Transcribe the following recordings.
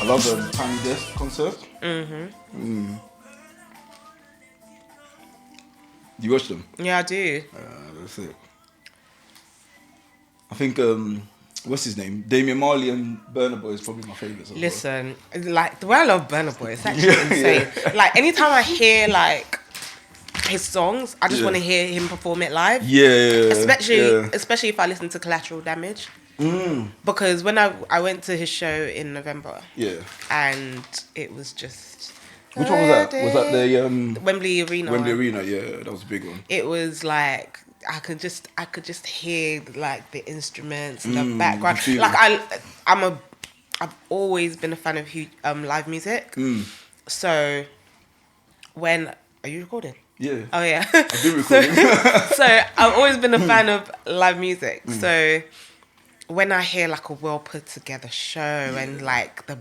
I love the Tiny Desk concert. You watch them? Yeah, I do. That's it. I think what's his name? Damian Marley and Burna Boy is probably my favourites. Listen, like the way I love Burna Boy, it's actually insane. Yeah. Like anytime I hear like his songs, I just want to hear him perform it live. Especially if I listen to Collateral Damage. Because when I went to his show in November, and it was just. Which one was that? Was that the Wembley Arena? Wembley Arena, yeah, that was a big one. It was like I could just hear like the instruments and the background. Like I've always been a fan of live music. So when are you recording? Yeah. Oh yeah. I've been recording. So I've always been a fan of live music. So when I hear like a well put together show and like the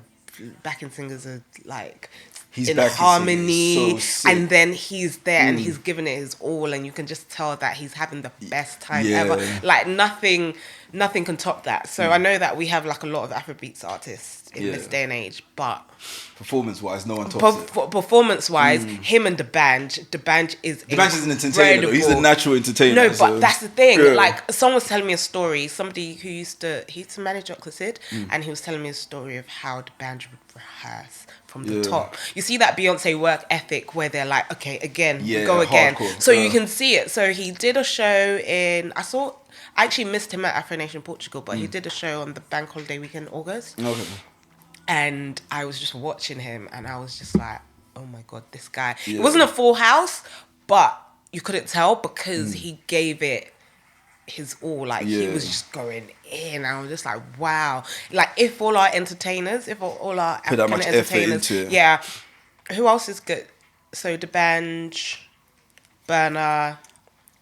backing singers are like in harmony, and then he's there and he's giving it his all, and you can just tell that he's having the best time ever. Like nothing can top that. So I know that we have like a lot of Afrobeats artists in this day and age, but performance-wise, no one tops it. Performance-wise, him and D'banj is an entertainer, though. He's a natural entertainer. No, but that's the thing. Yeah. Like, someone was telling me a story. Somebody who used to manage Dr. Sid, and he was telling me a story of how D'banj would rehearse from the top. You see that Beyonce work ethic where they're like, okay, again, go again. Hardcore. So you can see it. So he did a show in, I actually missed him at Afro Nation Portugal, but he did a show on the bank holiday weekend in August. Okay. And I was just watching him and I was just like, oh my God, this guy. It wasn't a full house, but you couldn't tell because he gave it his all. Like he was just going in. I was just like, wow. Like if all our entertainers, if all our put that much entertainers, effort into it. Who else is good? So D'banj, Burna,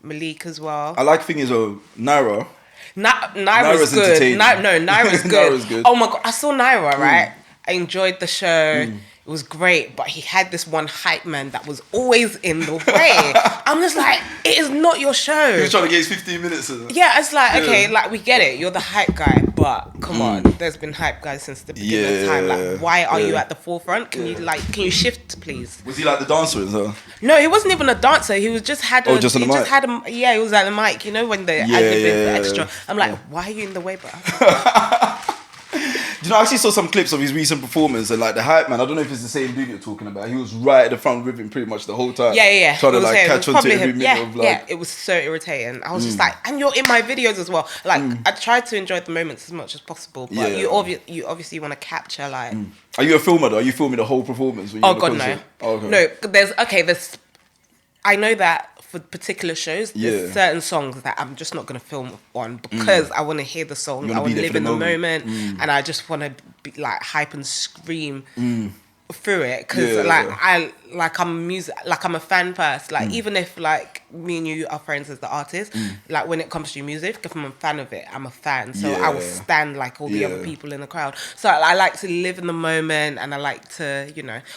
Malik as well. I like thing is Naira. Naira's good. Naira's good. Naira's good. Oh my God, I saw Naira, right? I enjoyed the show. It was great, but he had this one hype man that was always in the way. I'm just like, it is not your show. He was trying to get his 15 minutes of that. Yeah, it's like, okay, like we get it. You're the hype guy, but come on. There's been hype guys since the beginning of time. Like, why are you at the forefront? Can you shift, please? Was he like the dancer as well? No, he wasn't even a dancer. He was just had just on the mic? He was at the mic. You know when they added the extra. I'm like, why are you in the way, bro? You know, I actually saw some clips of his recent performance and like the hype man. I don't know if it's the same dude you're talking about. He was right at the front with him pretty much the whole time. Yeah. Trying to like catch on to every minute of like. Yeah, it was so irritating. I was just like, and you're in my videos as well. Like I tried to enjoy the moments as much as possible, but you obviously want to capture like. Are you a filmer though? Are you filming the whole performance? Oh God, no. Oh, okay. No, there's. I know that. For particular shows, there's certain songs that I'm just not going to film on because I want to hear the song. I want to live in the moment, and I just want to be like hype and scream through it because I'm a fan person. Like even if like me and you are friends as the artist, like when it comes to music, if I'm a fan of it, I'm a fan. So I will stand like all the other people in the crowd. So I like to live in the moment, and I like to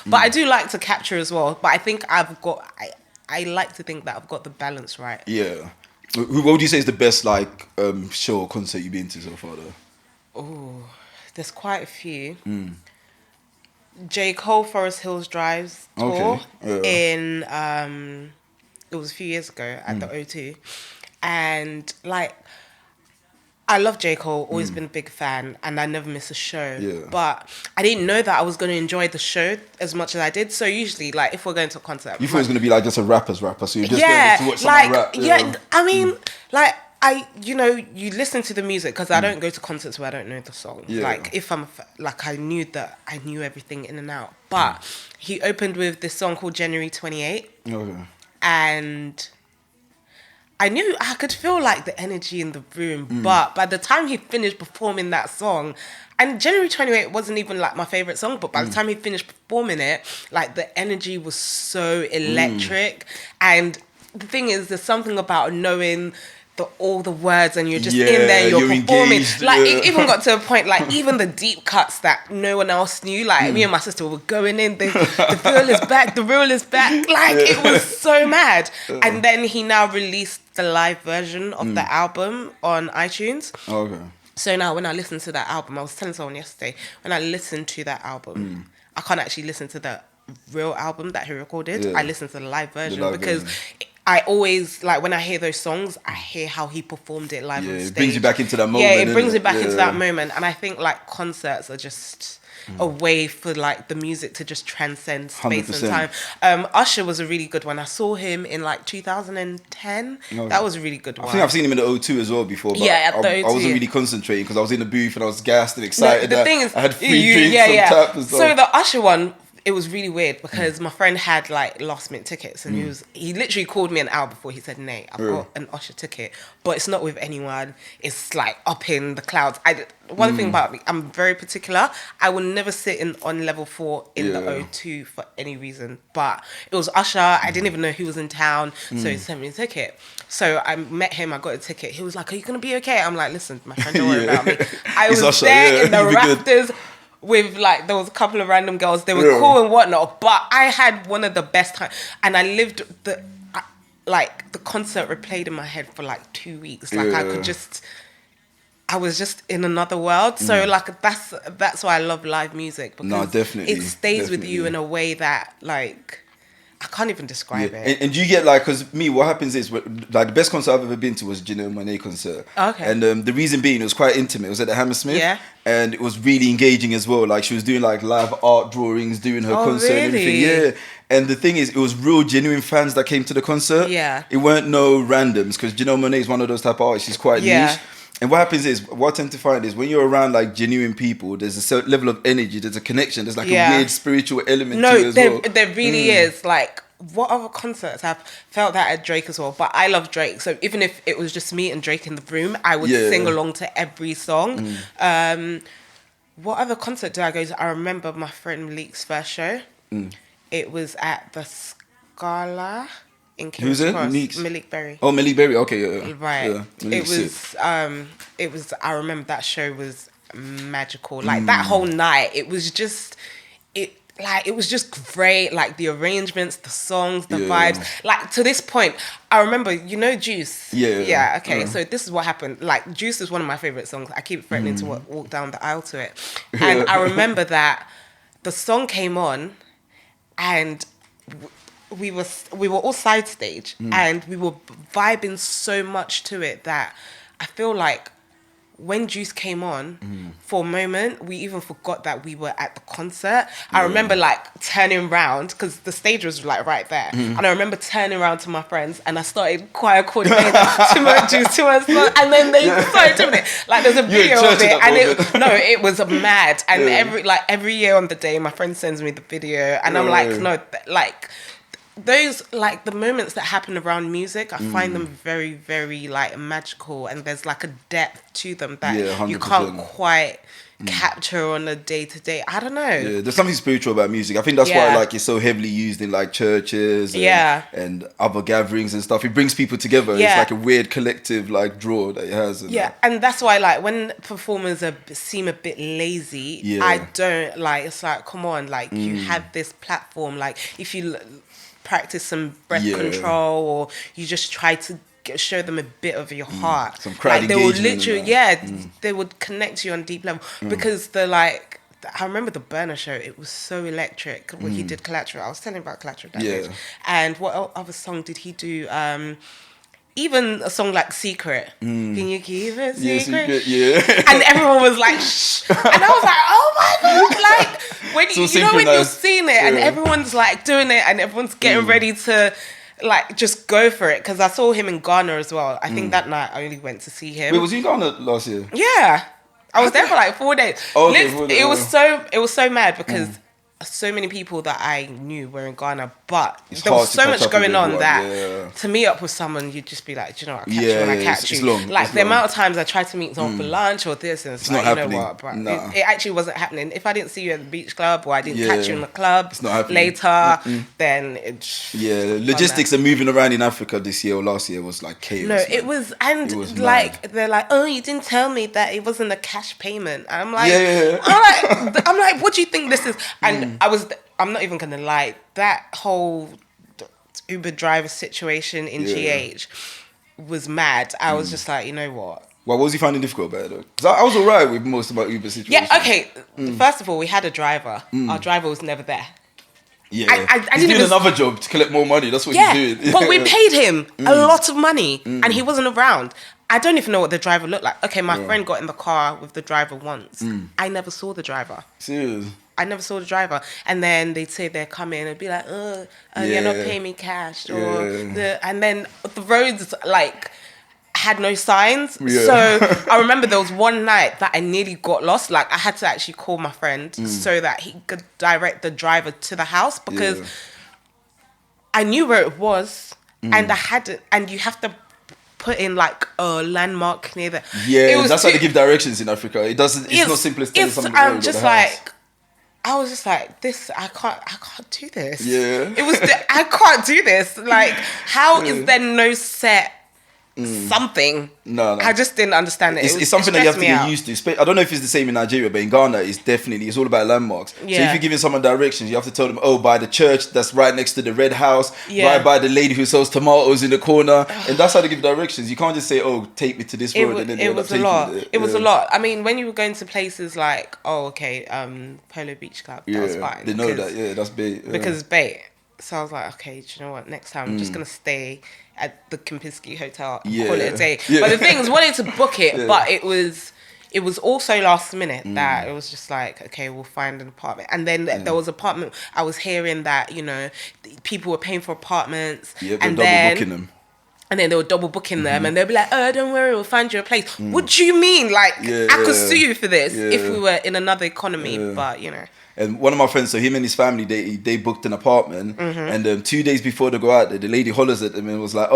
but I do like to capture as well. But I think I like to think that I've got the balance right. Yeah. What would you say is the best like show or concert you've been to so far though? Oh, there's quite a few. J. Cole Forest Hills Drive's tour in it was a few years ago at the O2. And like I love J. Cole, always been a big fan, and I never miss a show. Yeah. But I didn't know that I was going to enjoy the show as much as I did. So usually, like, if we're going to a concert... You thought it was going to be like just a rapper's rapper, so you're just going to watch someone rap. Yeah, I mean, like, you listen to the music, because I don't go to concerts where I don't know the song. Yeah. Like, if I knew everything in and out. But he opened with this song called January 28. Okay. And... I could feel like the energy in the room, but by the time he finished performing that song, and January 28 wasn't even like my favorite song, but by the time he finished performing it, like the energy was so electric, and the thing is, there's something about knowing all the words and you're just Yeah, in there, you're performing. engaged, Like yeah. it even got to a point, like even the deep cuts that no one else knew, like me and my sister were going in, the feel is back, the real is back. Like it was so mad. And then he now released the live version of the album on iTunes. Okay. So now when I listen to that album, I was telling someone yesterday, when I listen to that album, I can't actually listen to the real album that he recorded. Yeah. I listen to the live version because version. I always, like, when I hear those songs, I hear how he performed it live on stage. It brings you back into that moment. Yeah, it brings innit? me back into that moment. And I think, like, concerts are just a way for, like, the music to just transcend space 100%. and time. Usher was a really good one. I saw him in, like, 2010. That was a really good one. I think I've seen him in the O2 as well before. But Yeah, at the I wasn't O2. really concentrating because I was in the booth and I was gassed and excited. The thing is, I had free drinks on tap and stuff. So the Usher one, it was really weird because my friend had like last minute tickets and he literally called me an hour before. He said, "Nate, I've got an Usher ticket, but it's not with anyone. It's like up in the clouds." One thing about me, I'm very particular. I will never sit on level 4 in the O2 for any reason. But it was Usher. I didn't even know he was in town, so he sent me a ticket. So I met him. I got a ticket. He was like, "Are you gonna be okay?" I'm like, "Listen, my friend, don't worry about me." I was Usher, there in the you'll be good. rafters. With like, there was a couple of random girls, they were cool and whatnot, but I had one of the best times, and I lived the concert replayed in my head for like 2 weeks. Like I was just in another world. So like that's why I love live music, because definitely, it stays with you definitely. in a way that like I can't even describe it. And you get like, because me, what happens is, like, the best concert I've ever been to was Janelle Monáe concert. Okay. And the reason being, it was quite intimate. It was at the Hammersmith. Yeah. And it was really engaging as well. Like, she was doing like live art drawings, doing her concert and everything. really? Yeah. And the thing is, it was real genuine fans that came to the concert. Yeah. It weren't no randoms, because Janelle Monáe is one of those type of artists. She's quite niche. And what happens is, what I tend to find is, when you're around like genuine people, there's a certain level of energy, there's a connection, there's like a weird spiritual element to it as well. There really is. Like, what other concerts have felt that at Drake as well? But I love Drake, so even if it was just me and Drake in the room, I would sing along to every song. What other concert did I go to? I remember my friend Malik's first show. It was at the Scala in King's Who's it? Cross. Meeks? Malik Berry. Oh, Malik Berry. Okay, yeah. Right. Yeah, It Malik's was sick. I remember that show was magical. Like that whole night, it was just great. Like the arrangements, the songs, the vibes. Like to this point, I remember, you know, Juice. Yeah. Okay. So this is what happened. Like Juice is one of my favorite songs. I keep threatening to walk down the aisle to it, and I remember that the song came on, and we were all side stage, and we were vibing so much to it that I feel like when Juice came on, for a moment, we even forgot that we were at the concert. I remember like turning around, because the stage was like right there. And I remember turning around to my friends and I started choir coordinating to my Juice, to my song, and then they started doing it. Like there's a video of it, and it was mad. And every year on the day, my friend sends me the video, and I'm like, those, like, the moments that happen around music, I find them very, very, like, magical, and there's like a depth to them that you can't quite capture on a day-to-day. I don't know. Yeah, there's something spiritual about music. I think that's why like it's so heavily used in like churches and other gatherings and stuff. It brings people together. It's like a weird collective like draw that it has. And that's why, like, when performers seem a bit lazy, I don't, like, it's like, come on, like, you have this platform, like, if you practice some breath control, or you just try to show them a bit of your heart, some crowd they will engagement literally they would connect to you on a deep level, because I remember the Burner show, it was so electric when he did Collateral. I was telling about Collateral that day. And what other song did he do? Even a song like Secret. Can you keep it secret? And everyone was like, shh. And I was like, oh my God. Like, when when you're seeing it and everyone's like doing it and everyone's getting ready to like just go for it. Because I saw him in Ghana as well. I think that night I only went to see him. Wait, was he in Ghana last year? Yeah. I was there for like 4 days. Oh, okay, 4 days. It was so mad because so many people that I knew were in Ghana, but there was so much going on that to meet up with someone, you'd just be like, do you know what, I'll catch you when I catch you. It's long. Like the amount of times I tried to meet someone for lunch or this, and it's like, you know what, but it actually wasn't happening. If I didn't see you at the beach club or I didn't catch you in the club later, then it's... Yeah, logistics and moving around in Africa this year or last year was like chaos. No, it was, and it was like, mad. They're like, oh, you didn't tell me that it wasn't a cash payment. And I'm like, I'm like, what do you think this is? And I'm not even gonna lie, that whole Uber driver situation in GH was mad. I was just like, you know what? Well, what was you finding difficult about it though? Because I was alright with most of my Uber situations. Yeah, okay. First of all, we had a driver. Our driver was never there. Yeah, he's doing another job to collect more money. That's what he's doing. But we paid him a lot of money, and he wasn't around. I don't even know what the driver looked like. Okay, my friend got in the car with the driver once. I never saw the driver. Serious? I never saw the driver. And then they'd say they're coming and be like, you're not paying me cash. And then the roads, like, had no signs. So I remember there was one night that I nearly got lost. Like, I had to actually call my friend so that he could direct the driver to the house, because I knew where it was, and I had to, and you have to put in like a landmark near there. Yeah, that's how they give directions in Africa. It's not simple as telling someone I'm just like, I was just like, this, I can't do this. Yeah. I can't do this. Like, how is there no set something? No. I just didn't understand it. It's something that you have to get used to. I don't know if it's the same in Nigeria, but in Ghana, it's all about landmarks. So if you're giving someone directions, you have to tell them, by the church that's right next to the red house, right by the lady who sells tomatoes in the corner. And that's how they give directions. You can't just say, take me to this road. And then it was a lot. It was a lot. I mean, when you were going to places like, Polo Beach Club, that was fine. They know that, that's bait. Yeah. Because it's bait. So I was like, okay, do you know what? Next time I'm just going to stay at the Kempinski Hotel and call it a day. Yeah. But the thing is, wanted to book it, but it was also last minute that it was just like, okay, we'll find an apartment. And then there was apartment. I was hearing that, people were paying for apartments. Yeah, and double booking them. And then they were double booking them, and they'll be like, don't worry, we'll find you a place. What do you mean? Like, I could sue you for this if we were in another economy, but, And one of my friends, so him and his family, they booked an apartment, and 2 days before they go out there, the lady hollers at them and was like,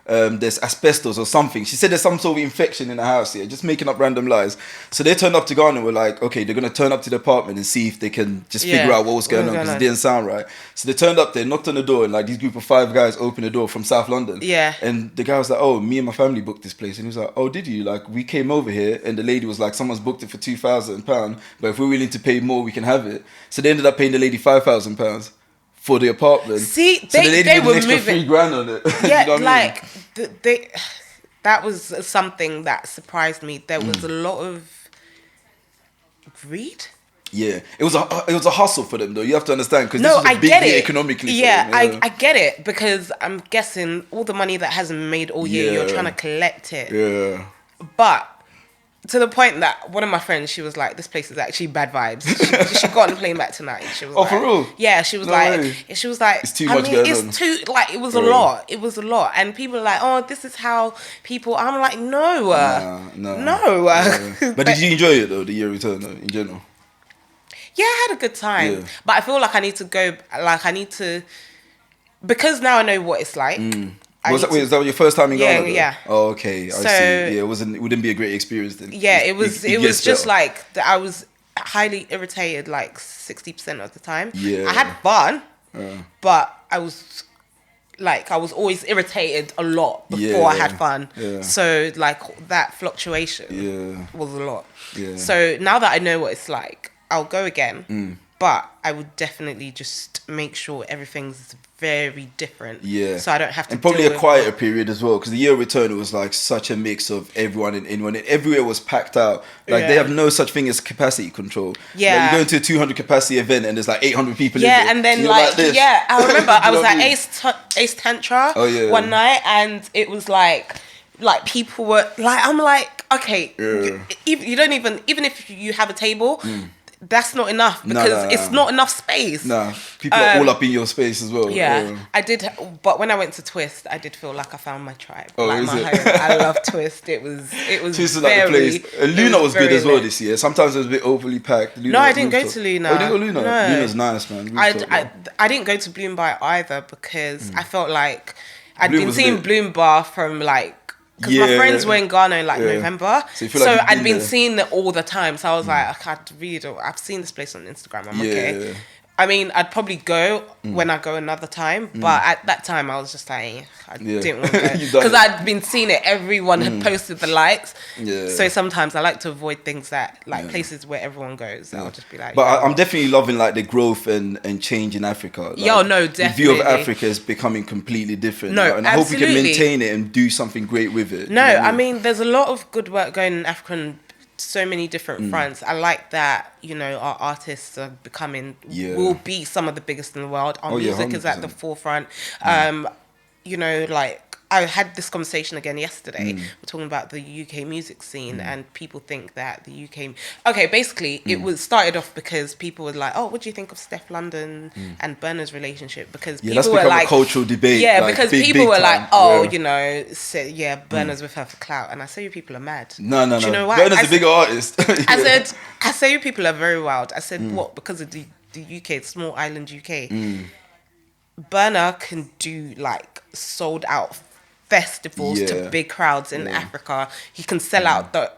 there's asbestos or something. She said there's some sort of infection in the house here, just making up random lies. So they turned up to Ghana and were like, okay, they're going to turn up to the apartment and see if they can just figure out what was going on, because it didn't sound right. So they turned up there, knocked on the door, and like this group of 5 guys opened the door from South London. Yeah. And the guy was like, me and my family booked this place. And he was like, did you? Like, we came over here, and the lady was like, someone's booked it for £2,000, but if we're willing to pay more, we can have it. So they ended up paying the lady £5,000 for the apartment. See, so the lady they were an extra moving £3,000 on it. Yeah, you know like that was something that surprised me. There was a lot of greed. Yeah, it was a hustle for them though. You have to understand, because this was a big deal economically. Yeah, I get it, because I'm guessing all the money that hasn't made all year, you're trying to collect it. Yeah, but to the point that one of my friends, she was like, this place is actually bad vibes. She got on the plane back tonight. She was like, for real? Yeah, she was it's too much going on. It's too, like, it was a lot. It was a lot. And people are like, this is how people, I'm like, no. But did you enjoy it though, the year return though, in general? Yeah, I had a good time. Yeah. But I feel like I need to, because now I know what it's like. Was that your first time in Ghana? Yeah. Oh, okay. I see. Yeah, it wouldn't be a great experience then. Yeah, it was just like, I was highly irritated like 60% of the time. Yeah. I had fun, but I was always irritated a lot before I had fun. Yeah. So like that fluctuation was a lot. Yeah. So now that I know what it's like, I'll go again. But I would definitely just make sure everything's very different. Yeah. So I don't have to. And probably a quieter period as well, because the year return, it was like such a mix of everyone and anyone. Everywhere was packed out. Like they have no such thing as capacity control. Yeah. Like, you go into a 200 capacity event and there's like 800 people in there. Yeah, and then I remember I was at Ace Tantra one night, and it was like people were like, I'm like, okay, you don't even if you have a table. that's not enough because it's not enough space. People are all up in your space as well. I did, but when I went to Twist, I did feel like I found my tribe, my home. I love Twist. It was Twist is like the place. Luna was good as well this year. Sometimes it was a bit overly packed. No, I didn't go to Luna. Oh, you didn't go to Luna? No. Luna's nice, man. I didn't go to Bloom Bar either because I felt like I'd been seeing Bloom Bar from like. Because my friends were in Ghana in like November, so I'd been seeing it all the time. So I was like, I've seen this place on Instagram. I'm okay. I mean, I'd probably go when I go another time, but at that time I was just like, I didn't want to go because I'd been seeing it. Everyone had posted the likes, so sometimes I like to avoid things that places where everyone goes. I'll just be like, but I'm definitely loving like the growth and change in Africa. Like, definitely. The view of Africa is becoming completely different. No, and I hope we can maintain it and do something great with it. No, I mean, there's a lot of good work going in African. So many different fronts. I like that, our artists are will be some of the biggest in the world. Our music is at the forefront. Like I had this conversation again yesterday. We're talking about the UK music scene and people think that the UK... Okay, basically, it was started off because people were like, oh, what do you think of Steph London and Burna's relationship? Because people were like... a cultural debate. Yeah, like, because people were like, oh, Burna's with her for clout. And I say you people are mad. No. Do you know why? Burna's a bigger artist. I say you people are very wild. I said, what? Because of the UK, small island UK. Burna can do like sold out festivals to big crowds in Africa. He can sell out the...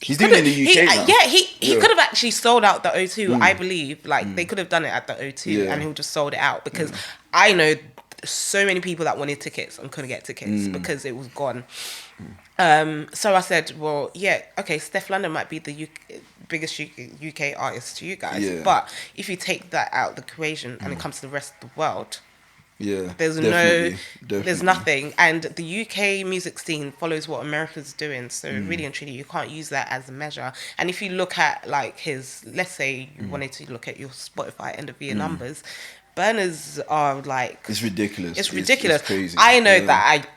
He's doing it in the UK now. Yeah, he could have actually sold out the O2, I believe. Like, they could have done it at the O2 and he just sold it out because I know so many people that wanted tickets and couldn't get tickets because it was gone. So I said, well, Steph London might be the biggest UK artist to you guys, but if you take that out of the equation and it comes to the rest of the world... there's there's nothing, and the UK music scene follows what America's doing, so really and truly you can't use that as a measure. And if you look at like let's say you wanted to look at your Spotify end of year numbers, Burna's are like... It's ridiculous. It's ridiculous. It's crazy. I know that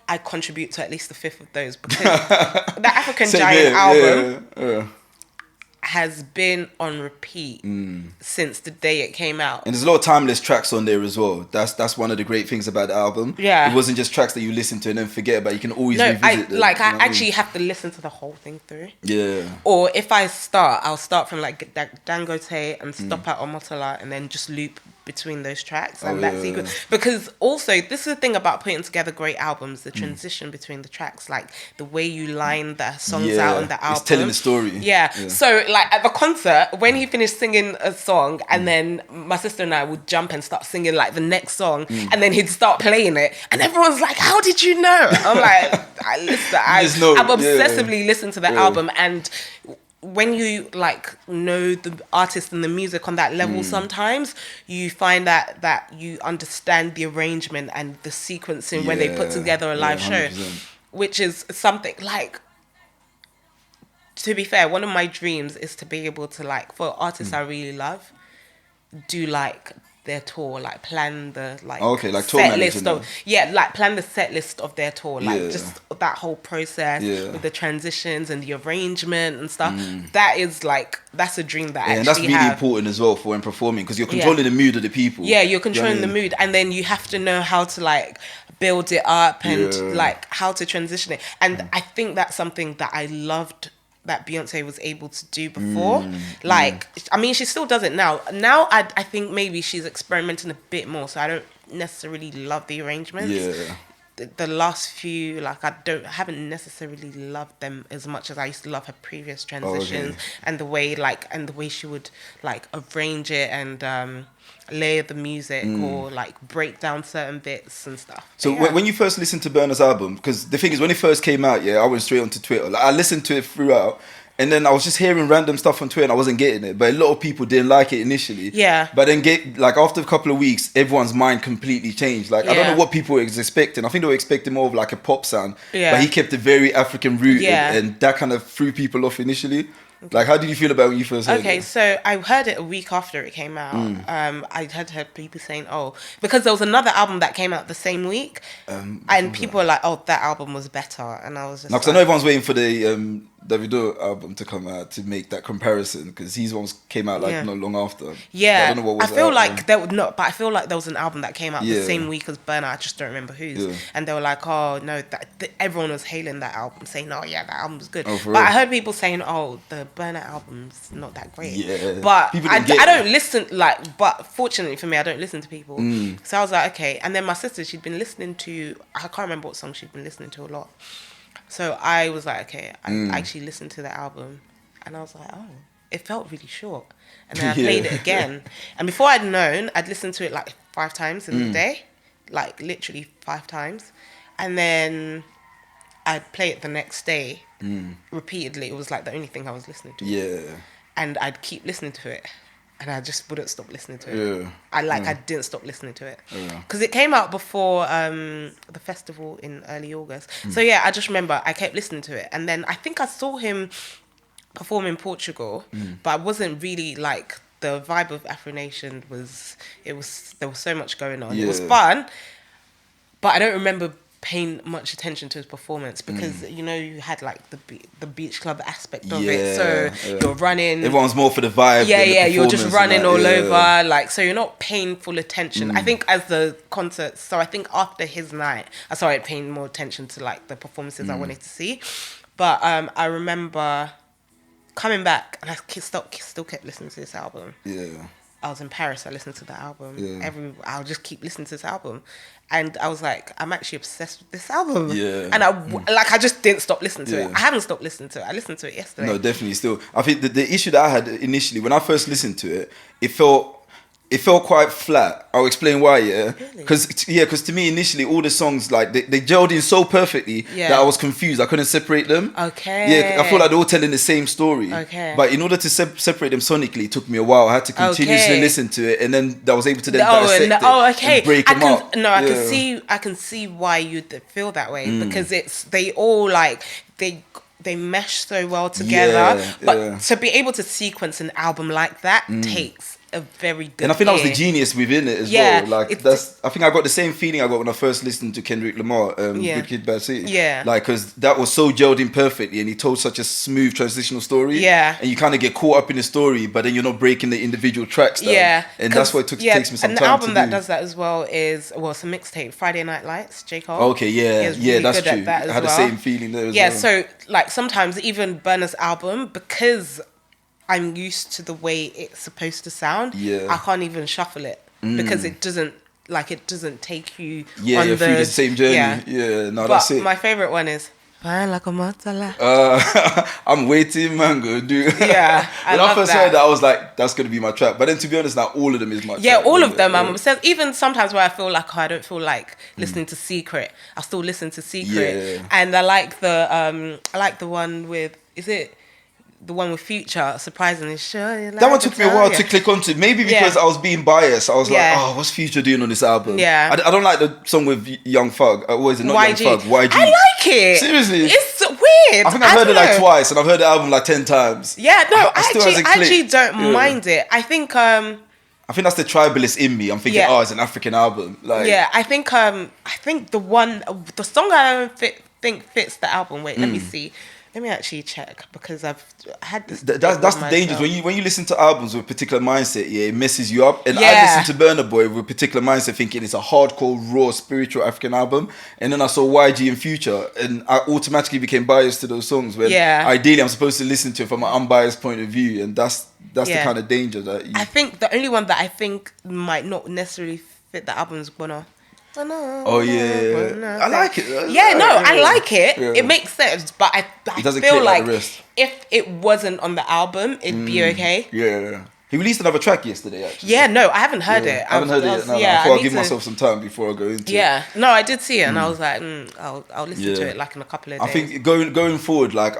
I contribute to at least a fifth of those because the African Giant album has been on repeat since the day it came out. And there's a lot of timeless tracks on there as well. That's one of the great things about the album. Yeah. It wasn't just tracks that you listen to and then forget about. You can always revisit them. I actually have to listen to the whole thing through. Yeah. Or if I start, I'll start from like Dangote and stop at Omotola and then just loop between those tracks and that sequence. Because also, this is the thing about putting together great albums, the transition between the tracks, like the way you line the songs out on the album. It's telling the story. Yeah. So like at the concert, when he finished singing a song and then my sister and I would jump and start singing like the next song and then he'd start playing it and everyone's like, how did you know? I'm like, I've obsessively listened to the album, and when you like know the artist and the music on that level, sometimes you find that you understand the arrangement and the sequencing when they put together a live show, which is something like, to be fair, one of my dreams is to be able to like, for artists I really love, do like their tour, like plan the set list of plan the set list of their tour, like just that whole process with the transitions and the arrangement and stuff. That is like, that's a dream that I actually and that's really important as well for when performing, because you're controlling the mood of the people. Yeah, you're controlling the mood, and then you have to know how to like build it up and like how to transition it. And I think that's something that I loved that Beyonce was able to do before. I mean, she still does it now. Now, I think maybe she's experimenting a bit more, so I don't necessarily love the arrangements. Yeah. The last few, like, I haven't necessarily loved them as much as I used to love her previous transitions and the way she would, like, arrange it and layer the music or, like, break down certain bits and stuff. So when you first listened to Burna's album, because the thing is, when it first came out, I went straight onto Twitter. Like, I listened to it throughout, and then I was just hearing random stuff on Twitter and I wasn't getting it. But a lot of people didn't like it initially. Yeah. But then after a couple of weeks, everyone's mind completely changed. Like, I don't know what people were expecting. I think they were expecting more of like a pop sound. Yeah. But he kept it very African rooted and that kind of threw people off initially. Like, how did you feel about it when you first heard it? Okay, so I heard it a week after it came out. I had heard people saying, because there was another album that came out the same week, and people were like, that album was better. And I was just because I know everyone's waiting for the Davido album to come out to make that comparison, because his ones came out like not long after. Yeah, I don't know what was I feel like there would not, but I feel like there was an album that came out the same week as Burner. I just don't remember whose. Yeah. And they were like, "Oh no," everyone was hailing that album, saying, "Oh yeah, that album's good." But real? I heard people saying, "Oh, the Burner album's not that great." Yeah, but I don't listen. But fortunately for me, I don't listen to people. So I was like, okay. And then my sister, she'd been listening to, I can't remember what song she'd been listening to a lot. So I was like, okay, I actually listened to the album, and I was like, oh, it felt really short. And then I played it again. And before I'd known, I'd listened to it like 5 times in the day, like literally 5 times. And then I'd play it the next day repeatedly. It was like the only thing I was listening to. Yeah. And I'd keep listening to it. And I just wouldn't stop listening to it. Yeah. I didn't stop listening to it. Because it came out before the festival in early August. So yeah, I just remember I kept listening to it. And then I think I saw him perform in Portugal, but I wasn't really like, the vibe of Afro Nation there was so much going on. Yeah. It was fun, but I don't remember paying much attention to his performance, because you know, you had like the beach club aspect of it, so you're running, everyone's more for the vibe, you're just running all over, like, so you're not paying full attention. I think as the concerts, so I think after his night I started paying more attention to like the performances I wanted to see. But I remember coming back and I still kept listening to this album. I was in Paris, I listened to the album. I'll just keep listening to this album. And I was like, I'm actually obsessed with this album. Yeah. And I just didn't stop listening to it. I haven't stopped listening to it. I listened to it yesterday. No, definitely still. I think the issue that I had initially, when I first listened to it, it felt quite flat. I'll explain why, Because to me, initially, all the songs, like, they gelled in so perfectly that I was confused. I couldn't separate them. Okay. Yeah, I feel like they're all telling the same story. Okay. But in order to separate them sonically, it took me a while. I had to continuously listen to it, and then I was able to then dissect it and break them up. No, I can see why you'd feel that way, because they all, like, they mesh so well together. But to be able to sequence an album like that takes a very good and I think that was the genius within it as well. Like, I think I got the same feeling I got when I first listened to Kendrick Lamar, Good Kid, Bad City. Yeah. Like, because that was so gelled in perfectly, and he told such a smooth transitional story. Yeah. And you kind of get caught up in the story, but then you're not breaking the individual tracks down. Yeah. And that's what takes me some time to do. And the album that does that as well is, it's a mixtape, Friday Night Lights, J. Cole. Okay, yeah. Really that's true. I had the same feeling there as well. Yeah, so, like, sometimes even Burna's album, because I'm used to the way it's supposed to sound, I can't even shuffle it, because it doesn't take you on through the same journey. That's it. My favourite one is Fine Like a Matala. I'm waiting, mango, dude. Yeah, when I first heard that, I was like, that's going to be my track. But then, to be honest, now all of them is my track. Yeah, all of them. I'm obsessed. Even sometimes where I feel like, I don't feel like listening to Secret, I still listen to Secret. Yeah. And I like the one with, is it the one with Future, surprisingly sure. Like that one took me a while to click onto. Maybe because I was being biased. I was like, what's Future doing on this album? Yeah. I don't like the song with Young Thug. What is it? Not YG. Young Thug. YG. I like it. Seriously. It's weird. I think I've heard it like twice, and I've heard the album like 10 times. Yeah, no, I actually don't mind it. I think that's the tribalist in me. I'm thinking, it's an African album. Like, yeah, I think the song I don't think fits the album. Wait, let me see. Let me actually check, because I've had this. That's the danger when you listen to albums with a particular mindset. Yeah, it messes you up. And I listened to Burna Boy with a particular mindset, thinking it's a hardcore, raw, spiritual African album. And then I saw YG and Future, and I automatically became biased to those songs. When ideally I'm supposed to listen to it from an unbiased point of view, and that's the kind of danger that I think the only one that I think might not necessarily fit the album is Bono. Oh yeah, I like it. I like it. Yeah. It makes sense, but I feel like if it wasn't on the album, it'd be okay. Yeah. He released another track yesterday, actually. Yeah, no, I haven't heard it. I haven't heard it yet. No, I thought I'd give myself some time before I go into it. Yeah, no, I did see it, and I was like, I'll listen to it like in a couple of days. I think going forward, like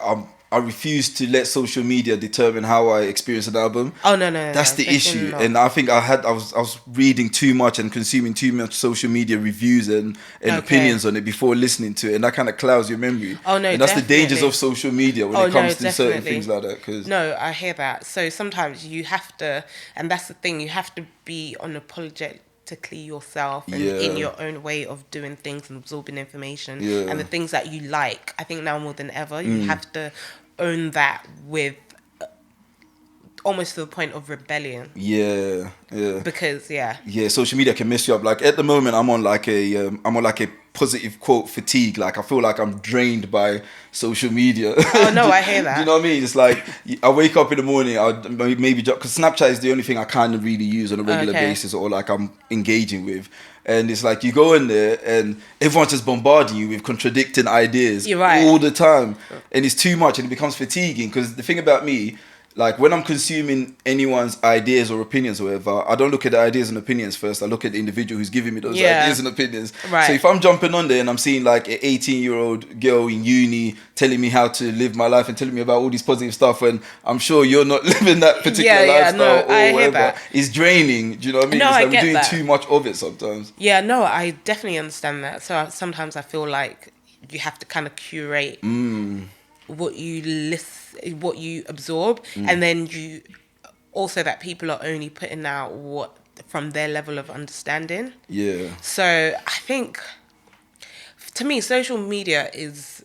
I refuse to let social media determine how I experience an album. Oh no, that's the issue. Not. And I think I was reading too much and consuming too much social media reviews and opinions on it before listening to it, and that kind of clouds your memory. Oh no, and that's the dangers of social media when it comes to certain things like that. Cause no, I hear that. So sometimes you have to, and that's the thing, you have to be unapologetic yourself and in your own way of doing things and absorbing information and the things that you like. I think now more than ever you have to own that with almost to the point of rebellion. Yeah. Because social media can mess you up. Like at the moment, I'm on like a positive quote fatigue. Like I feel like I'm drained by social media. Oh no, I hear that. Do you know what I mean? It's like I wake up in the morning, I'll maybe because Snapchat is the only thing I kind of really use on a regular basis, or like I'm engaging with. And it's like you go in there and everyone's just bombarding you with contradicting ideas all the time, and it's too much and it becomes fatiguing. Because the thing about me, like when I'm consuming anyone's ideas or opinions or whatever, I don't look at the ideas and opinions first. I look at the individual who's giving me those ideas and opinions. Right. So if I'm jumping on there and I'm seeing like an 18-year-old girl in uni telling me how to live my life and telling me about all this positive stuff, and I'm sure you're not living that particular lifestyle or whatever, it's draining. Do you know what I mean? No, it's like we're doing too much of it sometimes. Yeah, no, I definitely understand that. So sometimes I feel like you have to kind of curate what you what you absorb, and then you also that people are only putting out what from their level of understanding. Yeah. So I think to me, social media is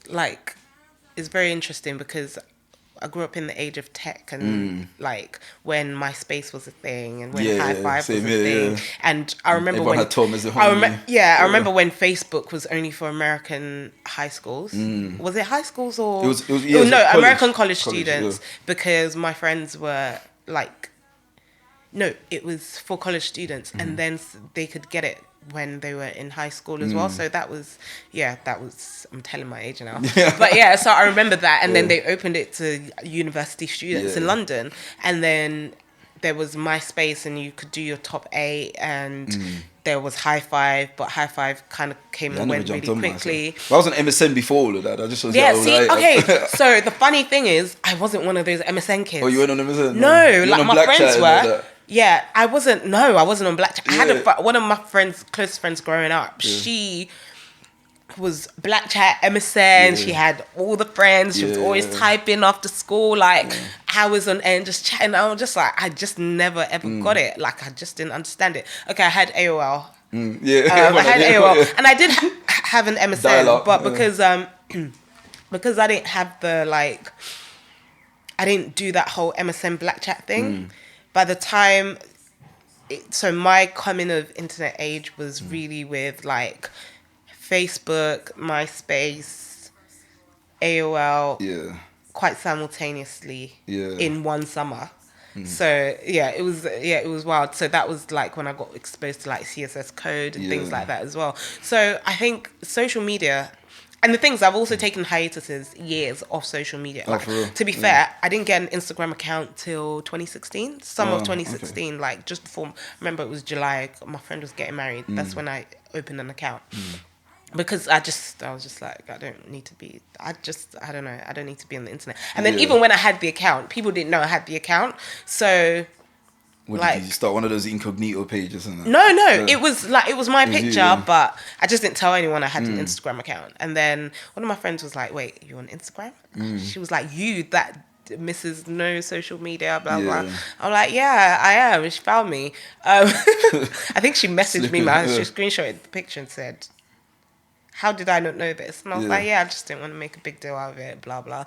very interesting because I grew up in the age of tech and like when MySpace was a thing and when High Five was a thing. And I remember everyone had Tom as a homie. I remember when Facebook was only for American high schools. Was it high schools or it was college, American college students? Because my friends were like, no, it was for college students, and then they could get it when they were in high school as well. So that was I'm telling my age now. But so I remember that, and then they opened it to university students in London, and then there was MySpace and you could do your top 8, and there was High Five, but High Five kind of came and went really quickly. I was on MSN before all of that. I just was so the funny thing is I wasn't one of those MSN kids. Oh, you went on MSN? No, like my friends were. Yeah, I wasn't on Black Chat. I had one of my close friends growing up. She was Black Chat, MSN. She had all the friends. She was always typing after school, like hours on end, just chatting. I was just like, I just never ever got it. Like, I just didn't understand it. Okay, I had AOL. I had AOL, and I did have an MSN, dial-up, but because I didn't have I didn't do that whole MSN Black Chat thing. By the time, so my coming of internet age was really with like Facebook, MySpace, AOL, quite simultaneously in one summer. So it was wild. So that was like when I got exposed to like CSS code and things like that as well. So I think social media. And the things, I've also taken hiatuses years off social media. Like, to be fair, I didn't get an Instagram account till 2016, summer of 2016, like just before, I remember it was July, my friend was getting married. That's when I opened an account. Because I was just like, I don't need to be, I don't know, I don't need to be on the internet. And then even when I had the account, people didn't know I had the account. So... Did you start one of those incognito pages and that? No, it was my picture, but I just didn't tell anyone I had an Instagram account. And then one of my friends was like, "Wait, you on Instagram?" She was like, "You that Mrs. No social media, blah blah." I'm like, "Yeah, I am." And she found me. I think she messaged me, she screenshotted the picture and said, "How did I not know this?" And I was like, "Yeah, I just didn't want to make a big deal out of it, blah blah."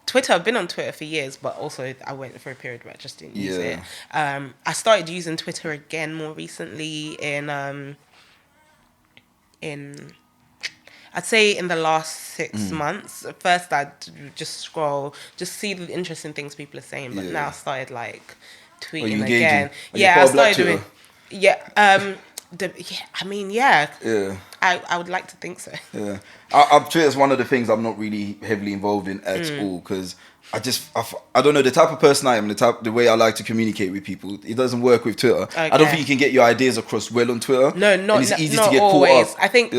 Twitter, I've been on Twitter for years, but also I went for a period where I just didn't use it. I started using Twitter again more recently in I'd say in the last 6 months. At first I'd just scroll, just see the interesting things people are saying, but now I started like tweeting again. I started doing I would like to think so. Twitter's one of the things I'm not really heavily involved in at all, because I don't know, the type of person I am, the way I like to communicate with people, it doesn't work with Twitter. I don't think you can get your ideas across well on Twitter. No, it's easy to get always. Caught up. I think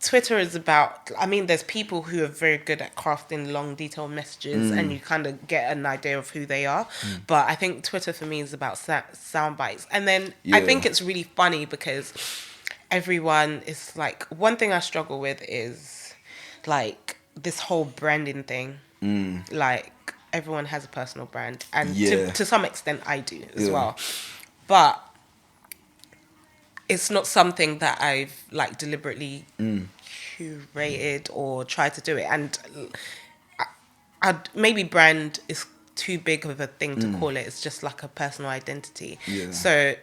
Twitter is about, there's people who are very good at crafting long, detailed messages, and you kind of get an idea of who they are. But I think Twitter for me is about sound bites. And then I think it's really funny because everyone is like, one thing I struggle with is like this whole branding thing. Like, everyone has a personal brand, and to some extent I do as well, but it's not something that I've like deliberately curated or tried to do it. And maybe brand is too big of a thing to call it. It's just like a personal identity. Yeah. So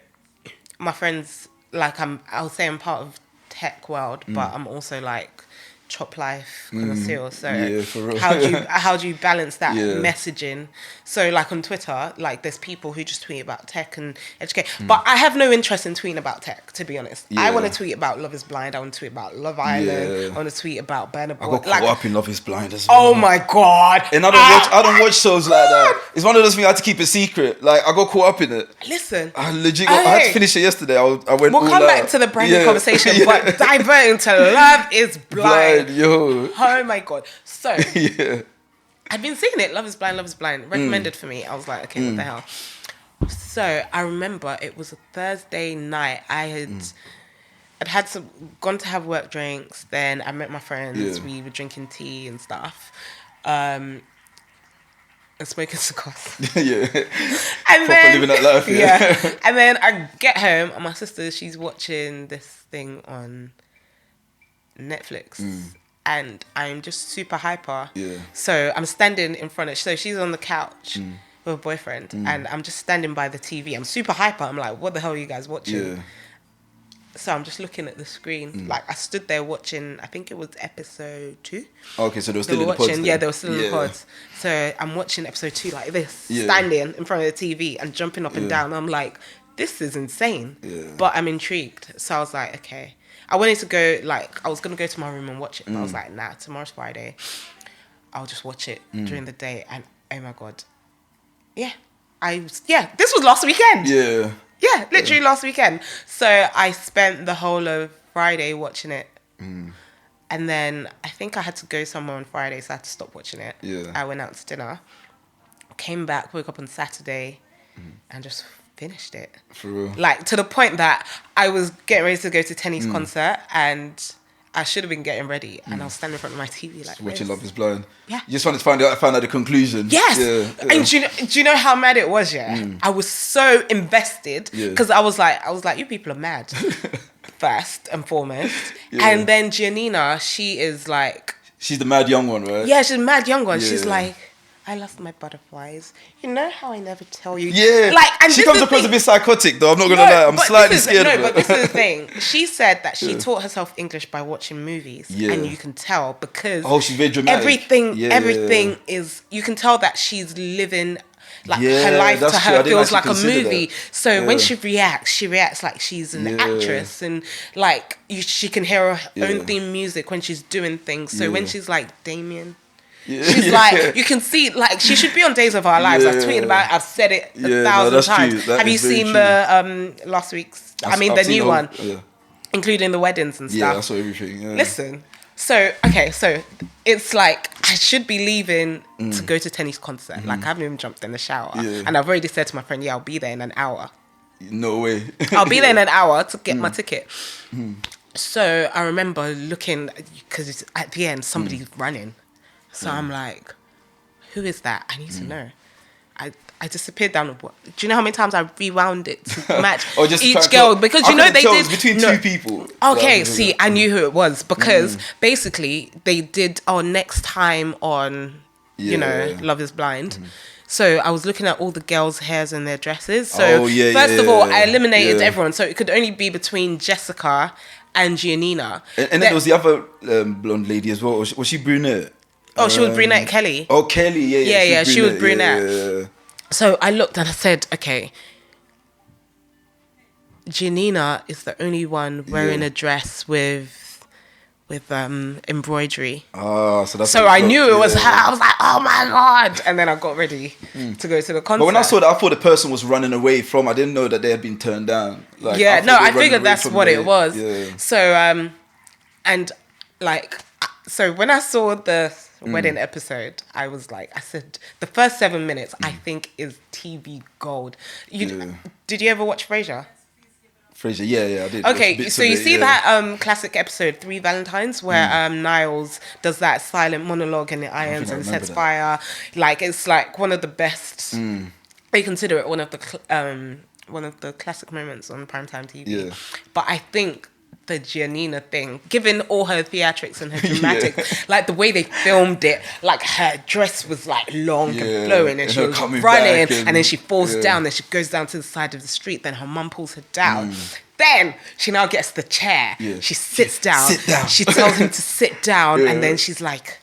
my friends, like I'll say I'm part of tech world, but I'm also like chop life connoisseur. So for real. how do you balance that messaging? So like on Twitter, like there's people who just tweet about tech and education, but I have no interest in tweeting about tech, to be honest. I want to tweet about Love is Blind. I want to tweet about Love Island. I want to tweet about Burna Boy. I got caught up in Love is Blind as well. Oh my god! And I don't watch shows like that. It's one of those things I had to keep a secret. Like I got caught up in it. Listen, I had to finish it yesterday. I went. We'll come back to the branding conversation, but diverting to Love is Blind. Yo. Oh my god. So I'd been seeing it, Love is Blind, Love is Blind, recommended for me. I was like, okay, what the hell? So I remember it was a Thursday night. I'd gone to have work drinks, then I met my friends, we were drinking tea and stuff. And smoking cigars. And then living that life, and then I get home and my sister, she's watching this thing on Netflix. And I'm just super hyper. So I'm standing in front of... So she's on the couch with a boyfriend. And I'm just standing by the TV. I'm super hyper. I'm like, what the hell are you guys watching? So I'm just looking at the screen. Like, I stood there watching... I think it was episode 2. Okay, so they were still in the pods then. Yeah, they were still in the pods. So I'm watching episode 2 like this. Standing in front of the TV and jumping up and down. I'm like, this is insane. But I'm intrigued. So I was like, okay... I wanted to go, like, I was going to go to my room and watch it, but I was like, nah, tomorrow's Friday. I'll just watch it during the day. And, oh my God. This was last weekend. Yeah, literally last weekend. So I spent the whole of Friday watching it. And then I think I had to go somewhere on Friday, so I had to stop watching it. I went out to dinner, came back, woke up on Saturday, and just... finished it. For real. Like, to the point that I was getting ready to go to Tenny's concert and I should have been getting ready and I was standing in front of my TV like watching Love is Blind. Yeah. You just wanted to find out the conclusion. Yes. And do you know how mad it was, I was so invested because I was like, you people are mad. First and foremost. And then Giannina, she is like... She's the mad young one, right? Yeah, she's the mad young one. She's like... I lost my butterflies. You know how I never tell you? Yeah. Like, and she comes across a bit psychotic, though. I'm not going to lie. I'm slightly scared of her. No, but this is the thing. She said that she taught herself English by watching movies. And you can tell because... Oh, she's very dramatic. Everything is... You can tell that she's living... Like, her life to her feels like a movie. So when she reacts like she's an actress. And, like, she can hear her own theme music when she's doing things. So when she's like, Damien... She's like, you can see, like, she should be on Days of Our Lives. I've tweeted about it. I've said it 1,000 times. Have you seen the last week's? I've the new one, yeah. Including the weddings and stuff. Yeah, I saw everything. Yeah. Listen, so it's like I should be leaving to go to Tenny's concert. Like I haven't even jumped in the shower, and I've already said to my friend, "Yeah, I'll be there in an hour." No way. I'll be there in an hour to get my ticket. So I remember looking because at the end somebody's running. So I'm like, who is that? I need to know. I disappeared down the block. Do you know how many times I rewound it to match each girl? Because you know they did... between two people. Okay, see, I knew who it was because basically they did our next time on, Love is Blind. So I was looking at all the girls' hairs and their dresses. So first of all, I eliminated everyone. So it could only be between Jessica and Giannina. And then there was the other blonde lady as well. Was she brunette? Oh, she was brunette Kelly. Oh, Kelly, yeah. She was brunette. Yeah. So I looked and I said, okay, Giannina is the only one wearing a dress with embroidery. Oh, so I knew it was her. I was like, oh my God. And then I got ready to go to the concert. But when I saw that, I thought the person was running away from. I didn't know that they had been turned down. Like, I figured that's what it was. Yeah. So, so when I saw the wedding episode, I was like, I said, the first 7 minutes I think is TV gold. Did you ever watch Frasier? Frasier, yeah, I did. Okay, so you see that classic episode, 3 Valentines, where Nayeaux does that silent monologue in the irons and sets fire. Like, it's like one of the best. They consider it one of the classic moments on primetime TV. Yeah. But I think the Giannina thing, given all her theatrics and her dramatics, like the way they filmed it, like her dress was like long and flowing, and she was running, and then she falls down, then she goes down to the side of the street, then her mum pulls her down. Then she now gets the chair. She sits down. Sit down. She tells him to sit down, and then she's like,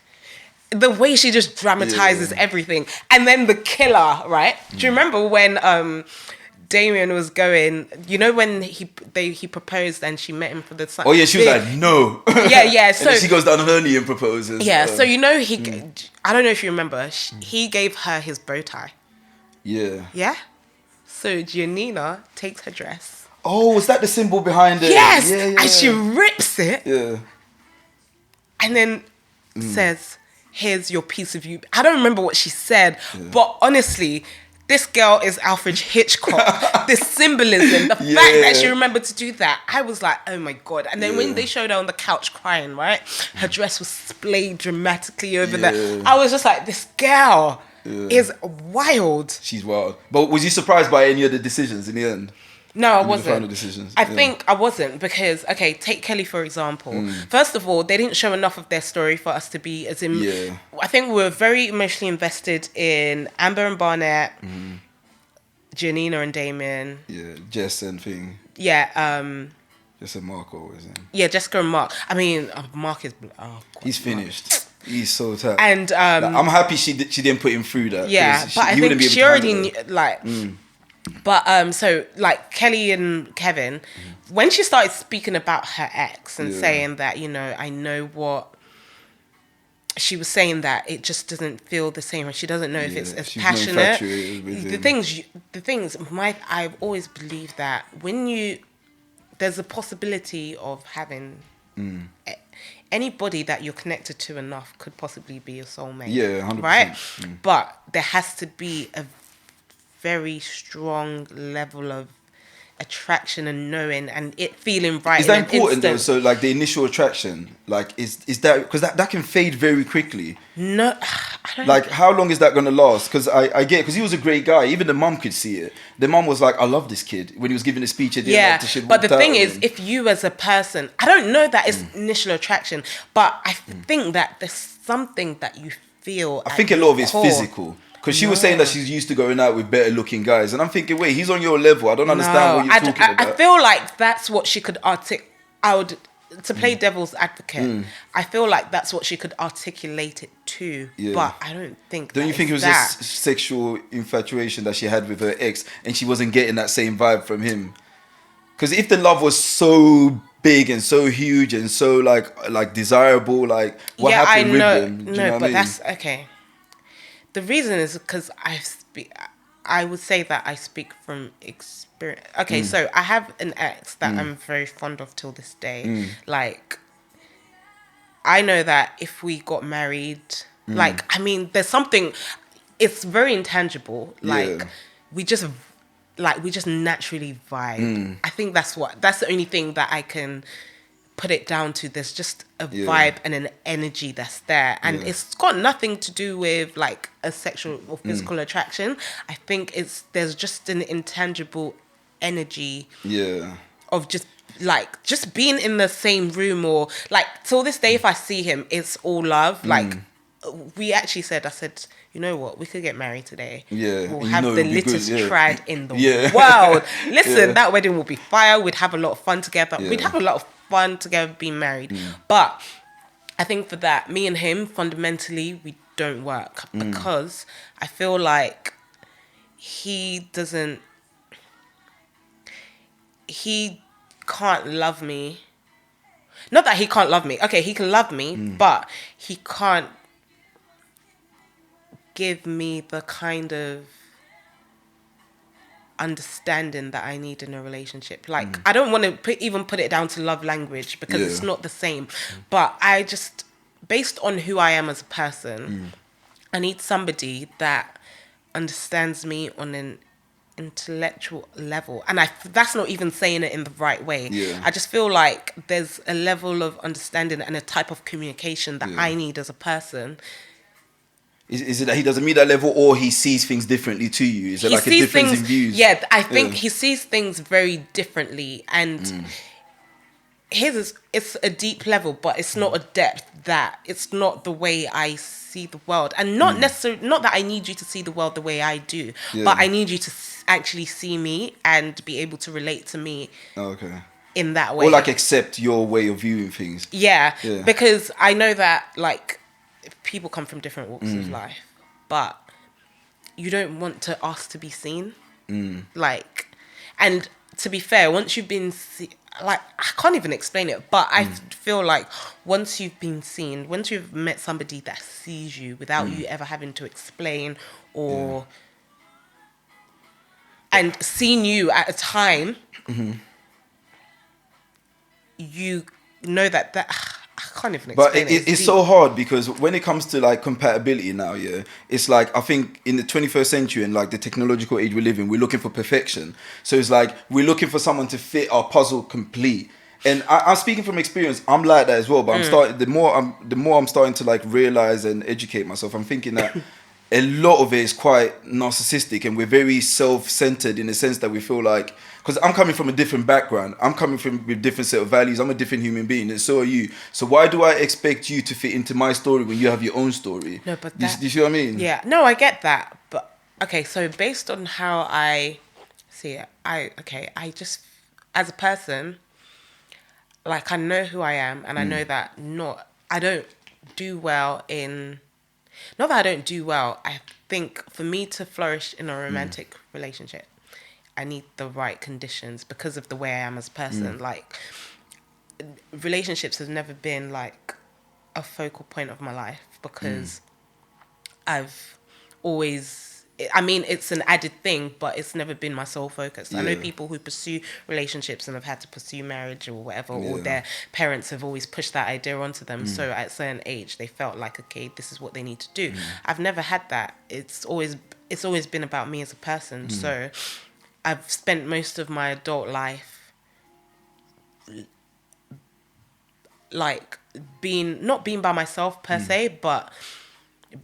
the way she just dramatizes everything. And then the killer, right? Do you remember when Damien was going, you know, when he proposed and she met him for the son? Oh yeah, she was like, no. Yeah. So and then she goes down on her knee and proposes. Yeah, so you know, I don't know if you remember, he gave her his bow tie. Yeah. Yeah? So Giannina takes her dress. Oh, was that the symbol behind it? Yes! Yeah. And she rips it. Yeah. And then says, here's your piece of you. I don't remember what she said, but honestly, this girl is Alfred Hitchcock. This symbolism, the fact that she remembered to do that, I was like, oh my God. And then when they showed her on the couch crying, right? Her dress was splayed dramatically over there. I was just like, this girl is wild. She's wild. But was you surprised by any of the decisions in the end? No, I wasn't. The final decisions. I think I wasn't because, okay, take Kelly for example. First of all, they didn't show enough of their story for us to be as in. I think we were very emotionally invested in Amber and Barnett, Giannina and Damien. Yeah, Jess and thing. Yeah. Jess and Mark always. Yeah, Jessica and Mark. I mean, Mark is. Oh, God, he's finished. He's so tough. And like, I'm happy she didn't put him through that. Yeah, but I think she already knew, like. But so like Kelly and Kevin, when she started speaking about her ex and saying that, you know, I know what she was saying, that it just doesn't feel the same, and she doesn't know if it's as passionate. The things I've always believed that when there's a possibility of having anybody that you're connected to enough could possibly be your soulmate. Yeah, 100%. Right? But there has to be a very strong level of attraction and knowing and it feeling right. Is that important though? So like the initial attraction, like is that, because that can fade very quickly. No, I don't like how long is that going to last? Because I get it, because he was a great guy. Even the mum could see it. The mum was like, I love this kid, when he was giving a speech at the end after she but the walked thing out is, if you as a person, I don't know that it's initial attraction, but I think that there's something that you feel. I think a lot of it's physical. Because she was saying that she's used to going out with better looking guys. And I'm thinking, wait, he's on your level. I don't understand what you're talking about. I feel like that's what she could to play devil's advocate, I feel like that's what she could articulate it to. Yeah. But I don't think Don't you think it was just sexual infatuation that she had with her ex and she wasn't getting that same vibe from him? Because if the love was so big and so huge and so like desirable, like what happened with them? No, but I mean? That's okay. The reason is because I would say that I speak from experience. Okay, so I have an ex that I'm very fond of till this day. Like, I know that if we got married, like, I mean, there's something, it's very intangible. Like, we just naturally vibe. I think that's the only thing that I can put it down to. There's just a vibe and an energy that's there, and it's got nothing to do with like a sexual or physical attraction. I think there's just an intangible energy of just being in the same room, or like till this day if I see him it's all love. Like we actually I said, you know what, we could get married today. We'll have the littest triad in the world. Listen, that wedding will be fire. We'd have a lot of fun together. We'd have a lot of fun together being married. But I think for that, me and him, fundamentally, we don't work. Because I feel like he can't love me. Not that he can't love me. Okay, he can love me, but he can't give me the kind of understanding that I need in a relationship. Like, I don't want to even put it down to love language because it's not the same. But I just, based on who I am as a person, I need somebody that understands me on an intellectual level. And that's not even saying it in the right way. I just feel like there's a level of understanding and a type of communication that I need as a person. Is it that he doesn't meet that level, or he sees things differently to you? Is there like a difference in views? Yeah, I think he sees things very differently, and it's a deep level, but it's not a depth that it's not the way I see the world, and not necessarily not that I need you to see the world the way I do, but I need you to actually see me and be able to relate to me. Okay. In that way, or like accept your way of viewing things. Yeah, because I know that like people come from different walks of life, but you don't want to ask to be seen. Like, and to be fair, once you've been like, I can't even explain it, but I feel like once you've been seen, once you've met somebody that sees you without you ever having to explain or and seen you at a time, you know that I can't even explain it. But it's so hard because when it comes to like compatibility now, it's like I think in the 21st century and like the technological age we live in, we're looking for perfection. So it's like we're looking for someone to fit our puzzle complete. And I'm speaking from experience. I'm like that as well. But I'm starting. The more I'm starting to like realize and educate myself, I'm thinking that a lot of it is quite narcissistic, and we're very self-centered in the sense that we feel like, because I'm coming from a different background, I'm coming from with different set of values, I'm a different human being, and so are you. So why do I expect you to fit into my story when you have your own story? No, but do you see what I mean? Yeah, no, I get that. But okay, so based on how I see it, I just as a person, like I know who I am, and I know that I don't do well in. Not that I don't do well. I think for me to flourish in a romantic relationship, I need the right conditions because of the way I am as a person. Like, relationships have never been like a focal point of my life because I've always... I mean, it's an added thing, but it's never been my sole focus. I know people who pursue relationships and have had to pursue marriage or whatever, or their parents have always pushed that idea onto them. So at a certain age, they felt like, okay, this is what they need to do. I've never had that. It's always been about me as a person. So I've spent most of my adult life like not being by myself per se, but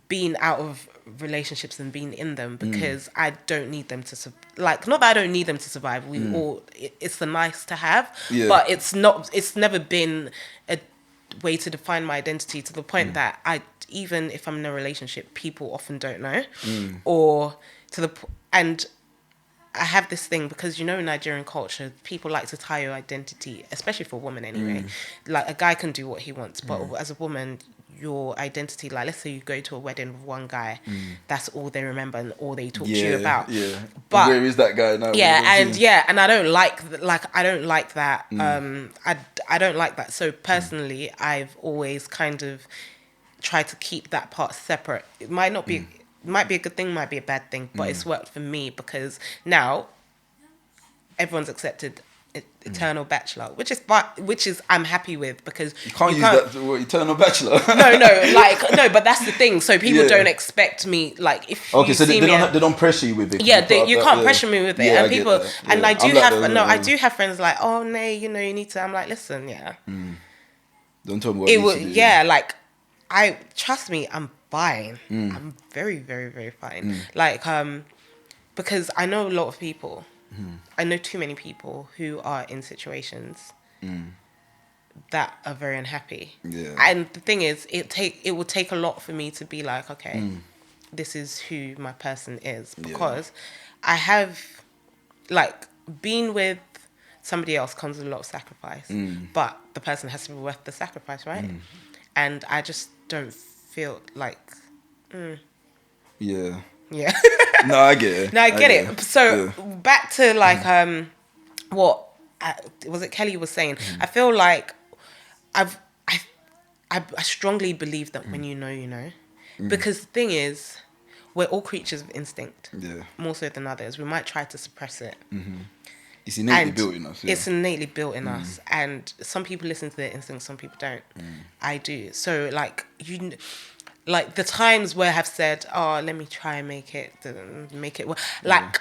being out of relationships and being in them because I don't need them to not that I don't need them to survive. We all, it's a nice to have, but it's never been a way to define my identity to the point that even if I'm in a relationship, people often don't know, or and I have this thing because, in Nigerian culture, people like to tie your identity, especially for women anyway. Like, a guy can do what he wants, but as a woman, your identity, like, let's say you go to a wedding with one guy, that's all they remember and all they talk to you about. Yeah. But where is that guy now? And I don't like that. I don't like that. So personally, I've always kind of tried to keep that part separate. It might not be... might be a good thing, might be a bad thing, but it's worked for me because now everyone's accepted eternal bachelor, which is I'm happy with because you can't use that word, eternal bachelor. no, but that's the thing. So people don't expect me, like, if so they don't pressure you with it. You can't pressure me with it, and people and I do have friends like, oh no, you need to. I'm like, listen, don't tell me what it would. Like, I trust me, I'm fine. I'm very, very, very fine. Like, because I know a lot of people. I know too many people who are in situations that are very unhappy. Yeah. And the thing is, it will take a lot for me to be like, okay, this is who my person is, because I have, like, being with somebody else comes with a lot of sacrifice, but the person has to be worth the sacrifice, right? And I just don't feel like... Yeah. No, I get it. I get it. So back to like what was it Kelly was saying? I feel like I strongly believe that when you know, because the thing is, we're all creatures of instinct. Yeah. More so than others. We might try to suppress it. It's innately built in us. It's innately built in us, and some people listen to their instincts, some people don't. I do. So like like the times where I have said, oh, let me try and make it work. Like,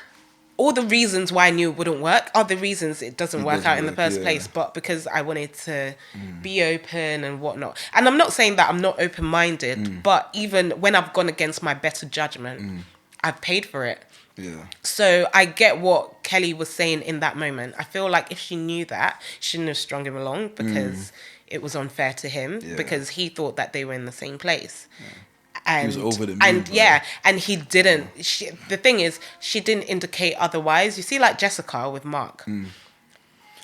all the reasons why I knew it wouldn't work are the reasons it doesn't work out in the first place. But because I wanted to be open and whatnot. And I'm not saying that I'm not open-minded, but even when I've gone against my better judgment, I've paid for it. Yeah. So I get what Kelly was saying in that moment. I feel like if she knew that, she shouldn't have strung him along because it was unfair to him because he thought that they were in the same place. Yeah. And, he was over the moon, and he didn't. The thing is, she didn't indicate otherwise. You see, like Jessica with Mark.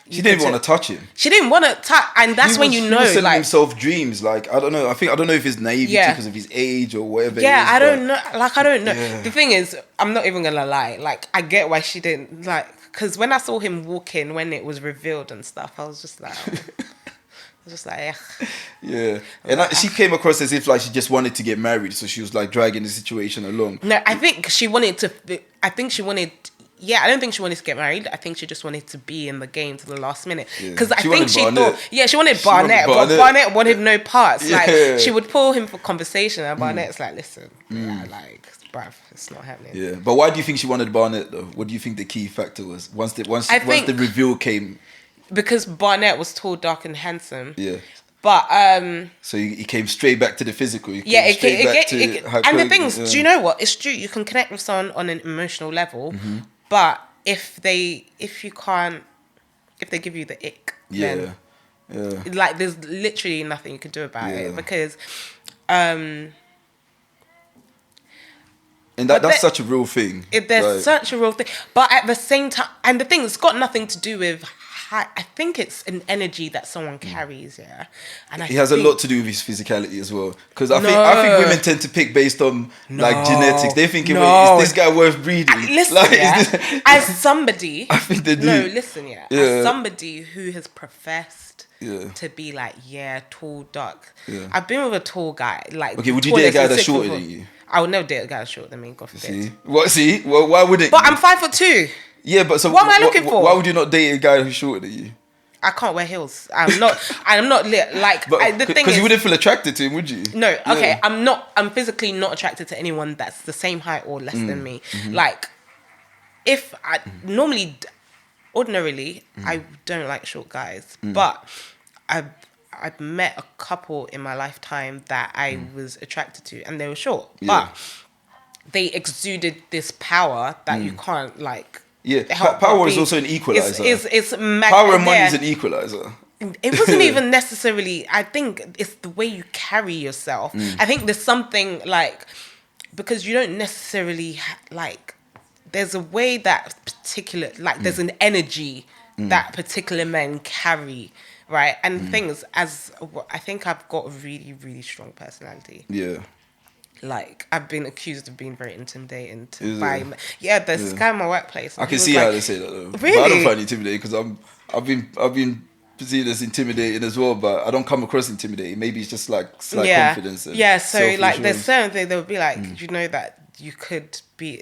She didn't want to touch him. She didn't want to touch, and that's when you know, he was selling himself dreams. Like I don't know. I don't know if it's naivety because of his age or whatever. Yeah, I don't know. Like I don't know. Yeah. The thing is, I'm not even gonna lie. Like I get why she didn't like, because when I saw him walking when it was revealed and stuff, I was just like. Ugh. Yeah, and she came across as if like she just wanted to get married, so she was like dragging the situation along. No, I think she wanted to. Yeah, I don't think she wanted to get married. I think she just wanted to be in the game to the last minute. Because I think she thought, she wanted Barnett, but Barnett wanted no parts. Yeah. Like she would pull him for conversation, and Barnett's like, listen, like, bruv, it's not happening. Yeah, but why do you think she wanted Barnett though? What do you think the key factor was once the reveal came? Because Barnett was tall, dark, and handsome. Yeah. But so he came straight back to the physical. And the things, do you know what? It's true. You can connect with someone on an emotional level, but if they give you the ick, then like there's literally nothing you can do about it because. And that's such a real thing. There's such a real thing, but at the same time, and the thing, it's got nothing to do with. I think it's an energy that someone carries, and he has a lot to do with his physicality as well. Because I think women tend to pick based on like genetics. They're thinking, wait, is this guy worth breeding? Listen, as somebody, I think they do. No, listen, as somebody who has professed to be like, tall, dark. Yeah. I've been with a tall guy. Like, okay, would you date a guy that's shorter than you? I would never date a guy that's shorter than me. God forbid. See? Well, why wouldn't? But I'm 5'2". Yeah, but so what am I looking for? Why would you not date a guy who's shorter than you? I can't wear heels. I'm not lit. Like the thing is, because you wouldn't feel attracted to him, would you? No. Okay, yeah. I'm physically not attracted to anyone that's the same height or less than me. Like, if I ordinarily, I don't like short guys, but I've met a couple in my lifetime that I was attracted to, and they were short, but they exuded this power that you can't like. Yeah, power is also an equalizer. Power and money is an equalizer. It wasn't even necessarily. I think it's the way you carry yourself. I think there's something like, because you don't necessarily like. There's a way that particular, like there's an energy that particular men carry, right? And the thing is, I think I've got a really, really strong personality. Yeah. Like, I've been accused of being very intimidating by this guy in my workplace. I can see how they say that though. Really? But I don't find it intimidating because I've been perceived as intimidating as well, but I don't come across intimidating. Maybe it's just like slight confidence. And so like there's certain things they would be like, you know that you could be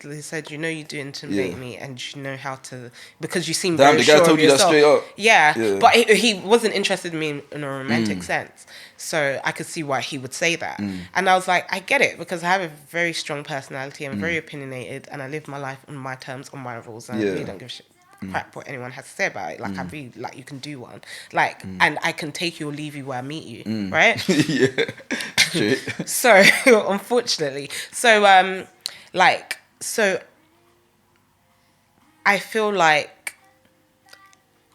they said, you know, you do intimidate me, and you know how to, because you seem very sure of yourself. The guy told you that straight up. Yeah. But he wasn't interested in me in a romantic sense, so I could see why he would say that. And I was like, I get it, because I have a very strong personality. I'm very opinionated, and I live my life on my terms, on my rules, and I really don't give a shit crap what anyone has to say about it. Like, I really, like, you can do one, like, and I can take you or leave you where I meet you, right? So unfortunately, so I feel like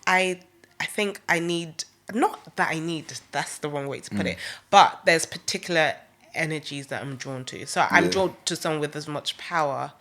I think I need, not that I need, that's the wrong way to put it, but there's particular energies that I'm drawn to. So I'm drawn to someone with as much power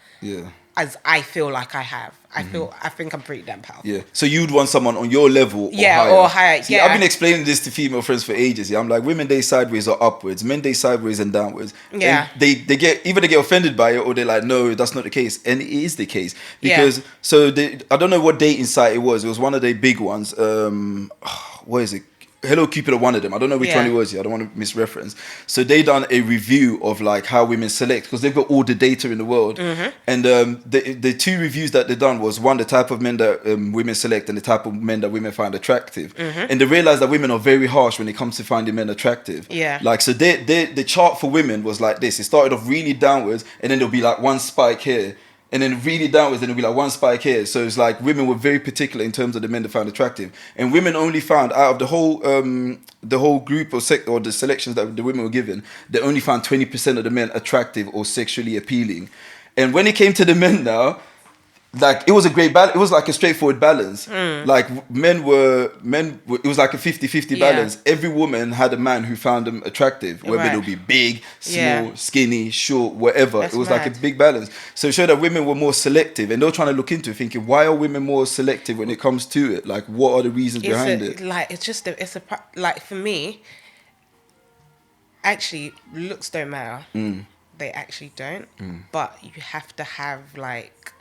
as I feel like I have. I think I'm pretty damn powerful. Yeah. So you'd want someone on your level or higher. See, I've been explaining this to female friends for ages. Yeah. I'm like, women date sideways or upwards. Men date sideways and downwards. Yeah. And they get, either they get offended by it or they're like, no, that's not the case. And it is the case. Because, I don't know what dating site it was. It was one of the big ones. What is it? Hello Cupid are one of them. I don't know which one it was. I don't want to misreference. So they done a review of like how women select, because they've got all the data in the world. And the two reviews that they done was, one, the type of men that women select, and the type of men that women find attractive. And they realized that women are very harsh when it comes to finding men attractive. Yeah. Like, so the chart for women was like this. It started off really downwards, and then there'll be like one spike here. And then really downwards, then it'll be like one spike here. So it's like women were very particular in terms of the men they found attractive. And women only found, out of the whole group or the selections that the women were given, they only found 20% of the men attractive or sexually appealing. And when it came to the men now, like, it was a great balance. It was like a straightforward balance. Like, men were, it was like a 50-50 balance. Every woman had a man who found them attractive, whether they'll be big, small, skinny, short, whatever. That's it was mad. Like a big balance. So it showed that women were more selective, and they were trying to look into it, thinking, why are women more selective when it comes to it? Like, what are the reasons behind it? Like, like, for me, actually, looks don't matter. They actually don't. But you have to have, like,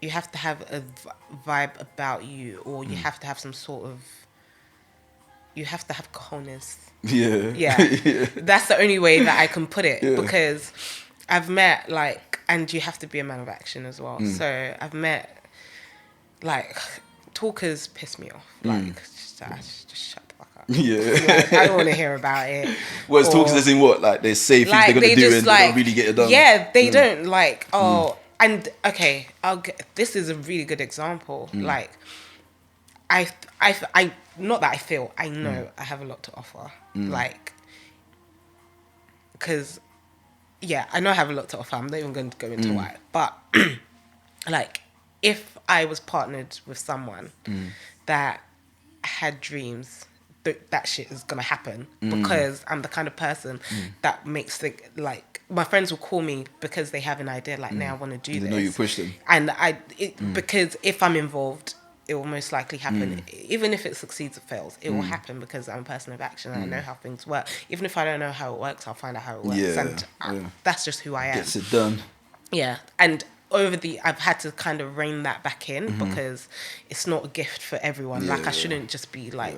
you have to have a vibe about you, or you have to have some sort of, you have to have cojones. Yeah. That's the only way that I can put it, because I've met, like, and you have to be a man of action as well. So I've met, like, talkers piss me off. Like, just shut the fuck up. Like, I don't want to hear about it. Well, talkers as in what? Like, they say things they're going to do and they don't really get it done. Yeah, they don't, like, and okay, this is a really good example. Like, I not that I feel, I know I have a lot to offer. Like, because, I know I have a lot to offer. I'm not even going to go into why. But, like, if I was partnered with someone that had dreams, that shit is going to happen, because I'm the kind of person that makes it, like, my friends will call me because they have an idea, like, now I want to do this. They know you push them. And because if I'm involved, it will most likely happen. Even if it succeeds or fails, it will happen, because I'm a person of action and I know how things work. Even if I don't know how it works, I'll find out how it works. And that's just who I am. Gets it done. Yeah. And I've had to kind of rein that back in, because it's not a gift for everyone. Like, I shouldn't just be like,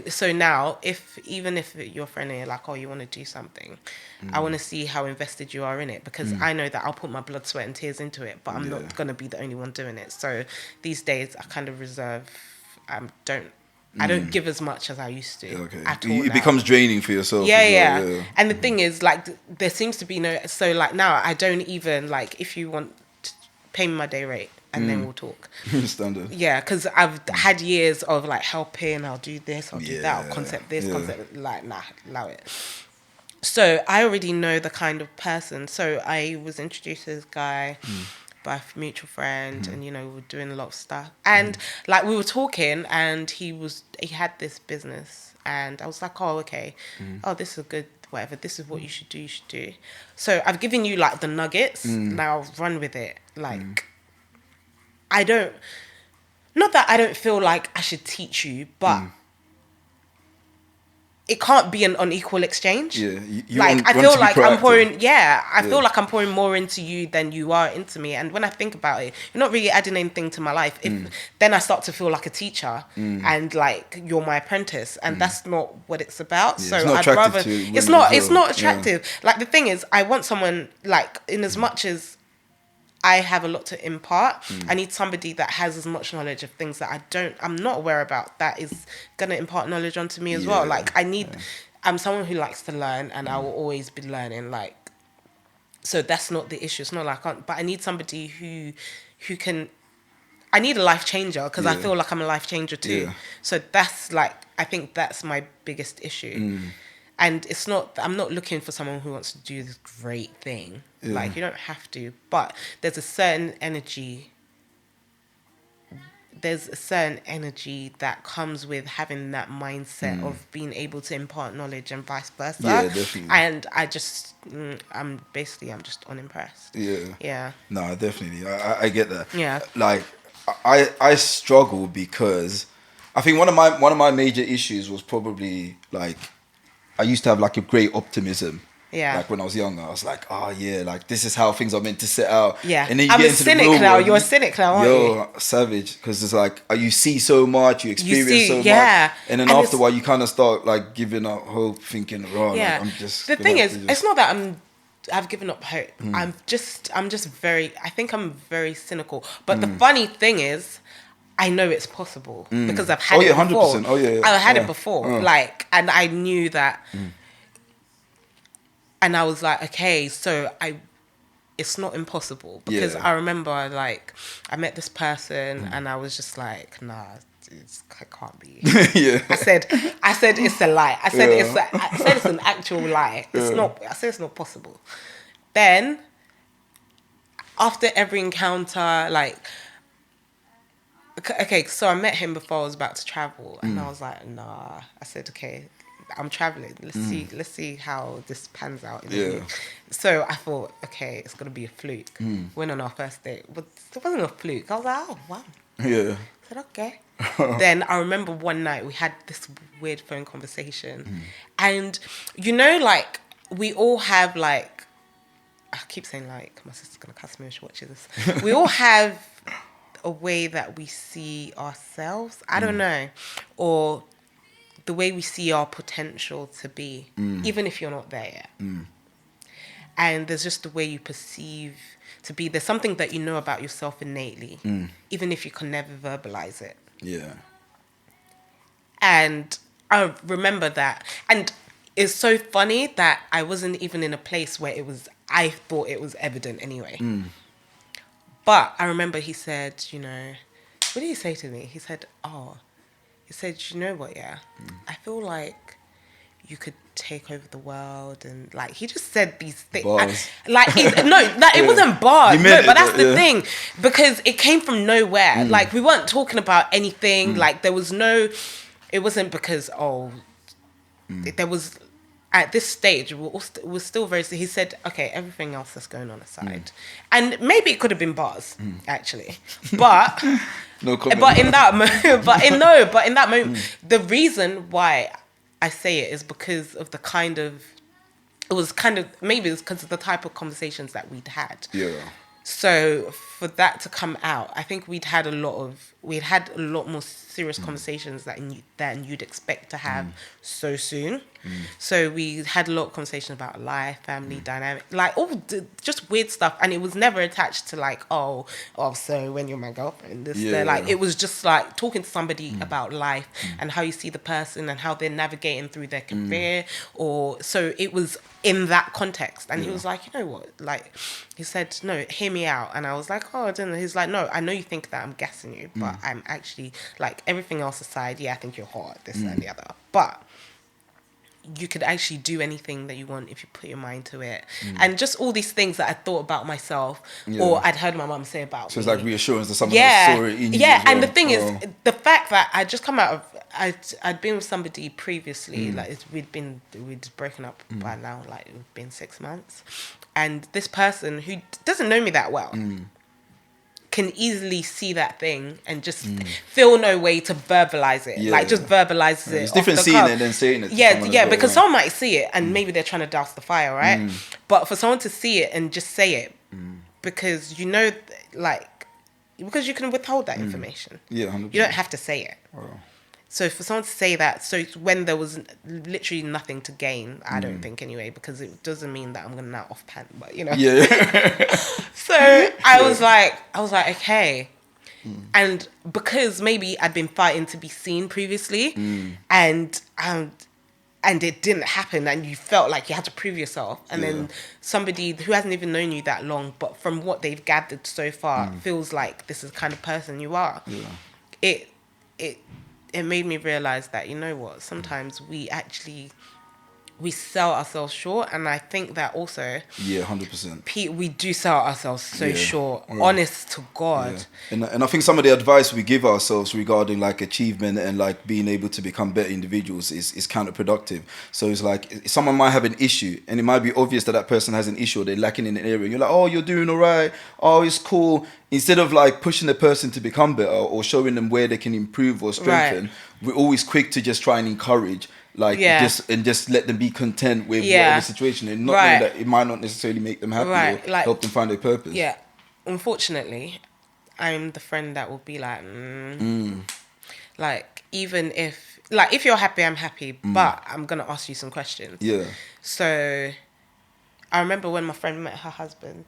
so now, even if your friend and you're like, oh, you want to do something, I want to see how invested you are in it, because I know that I'll put my blood, sweat and tears into it, but I'm not going to be the only one doing it. So these days I kind of reserve, I don't give as much as I used to. Okay. At all it becomes draining for yourself. Yeah. And the thing is, like, there seems to be so, like, now I don't even, like, if you want, pay me my day rate and then we'll talk. Standard. Yeah, because I've had years of, like, helping, I'll do this, I'll do that, I'll concept this, concept, like, nah, allow it. So I already know the kind of person. So I was introduced to this guy by a mutual friend, and, you know, we were doing a lot of stuff. And, like, we were talking, and he had this business, and I was like, oh, okay, oh, this is good, whatever, this is what you should do. So I've given you, like, the nuggets, now run with it. Like, not that I don't feel like I should teach you, but it can't be an unequal exchange. Yeah, like, I feel like I'm pouring. Yeah, I feel like I'm pouring more into you than you are into me. And when I think about it, you're not really adding anything to my life. Then I start to feel like a teacher, and, like, you're my apprentice, and that's not what it's about. Yeah, so I'd rather. It's not attractive. Yeah. Like, the thing is, I want someone, like, in as much as I have a lot to impart, I need somebody that has as much knowledge of things that I'm not aware about, that is going to impart knowledge onto me as well. Like, I'm someone who likes to learn, and I will always be learning. Like, so that's not the issue. It's not like but I need somebody who can, I need a life changer, because I feel like I'm a life changer too. Yeah. So that's, like, I think that's my biggest issue. And I'm not looking for someone who wants to do this great thing. Yeah. Like, you don't have to, but there's a certain energy. There's a certain energy that comes with having that mindset of being able to impart knowledge and vice versa. Yeah, definitely. And I just, I'm just unimpressed. Yeah. Yeah. No, definitely. I get that. Yeah. Like, I struggle, because I think one of my major issues was probably, like, I used to have, like, a great optimism. Yeah. Like, when I was younger, I was like, oh, yeah, like, this is how things are meant to set out. Yeah. And then I'm a cynic now. You're a cynic now, aren't you? Savage. Because it's like, you see so much, you experience so much. And then after a while, you kind of start, like, giving up hope, thinking, like, I'm just... The thing is, it's not that I've given up hope. I'm just very... I think I'm very cynical. But the funny thing is, I know it's possible, because I've had it before. 100%. Oh, yeah. I had it before. Like, and I knew that... And I was like, okay, so it's not impossible, because I remember, like, I met this person and I was just like, nah, it can't be. I said it's a lie. I said it's an actual lie. It's not. I said it's not possible. Then after every encounter, like, okay, so I met him before I was about to travel, and I was like, nah. I said, okay, I'm traveling. Let's see how this pans out in a week. So I thought, okay, it's gonna be a fluke. Went on our first date, but it wasn't a fluke. I was like, oh wow. Yeah. I said, okay. Then I remember one night we had this weird phone conversation, and you know, like, we all have, like, I keep saying, like, my sister's gonna cuss me when she watches this. We all have a way that we see ourselves. I don't know, or the way we see our potential to be, even if you're not there yet. And there's just the way you perceive to be. There's something that you know about yourself innately, even if you can never verbalize it. Yeah. And I remember that. And it's so funny that I wasn't even in a place where I thought it was evident anyway. But I remember he said, you know, what did he say to me? He said, you know what, yeah? I feel like you could take over the world, and like, he just said these things. It wasn't bars. No, but that's the thing. Because it came from nowhere. Like, we weren't talking about anything. Like, there was no, it wasn't because, there was, at this stage, we're still very, he said, okay, everything else that's going on aside. And maybe it could have been bars, actually. But, no comment. But in that moment, the reason why I say it is because of maybe it's because of the type of conversations that we'd had. Yeah. So for that to come out, I think we'd had a lot more serious conversations than you'd expect to have so soon. So we had a lot of conversations about life, family dynamic, like just weird stuff, and it was never attached to like, so when you're my girlfriend, it was just like talking to somebody about life and how you see the person and how they're navigating through their career, so it was in that context. And he was like, you know what, like, he said, no, hear me out. And I was like, I don't know. He's like, no, I know you think that I'm guessing you, but I'm actually, like, everything else aside, I think you're hot, this and the other, but you could actually do anything that you want if you put your mind to it. And just all these things that I thought about myself, or I'd heard my mum say about me. So it's like reassurance that someone else saw it in you. Yeah, and the thing is, the fact that I just come out of, I'd been with somebody previously, like, we'd broken up by now, like, it's been 6 months. And this person who doesn't know me that well can easily see that thing and just feel no way to verbalize it. Like, just verbalize it. It's different seeing it and then saying it. Yeah, because someone might see it and maybe they're trying to douse the fire, right? But for someone to see it and just say it, because you know, like, because you can withhold that information. Yeah, 100%. You don't have to say it. Wow. So for someone to say that, so when there was literally nothing to gain, I don't think anyway, because it doesn't mean that I'm going to now off pant, but you know. Yeah. So I was like, okay. And because maybe I'd been fighting to be seen previously, and it didn't happen, and you felt like you had to prove yourself, and then somebody who hasn't even known you that long, but from what they've gathered so far, feels like this is the kind of person you are. Yeah. It made me realize that, you know what, sometimes we sell ourselves short, and I think that also 100% we do sell ourselves so short, honest to God. And I think some of the advice we give ourselves regarding like achievement and like being able to become better individuals is counterproductive. So it's like someone might have an issue, and it might be obvious that person has an issue, or they're lacking in an area, and you're like, oh, you're doing all right, oh, it's cool. Instead of like pushing the person to become better or showing them where they can improve or strengthen, we're always quick to just try and encourage, like, just let them be content with whatever situation, and not knowing that it might not necessarily make them happy or like, help them find their purpose. Yeah, unfortunately, I'm the friend that will be like, like, even if you're happy, I'm happy, but I'm gonna ask you some questions. Yeah. So I remember when my friend met her husband.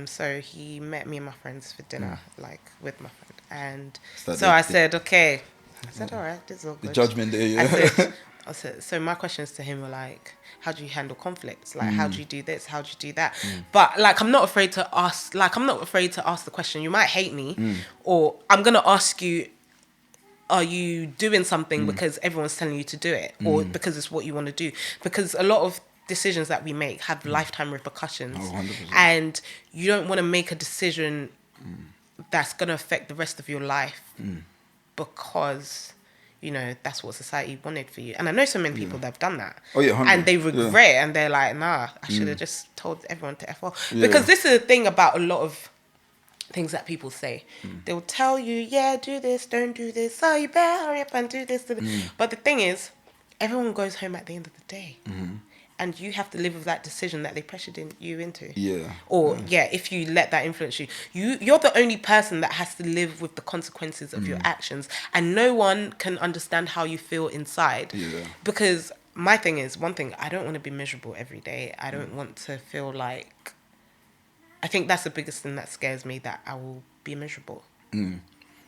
So he met me and my friends for dinner, like, with my friend, and so I said, okay. I said, all right, this is all good. The judgment there, yeah. I said, so my questions to him were like, how do you handle conflicts? Like, how do you do this? How do you do that? But like, I'm not afraid to ask the question. You might hate me, or I'm going to ask you, are you doing something because everyone's telling you to do it, or because it's what you want to do? Because a lot of decisions that we make have lifetime repercussions. Oh, 100%. And you don't want to make a decision that's going to affect the rest of your life because, you know, that's what society wanted for you. And I know so many people that have done that. Oh, yeah, 100%. And they regret it, and they're like, nah, I should have just told everyone to F off. Because this is the thing about a lot of things that people say. They'll tell you, yeah, do this, don't do this. Oh, you better hurry up and do this. But the thing is, everyone goes home at the end of the day. And you have to live with that decision that they pressured you into. Yeah. Or, if you let that influence you. You're the only person that has to live with the consequences of your actions. And no one can understand how you feel inside. Yeah. Because my thing is, one thing, I don't want to be miserable every day. I don't want to feel like... I think that's the biggest thing that scares me, that I will be miserable.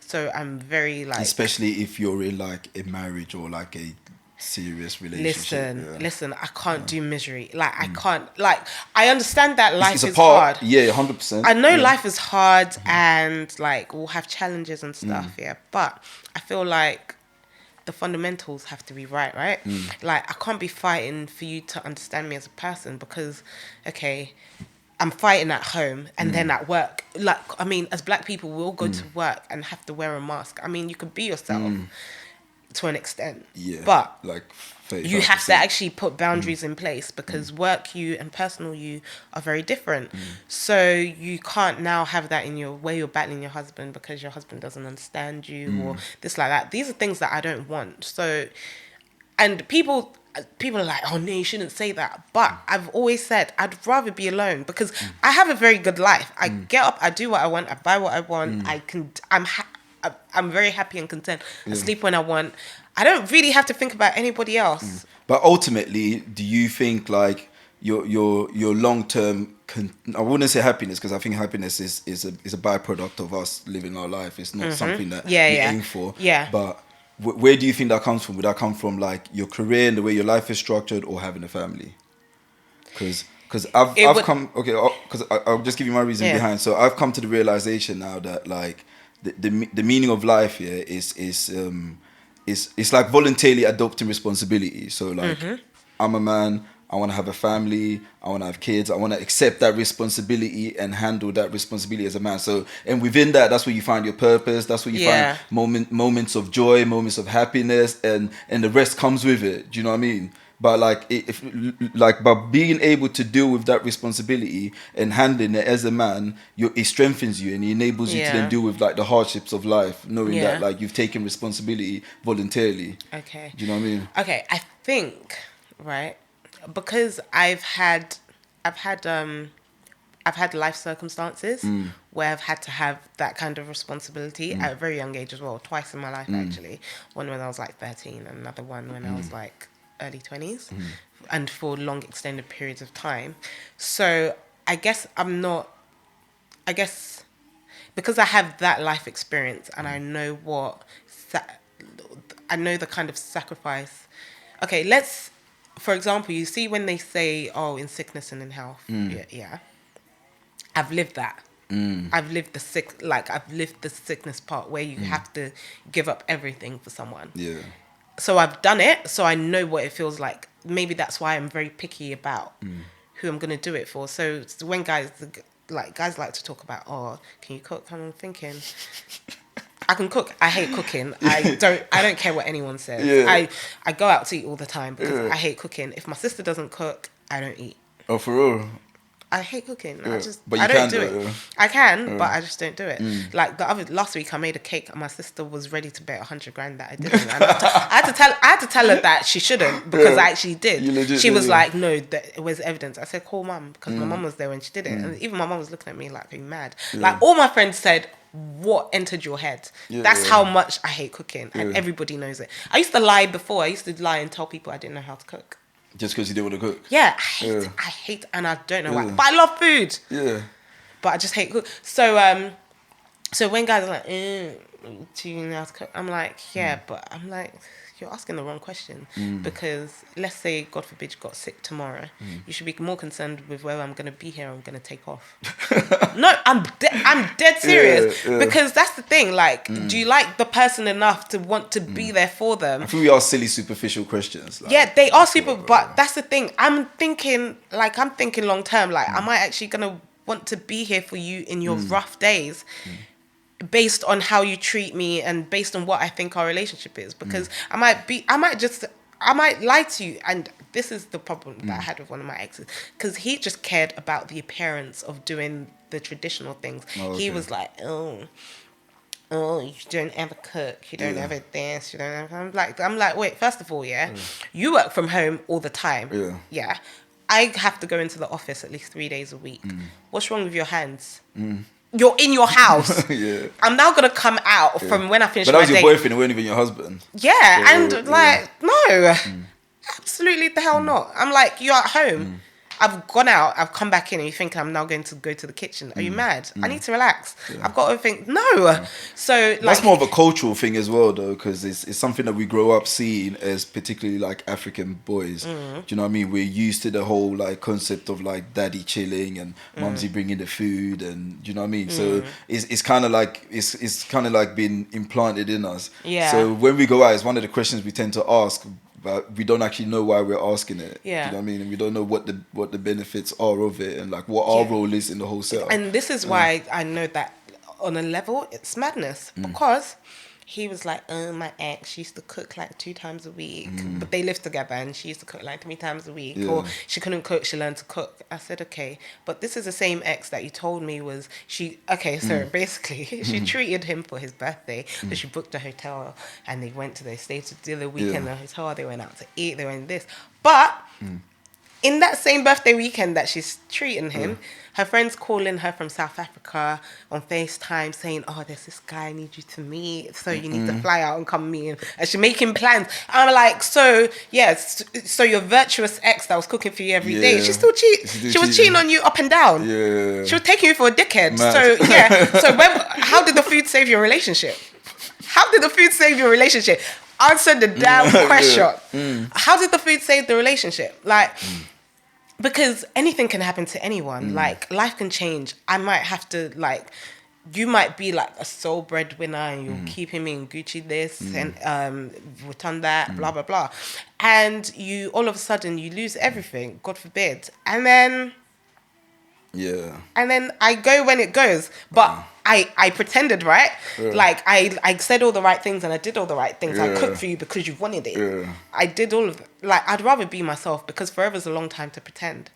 So I'm very like... Especially if you're in like a marriage or like a serious relationship. Listen, I can't do misery. Like, I can't... Like, I understand that life is hard. hard. Yeah, 100%. I know life is hard and like we'll have challenges and stuff, but I feel like the fundamentals have to be right? Like, I can't be fighting for you to understand me as a person because, okay... I'm fighting at home and then at work. Like, I mean, as black people, we all go to work and have to wear a mask. I mean, you could be yourself to an extent. Yeah. But like you have to actually put boundaries in place because work you and personal you are very different. So you can't now have that in your way you're battling your husband because your husband doesn't understand you or this like that. These are things that I don't want. So, and people are like, oh no, you shouldn't say that. But I've always said I'd rather be alone because I have a very good life. I get up, I do what I want, I buy what I want. I'm very happy and content. I sleep when I want. I don't really have to think about anybody else. But ultimately, do you think like your long term? I wouldn't say happiness because I think happiness is a byproduct of us living our life. It's not something that we aim for. Yeah. But where do you think that comes from? Would that come from like your career and the way your life is structured, or having a family? Because I'll just give you my reason behind. So I've come to the realization now that like the meaning of life here is like voluntarily adopting responsibility. So like I'm a man, I want to have a family, I want to have kids, I want to accept that responsibility and handle that responsibility as a man. So, and within that, that's where you find your purpose, that's where you find moments of joy, moments of happiness, and the rest comes with it. Do you know what I mean? But like, by being able to deal with that responsibility and handling it as a man, it strengthens you and it enables you to then deal with like the hardships of life, knowing that like you've taken responsibility voluntarily. Okay. Do you know what I mean? Okay, I think, right, because I've had life circumstances where I've had to have that kind of responsibility at a very young age as well, twice in my life actually. One when I was like 13 and another one when I was like early 20s and for long extended periods of time. So I guess because I have that life experience and I know I know the kind of sacrifice. Okay, for example, you see when they say, oh, in sickness and in health. I've lived that. I've lived the sickness part where you have to give up everything for someone. Yeah. So I've done it, so I know what it feels like. Maybe that's why I'm very picky about who I'm going to do it for. So when guys like to talk about, oh, can you cook? I'm thinking... I can cook. I hate cooking. I don't care what anyone says. Yeah. I go out to eat all the time because I hate cooking. If my sister doesn't cook, I don't eat. Oh, for real? I hate cooking. I don't do it. I can, but I just don't do it. Like last week, I made a cake and my sister was ready to bet 100 grand that I didn't. And I had to tell her that she shouldn't because I actually did. She was like, "No, where's evidence?" I said, "Call mum," because my mum was there when she did it, and even my mum was looking at me like, "Are you mad?" Like all my friends said, what entered your head? That's how much I hate cooking, and everybody knows it. I used to lie before. I used to lie and tell people I didn't know how to cook. Just because you didn't want to cook? Yeah, I hate, and I don't know why. But I love food. Yeah. But I just hate cook. So, so when guys are like, do you know how to cook? I'm like, but I'm like, you're asking the wrong question. Because let's say, God forbid, you got sick tomorrow. You should be more concerned with whether I'm going to be here or I'm going to take off. No, I'm dead serious. Because that's the thing. Like, do you like the person enough to want to be there for them? I think we ask silly, superficial questions. Like, yeah, they are super, but that's the thing. I'm thinking long term. Like, am I actually going to want to be here for you in your rough days? Based on how you treat me and based on what I think our relationship is, because I might lie to you, and this is the problem that I had with one of my exes, because he just cared about the appearance of doing the traditional things. He was like, oh, you don't ever cook, you don't ever dance, you don't ever... I'm like, wait, first of all, you work from home all the time. Yeah. I have to go into the office at least 3 days a week. What's wrong with your hands? You're in your house. I'm now gonna come out from when I finish my day. But that was your boyfriend, it wasn't even your husband. No, absolutely the hell not. I'm like, you're at home. I've gone out, I've come back in, and you think I'm now going to go to the kitchen. Are you mad? I need to relax. I've got to think, no. So like, that's more of a cultural thing as well, though, because it's something that we grow up seeing as particularly like African boys. Do you know what I mean? We're used to the whole like concept of like daddy chilling and mumsy bringing the food, and do you know what I mean? So it's kind of like it's kind of like being implanted in us. Yeah. So when we go out, it's one of the questions we tend to ask. But we don't actually know why we're asking it. Yeah. Do you know what I mean? And we don't know what the benefits are of it and like what our role is in the whole setup. And this is why I know that on a level, it's madness. Because he was like, my ex, she used to cook like 2 times a week. But they lived together and she used to cook like 3 times a week. Or she couldn't cook, she learned to cook. I said, okay. But this is the same ex that you told me was she... Okay, so basically, she treated him for his birthday. So she booked a hotel and they stayed to do the weekend in the hotel. They went out to eat, they went this. But in that same birthday weekend that she's treating him, her friends calling her from South Africa on FaceTime saying, oh, there's this guy I need you to meet, so you need to fly out and come meet him. And she's making plans. I'm like, so your virtuous ex that was cooking for you every day, she still she was cheating on you up and down. She was taking you for a dickhead. Mad. So how did the food save your relationship? How did the food save your relationship? Answer the damn question. How did the food save the relationship? Like... Because anything can happen to anyone. Like, life can change. I might have to, like... You might be, like, a sole breadwinner and you're keeping me in Gucci this and Vuitton that, blah, blah, blah. And you, all of a sudden, you lose everything, God forbid. And then... Yeah. And then I go when it goes. But I pretended, right? Like, I said all the right things and I did all the right things. I cooked for you because you wanted it. I did all of it. Like, I'd rather be myself because forever's a long time to pretend.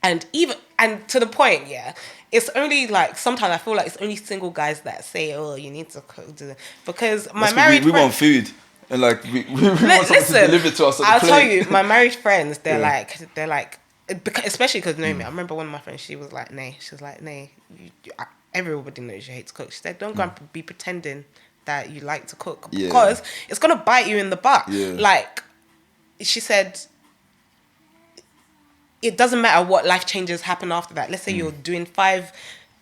And to the point, it's only like, sometimes I feel like it's only single guys that say, oh, you need to cook. Because my married we want food. And like, we want something to deliver to us. I'll tell you, my married friends, they're like, especially because Naomi, I remember one of my friends, she was like, Nay, everybody knows you hate to cook. She said, don't go and be pretending that you like to cook because it's going to bite you in the butt. Like, she said, it doesn't matter what life changes happen after that. Let's say you're doing 5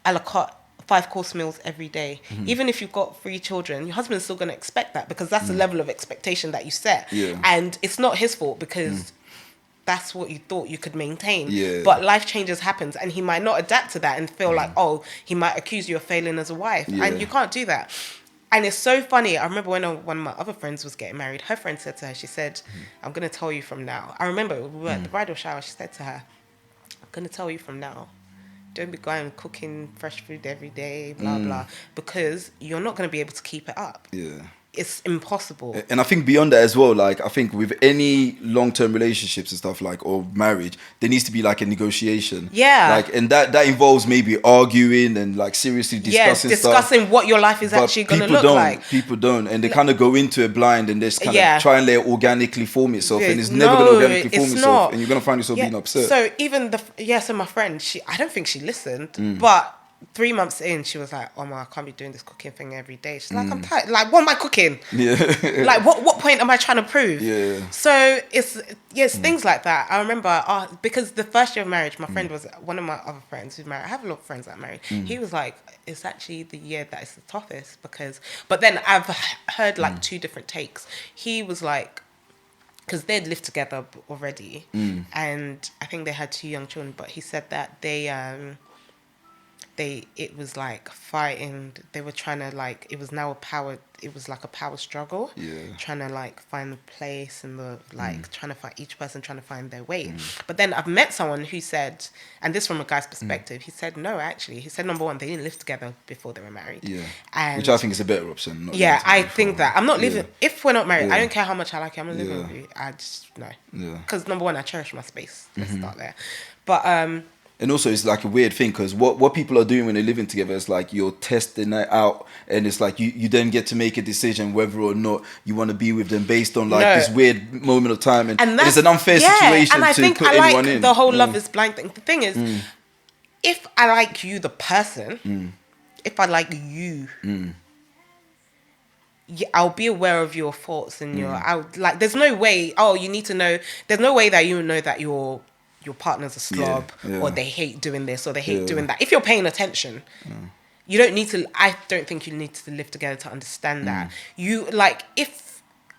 a la carte, 5-course meals every day. Even if you've got 3 children, your husband's still going to expect that because that's the level of expectation that you set. And it's not his fault because... that's what you thought you could maintain. But life changes happens and he might not adapt to that and feel like, oh, he might accuse you of failing as a wife. And you can't do that. And it's so funny. I remember when one of my other friends was getting married, her friend said to her, she said, I'm going to tell you from now. I remember we were at the bridal shower. She said to her, I'm going to tell you from now. Don't be going cooking fresh food every day, blah, blah. Because you're not going to be able to keep it up. It's impossible. And I think beyond that as well, like, I think with any long-term relationships and stuff, like, or marriage, there needs to be like a negotiation. Like, and that involves maybe arguing and like seriously discussing stuff. What your life is actually going to look like. People don't. And they kind of go into it blind and just kind of try and let it organically form itself. And it's never going to organically form itself. And you're going to find yourself being upset. So even so my friend, I don't think she listened, but 3 months in, she was like, "Oh my, I can't be doing this cooking thing every day." She's like, "I'm tired. Like, what am I cooking? Yeah. Like, what point am I trying to prove?" Yeah. So it's things like that. I remember because the first year of marriage, my friend was one of my other friends who's married. I have a lot of friends that are married. He was like, "It's actually the year that is the toughest because." But then I've heard like 2 different takes. He was like, because they'd lived together already, and I think they had 2 young children. But he said that it was like fighting. They were trying to like, it was like a power struggle. Yeah. Trying to like find the place and the like trying to find each person trying to find their way. But then I've met someone who said, and this from a guy's perspective, he said no, actually, he said number one, they didn't live together before they were married. Yeah. And which I think is a better option. I think that I'm not living. If we're not married, Yeah. I don't care how much I like you. I'm not living with you. I just no. Yeah. Because number one, I cherish my space. Let's start there. But and also, it's like a weird thing because what people are doing when they're living together is like you're testing it out, and it's like you then get to make a decision whether or not you want to be with them based on like this weird moment of time, and it's an unfair situation and I to think put I anyone like in. the whole love is blind thing. The thing is, if I like you, the person, if I like you. Yeah, I'll be aware of your faults and there's no way, you need to know, there's no way that you know that your partner's a slob or they hate doing this or they hate doing that. If you're paying attention, you don't need to, I don't think you need to live together to understand that. You like,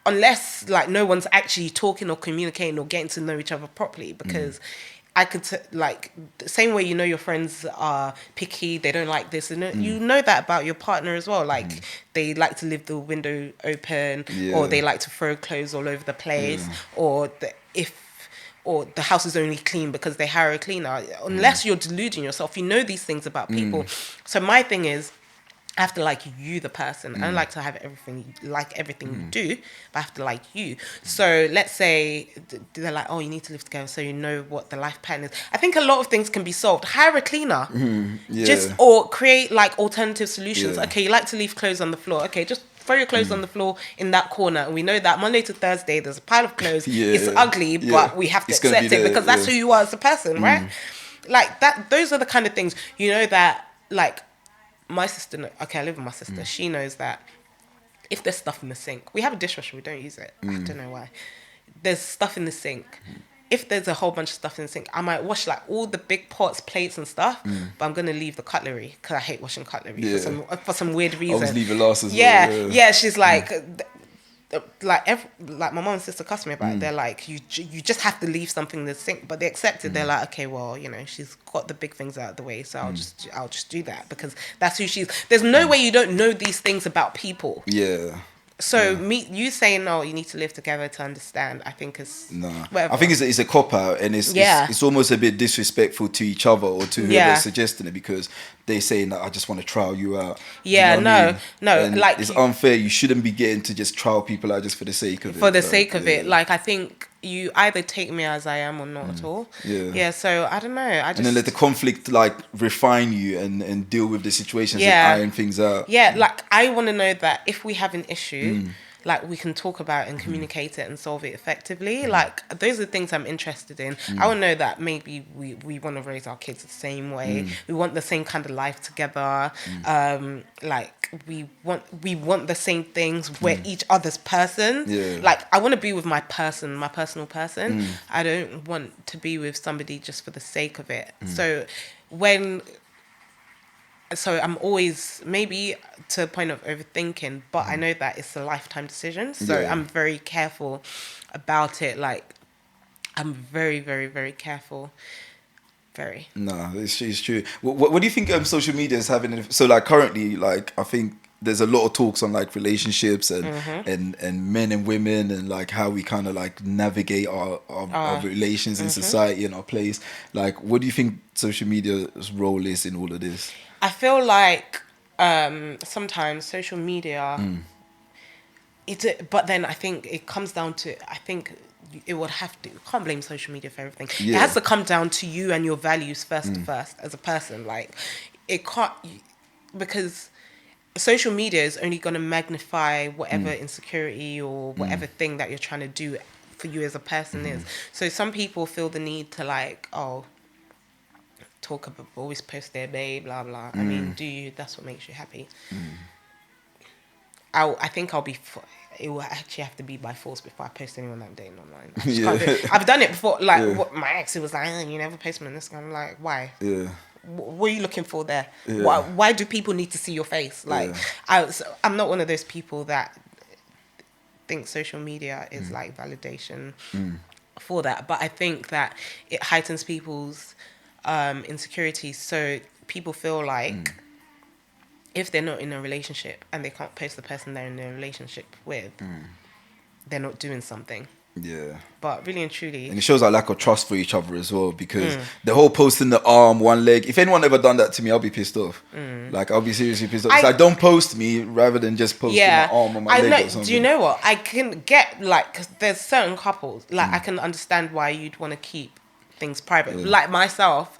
unless like no one's actually talking or communicating or getting to know each other properly, because I could like the same way you know your friends are picky, they don't like this, and you know that about your partner as well. Like they like to leave the window open, or they like to throw clothes all over the place, or the house is only clean because they hire a cleaner. Unless you're deluding yourself, you know these things about people. So my thing is, I have to like you, the person. I don't like to have everything you do, but I have to like you. So let's say they're like, oh, you need to live together so you know what the life pattern is. I think a lot of things can be solved. Hire a cleaner, or create like alternative solutions. Okay, you like to leave clothes on the floor. Okay, just throw your clothes on the floor in that corner. And we know that Monday to Thursday, there's a pile of clothes. It's ugly, but we have to accept it because that's who you are as a person, right? Like that. Those are the kind of things, you know, that like, my sister, I live with my sister. She knows that if there's stuff in the sink, we have a dishwasher, we don't use it. I don't know why. There's stuff in the sink. If there's a whole bunch of stuff in the sink, I might wash like all the big pots, plates and stuff, but I'm going to leave the cutlery because I hate washing cutlery for some weird reason. Always leave it last as well. Yeah, she's like... like my mom and sister cuss me about it. They're like, you just have to leave something in the sink, but they accept it. They're like, okay, well, you know, she's got the big things out of the way, so I'll just do that because that's who she is. There's no way you don't know these things about people. So you saying, no, you need to live together to understand, I think is whatever. I think it's a cop out, and it's almost a bit disrespectful to each other or to whoever's suggesting it, because they saying that I just want to trial you out. Yeah, no, and like it's unfair. You shouldn't be getting to just trial people out just for the sake of it. For the sake of it, like I think you either take me as I am or not at all. Yeah. So I don't know. And then let the conflict like refine you and deal with the situations and iron things out. Yeah, like I want to know that if we have an issue, like we can talk about it and communicate it and solve it effectively. Like those are the things I'm interested in. I want to know that maybe we want to raise our kids the same way. We want the same kind of life together. Like we want the same things. We're each other's person. Like I want to be with my personal person. I don't want to be with somebody just for the sake of it. So I'm always maybe to a point of overthinking, but I know that it's a lifetime decision. So I'm very careful about it. Like I'm very, very, very careful. Very. No, it's true. What do you think social media is having? So like currently, like I think there's a lot of talks on like relationships and men and women and like how we kind of like navigate our relations in society and our place. Like, what do you think social media's role is in all of this? I feel like sometimes social media, but then I think it comes down to, it would have to, you can't blame social media for everything. It has to come down to you and your values first as a person. Like it can't, because social media is only going to magnify whatever insecurity or whatever thing that you're trying to do for you as a person is. So some people feel the need to like, always post their babe, blah blah. I mean, do you? That's what makes you happy. I think it will actually have to be by force before I post anyone that I'm dating online. I just can't do it. I've done it before. Like my ex, it was like, you never post me on this. I'm like, why? Yeah. What are you looking for there? Yeah. Why do people need to see your face? Like, I'm not one of those people that think social media is like validation for that. But I think that it heightens people's insecurities. So people feel like if they're not in a relationship and they can't post the person they're in a relationship with, they're not doing something. Yeah. But really and truly... And it shows our lack of trust for each other as well, because the whole posting the arm, one leg, if anyone ever done that to me, I'll be pissed off. Like, I'll be seriously pissed off. It's like, don't post me rather than just posting my arm or my leg or something. Do you know what? I can get, like, 'cause there's certain couples, like, I can understand why you'd want to keep things private. Yeah. Like myself,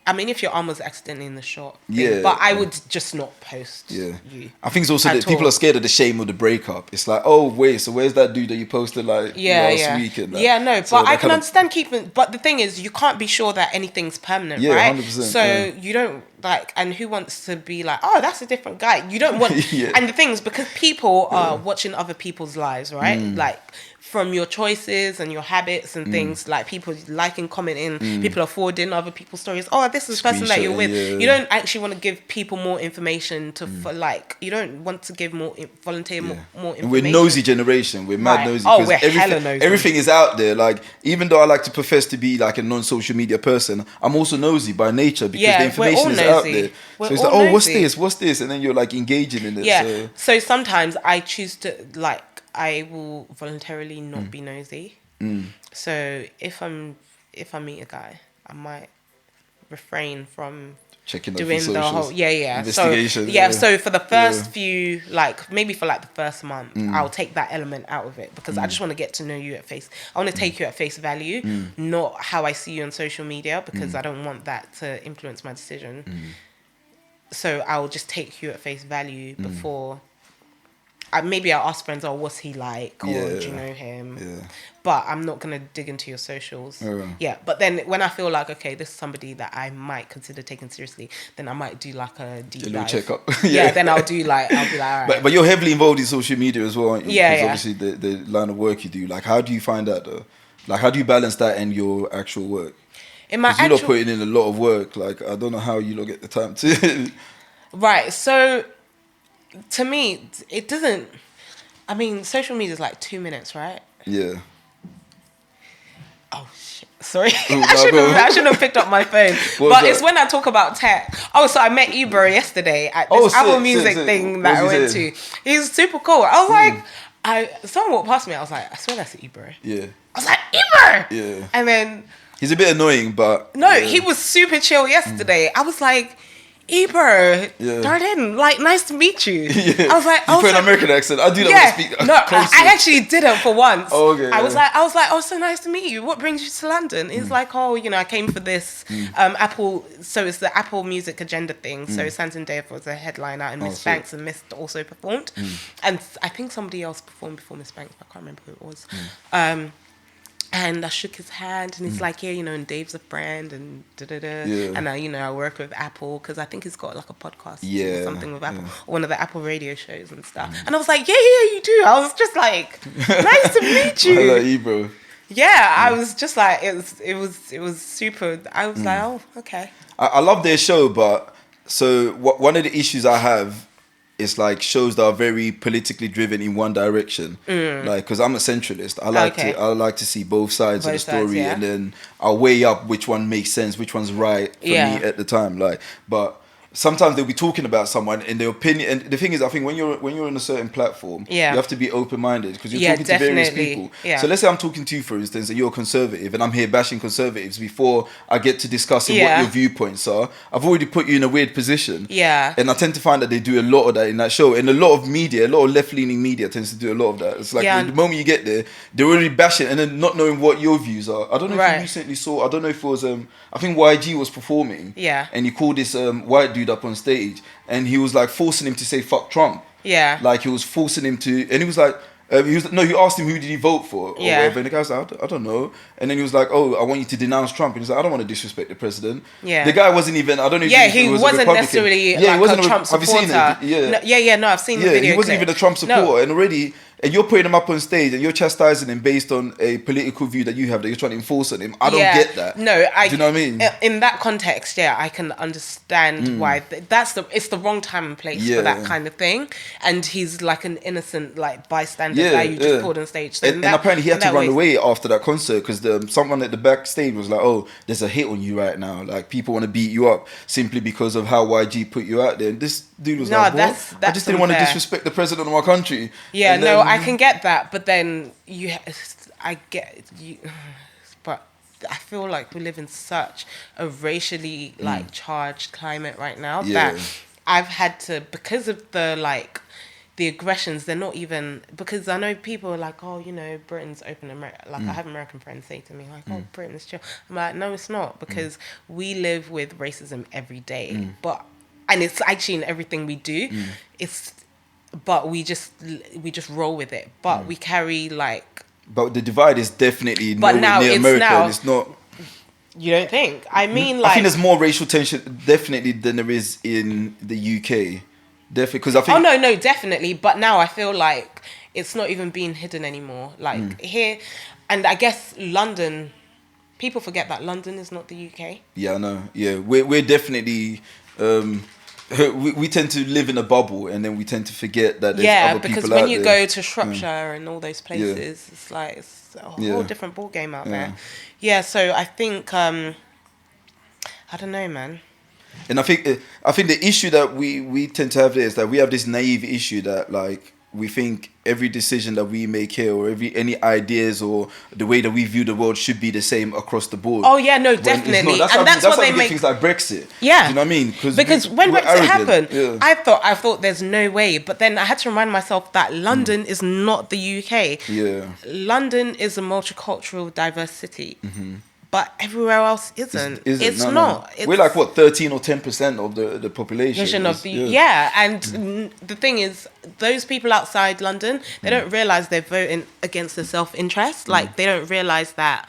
I mean, if your arm was accidentally in the shot, but I would just not post you. I think it's also that people are scared of the shame of the breakup. It's like, oh, wait, so where's that dude that you posted last week? And that? But I can understand keeping... But the thing is, you can't be sure that anything's permanent, right? 100%. So you don't, like... And who wants to be like, oh, that's a different guy? You don't want... And the thing is, because people are watching other people's lives, right? Like... From your choices and your habits and things, like people liking, commenting, people are forwarding other people's stories. Oh, this is the person that you're with. You don't actually want to give people more information you don't want to give more information. And we're nosy generation. We're mad nosy. Oh, we're hella nosy. Everything is out there. Like, even though I like to profess to be like a non-social media person, I'm also nosy by nature because the information is out there. So it's like, oh, what's this? And then you're like engaging in it. Yeah. So sometimes I choose to like, I will voluntarily not be nosy. So if I meet a guy, I might refrain from checking doing the whole investigation. So for the first few, like maybe for like the first month, I'll take that element out of it because I just want to get to know you I want to take you at face value, not how I see you on social media, because I don't want that to influence my decision. So I'll just take you at face value before. Maybe I'll ask friends, what's he like? Or do you know him? Yeah. But I'm not going to dig into your socials. But then when I feel like, okay, this is somebody that I might consider taking seriously, then I might do like a deep dive. Check up. Then I'll be like, all right. But you're heavily involved in social media as well, aren't you? Because obviously the line of work you do. Like, how do you find that though? Like, how do you balance that and your actual work? Because you're not putting in a lot of work. Like, I don't know how you lot get the time to... Right, so... To me, it doesn't... I mean, social media is like 2 minutes, right? Yeah. Oh, shit. Sorry. I shouldn't have picked up my phone. It's when I talk about tech. Oh, so I met Ibro yesterday at this Apple Music thing that I went to. He's super cool. I was like... Someone walked past me. I was like, I swear that's Ibro. Yeah. I was like, Ibro! Yeah. And then... He's a bit annoying, but... No, he was super chill yesterday. I was like... Ebro, Darden, like, nice to meet you. I was like, you put an American accent. I do that when I speak. No, I actually didn't for once. Oh, okay. I was like, oh, so nice to meet you. What brings you to London? He's like, I came for this Apple. So it's the Apple Music Agenda thing. So Santander was a headliner, and Miss Banks and Miss also performed, and I think somebody else performed before Miss Banks, but I can't remember who it was. And I shook his hand, and he's like, and Dave's a friend, and da-da-da. Yeah. And I work with Apple, because I think he's got like a podcast or something with Apple, or one of the Apple radio shows and stuff. And I was like, yeah, you do. I was just like, nice to meet you. I like you, bro. Yeah, I was just like, it was super. I was like, oh, okay. I love their show, but so one of the issues I have is like shows that are very politically driven in one direction. Like, because I'm a centralist, I like to see both sides of the story, and then I'll weigh up which one makes sense, which one's right for me at the time. Like, but sometimes they'll be talking about someone in their opinion, and the thing is, I think when you're on a certain platform, you have to be open-minded because you're talking to various people. So let's say I'm talking to you, for instance, and you're a conservative, and I'm here bashing conservatives before I get to discussing what your viewpoints are. I've already put you in a weird position. And I tend to find that they do a lot of that in that show, and a lot of left-leaning media tends to do a lot of that. It's like the moment you get there, they're already bashing, and then not knowing what your views are. I don't know if you recently saw. I don't know if it was. I think YG was performing. And he called this white dude up on stage, and he was like forcing him to say fuck Trump. Like he was forcing him to, and he was like, He asked him who did he vote for or whatever, and the guy was like, I don't know. And then he was like, oh, I want you to denounce Trump. And he's like, I don't want to disrespect the president. Yeah. The guy wasn't even, I don't know if he wasn't necessarily like a Trump supporter. Have you seen it? No, I've seen the video. He wasn't even a Trump supporter. And already, and you're putting him up on stage and you're chastising him based on a political view that you have that you're trying to enforce on him. I don't get that. No, do you know what I mean? In that context, I can understand why it's the wrong time and place for that kind of thing. And he's like an innocent like bystander guy you just pulled on stage. So and apparently he had to run away after that concert because someone at the backstage was like, oh, there's a hit on you right now. Like people want to beat you up simply because of how YG put you out there. And this dude was like, what? I just didn't want to disrespect the president of my country. Yeah, I can get that, but then but I feel like we live in such a racially like charged climate right now that I've had to, because of the aggressions, they're not even, because I know people are like, oh, Britain's open America. Like I have American friends say to me like, oh, Britain's chill. I'm like, no, it's not, because we live with racism every day, and it's actually in everything we do. But we just roll with it. But we carry like. But the divide is definitely near America. It's not. You don't think? I mean, I think there's more racial tension definitely than there is in the UK. Definitely, because I think. Oh no, definitely. But now I feel like it's not even being hidden anymore. Like here, and I guess London. People forget that London is not the UK. Yeah, I know. Yeah, we're definitely. We tend to live in a bubble, and then we tend to forget that there's other people out there. Yeah, because when you go to Shropshire and all those places, it's like it's a whole different ball game out there. Yeah, so I think I don't know, man. And I think the issue that we tend to have there is that we have this naive issue that like we think every decision that we make here or any ideas or the way that we view the world should be the same across the board. Oh yeah, no, definitely. That's what they make things like Brexit. Yeah. Do you know what I mean? Because when Brexit happened, I thought there's no way. But then I had to remind myself that London is not the UK. Yeah. London is a multicultural, diverse city. Mm-hmm. But everywhere else isn't. It's not. We're like, what, 13 or 10% of the population. And the thing is, those people outside London, they don't realise they're voting against their self-interest. Like, they don't realise that.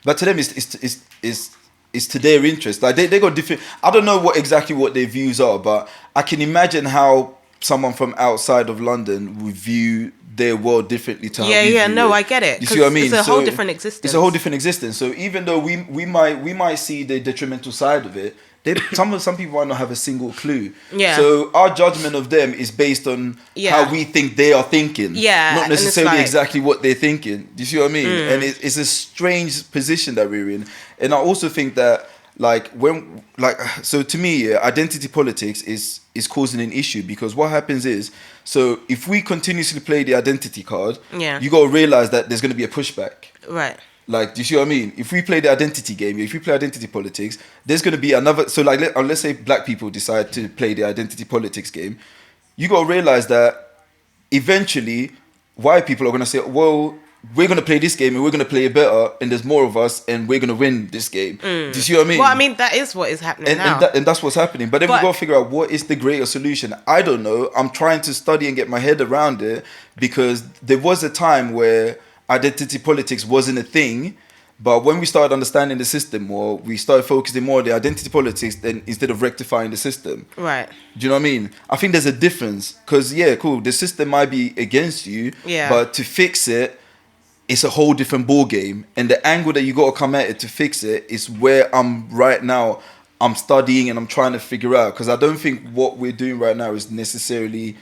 But to them, it's to their interest. Like, they got different... I don't know exactly what their views are, but I can imagine how someone from outside of London would view their world differently to how we view it. I get it. You see what I mean? It's a whole different existence. It's a whole different existence. So even though we might see the detrimental side of it, some people might not have a single clue. Yeah. So our judgment of them is based on how we think they are thinking. Yeah. Not necessarily exactly what they're thinking. Do you see what I mean? And it's a strange position that we're in. And I also think that so to me, identity politics is causing an issue, because what happens is, so if we continuously play the identity card, you got to realize that there's going to be a pushback. Right. Like, do you see what I mean? If we play the identity game, if we play identity politics, there's going to be another. So like, let's say black people decide to play the identity politics game, you got to realize that eventually white people are going to say, well, we're going to play this game and we're going to play it better, and there's more of us and we're going to win this game. Do you see what I mean? Well, I mean, that is what is happening now. And that's what's happening. But then we've got to figure out what is the greater solution. I don't know. I'm trying to study and get my head around it, because there was a time where identity politics wasn't a thing. But when we started understanding the system more, we started focusing more on the identity politics instead of rectifying the system. Right. Do you know what I mean? I think there's a difference. Because, the system might be against you, but to fix it, it's a whole different ball game, and the angle that you got to come at it to fix it is where I'm right now. I'm studying and I'm trying to figure out, because I don't think what we're doing right now is necessarily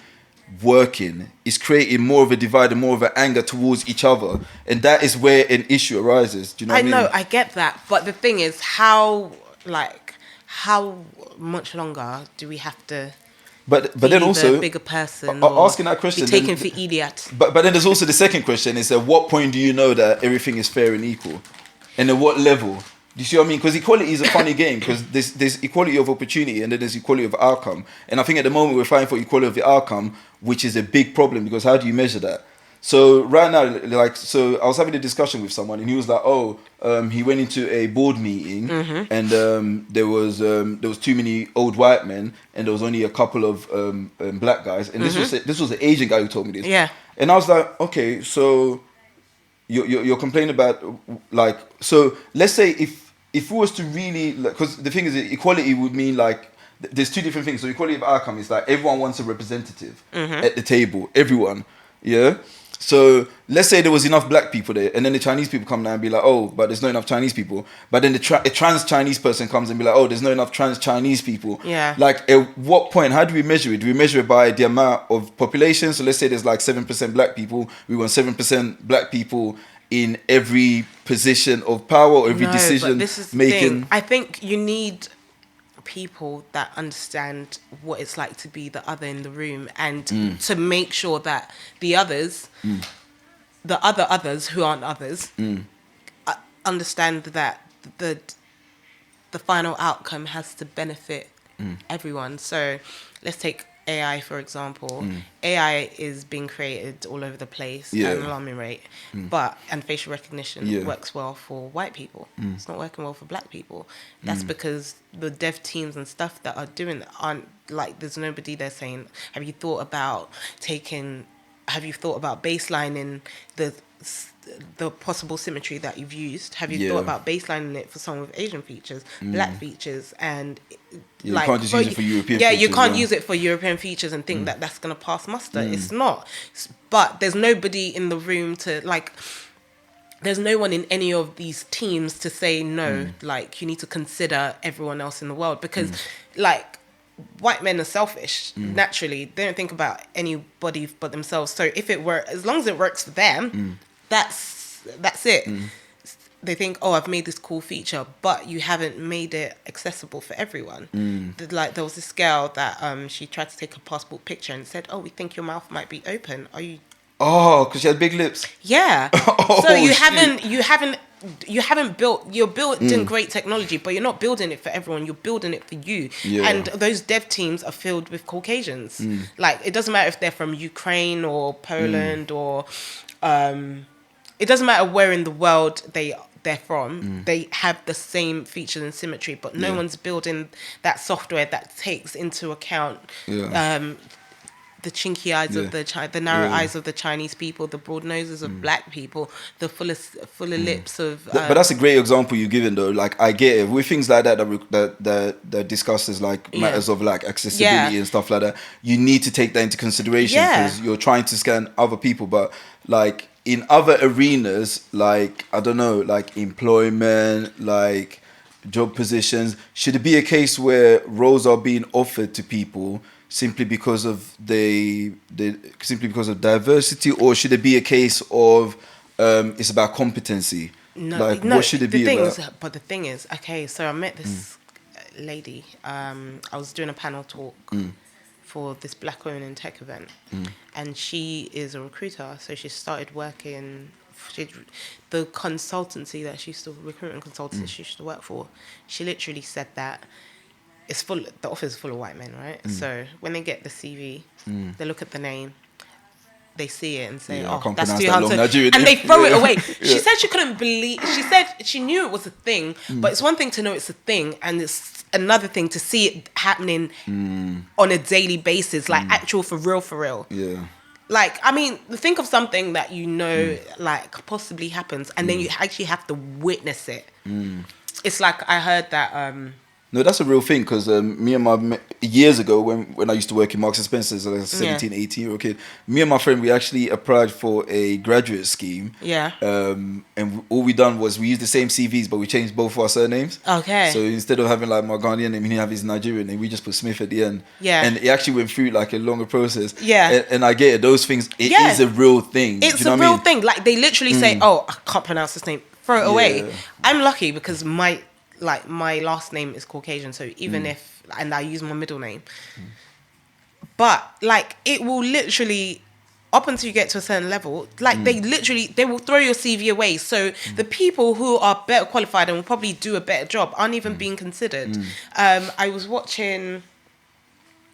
working. It's creating more of a divide and more of an anger towards each other, and that is where an issue arises. Do you know what I mean? I know, I get that, but the thing is, how much longer do we have to? But then also the bigger person, asking that question, be taken for idiot. But then there's also the second question: is at what point do you know that everything is fair and equal, and at what level? Do you see what I mean? Because equality is a funny game, because there's equality of opportunity and then there's equality of outcome. And I think at the moment we're fighting for equality of the outcome, which is a big problem, because how do you measure that? So right now, I was having a discussion with someone, and he was like, he went into a board meeting, and there was too many old white men, and there was only a couple of black guys, and this was an Asian guy who told me this. Yeah. And I was like, okay, so you're complaining about, like, so let's say if we was to really, because the thing is, equality would mean like there's two different things. So equality of outcome is like everyone wants a representative at the table, everyone, yeah. So let's say there was enough black people there, and then the Chinese people come down and be like, oh, but there's not enough Chinese people. But then a trans Chinese person comes and be like, oh, there's not enough trans Chinese people. Yeah. Like, at what point, how do we measure it? Do we measure it by the amount of population? So let's say there's like 7% black people. We want 7% black people in every position of power or every decision but this is making. I think you need people that understand what it's like to be the other in the room, and to make sure that the others, the other others who aren't others, understand that the final outcome has to benefit everyone. So let's take AI, for example. AI is being created all over the place at an alarming rate, and facial recognition works well for white people. It's not working well for black people. That's because the dev teams and stuff that are doing it aren't, like, there's nobody there saying, have you thought about baselining the possible symmetry that you've used? Have you thought about baselining it for someone with Asian features, black features, and you can't just use it for European features. You can't use it for European features and think that that's going to pass muster. It's not. But there's nobody in the room to, like, there's no one in any of these teams to say, no, like, you need to consider everyone else in the world, because, like, white men are selfish naturally. They don't think about anybody but themselves. So if it were, as long as it works for them, that's it. They think, oh, I've made this cool feature, but you haven't made it accessible for everyone. Like, there was this girl that she tried to take a passport picture and said, oh, we think your mouth might be open. Are you? Oh, because she had big lips. Yeah. So you haven't built. You're building great technology, but you're not building it for everyone. You're building it for you. Yeah. And those dev teams are filled with Caucasians. Like, it doesn't matter if they're from Ukraine or Poland or, it doesn't matter where in the world they're from. They have the same features and symmetry, but no one's building that software that takes into account the chinky eyes of the narrow eyes of the Chinese people, the broad noses of black people, the fuller lips of. But that's a great example you're giving, though. Like, I get it with things like that discusses like matters of like accessibility and stuff like that. You need to take that into consideration because you're trying to scan other people, but like in other arenas, like, I don't know, like employment, like job positions, should it be a case where roles are being offered to people simply because of diversity, or should it be a case of it's about competency? What should it be about? But the thing is, okay, so I met this lady. I was doing a panel talk for this Black women in tech event, and she is a recruiter. So she started working. The consultancy that she used to recruitment consultancy she used to work for. She literally said that it's full. The office is full of white men, right? So when they get the CV, they look at the name, they see it and say, "Oh, that's DoHumans," and they throw it away. She said she couldn't believe. She said she knew it was a thing, but it's one thing to know it's a thing, and it's another thing to see it happening on a daily basis, like actual for real. Yeah. Like, I mean, think of something that you know, like, possibly happens, and then you actually have to witness it. It's like, I heard that. No, that's a real thing, because me and my years ago when I used to work in Marks and Spencer as a 17, 18-year-old kid, me and my friend, we actually applied for a graduate scheme. Yeah. And all we done was we used the same CVs, but we changed both of our surnames. Okay. So instead of having like my Ghanaian name, he have his Nigerian name. We just put Smith at the end. Yeah. And it actually went through like a longer process. Yeah. And I get it. Those things, it is a real thing. It's a real thing. Like, they literally say, "Oh, I can't pronounce this name. Throw it away." I'm lucky because my last name is Caucasian, so even and I use my middle name, but like, it will literally, up until you get to a certain level, like they will throw your CV away. So the people who are better qualified and will probably do a better job aren't even being considered. I was watching,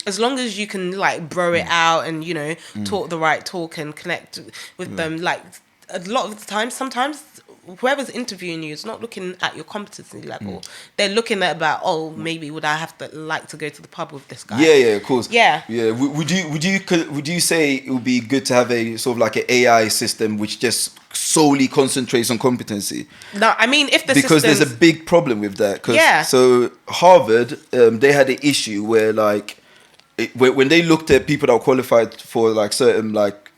as long as you can like bro it out and, you know, talk the right talk and connect with them, like a lot of the time, sometimes whoever's interviewing you is not looking at your competency level. They're looking at about, oh, maybe would I have to like to go to the pub with this guy? Yeah, of course. Yeah. Would you say it would be good to have a sort of like an AI system which just solely concentrates on competency? No, I mean, if the because there's a big problem with that. So Harvard, they had an issue where like when they looked at people that were qualified for like certain like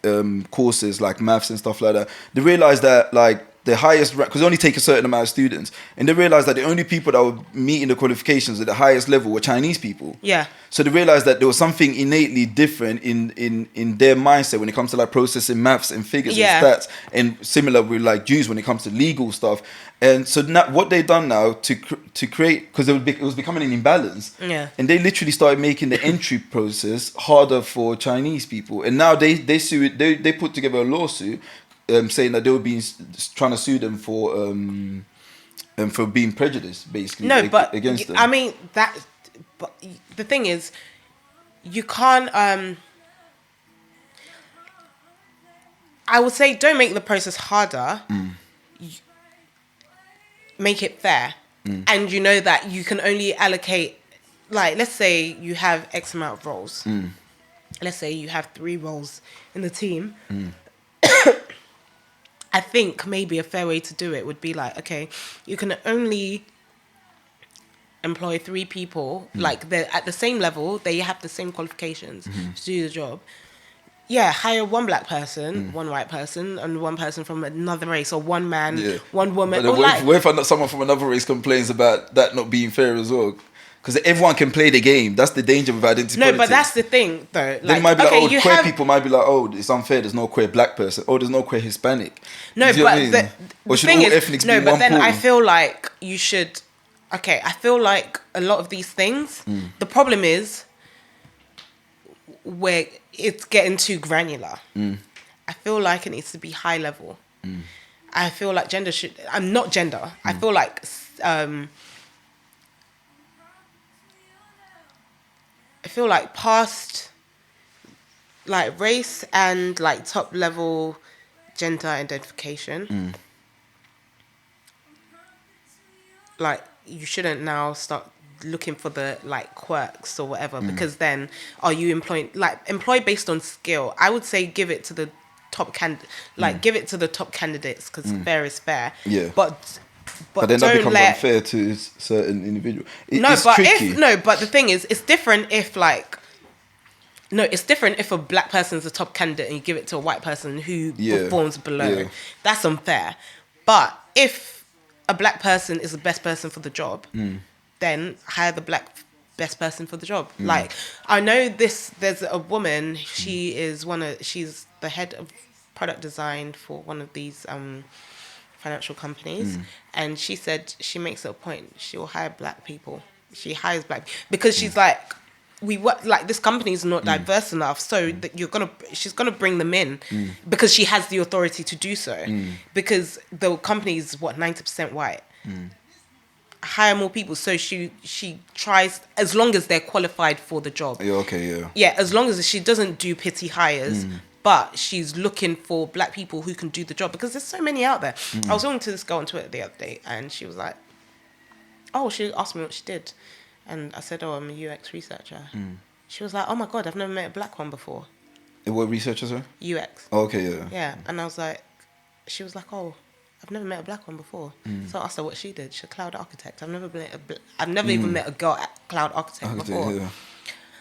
courses like maths and stuff like that, they realized that like the highest rank, because they only take a certain amount of students, and they realized that the only people that were meeting the qualifications at the highest level were Chinese people. Yeah. So they realized that there was something innately different in their mindset when it comes to like processing maths and figures and stats, and similar with like Jews when it comes to legal stuff. And so now what they've done now to create, because it was becoming an imbalance, and they literally started making the entry process harder for Chinese people. And now they put together a lawsuit saying that they were trying to sue them for being prejudiced, basically. No, but against them. I mean that. But the thing is, you can't. I would say don't make the process harder. Make it fair, and you know that you can only allocate. Like, let's say you have X amount of roles. Let's say you have 3 roles in the team. I think maybe a fair way to do it would be like, okay, you can only employ 3 people, like they're at the same level, they have the same qualifications to do the job. Yeah, hire 1 black person, 1 white person, and 1 person from another race, or 1 man, 1 woman. But what if someone from another race complains about that not being fair as well? Because everyone can play the game. That's the danger with identity politics. No, but that's the thing, though. Like, then it might be like, queer people might be like, oh, it's unfair. There's no queer black person. Oh, there's no queer Hispanic. No, but or should all ethnics be but one then pool? I feel like you should. Okay, I feel like a lot of these things. The problem is where it's getting too granular. I feel like it needs to be high level. I feel like gender should. I'm not gender. I feel like. I feel like past, like race and like top level gender identification, like you shouldn't now start looking for the like quirks or whatever, because then are you employ based on skill? I would say give it to the top give it to the top candidates, because fair is fair. Yeah. But then that becomes unfair to certain individuals. It's tricky. But the thing is, it's different if it's different if a black person's a top candidate and you give it to a white person who performs below. Yeah. That's unfair. But if a black person is the best person for the job, then hire the best person for the job. Like, I know there's a woman, she's the head of product design for one of these financial companies, and she said she makes it a point, she will hire black people. She hires black because she's like, we work like this company is not diverse enough, so that she's gonna bring them in because she has the authority to do so, because the company is 90% white. Hire more people, so she tries, as long as they're qualified for the job. As long as she doesn't do pity hires. But she's looking for black people who can do the job, because there's so many out there. I was talking to this girl on Twitter the other day, and she was like, she asked me what she did. And I said, I'm a UX researcher. She was like, oh my God, I've never met a black one before. What researchers are? UX. Oh, okay, yeah. Yeah, and I was like, she was like, I've never met a black one before. So I asked her what she did. She's a cloud architect. I've never even met a girl cloud architect before. Yeah.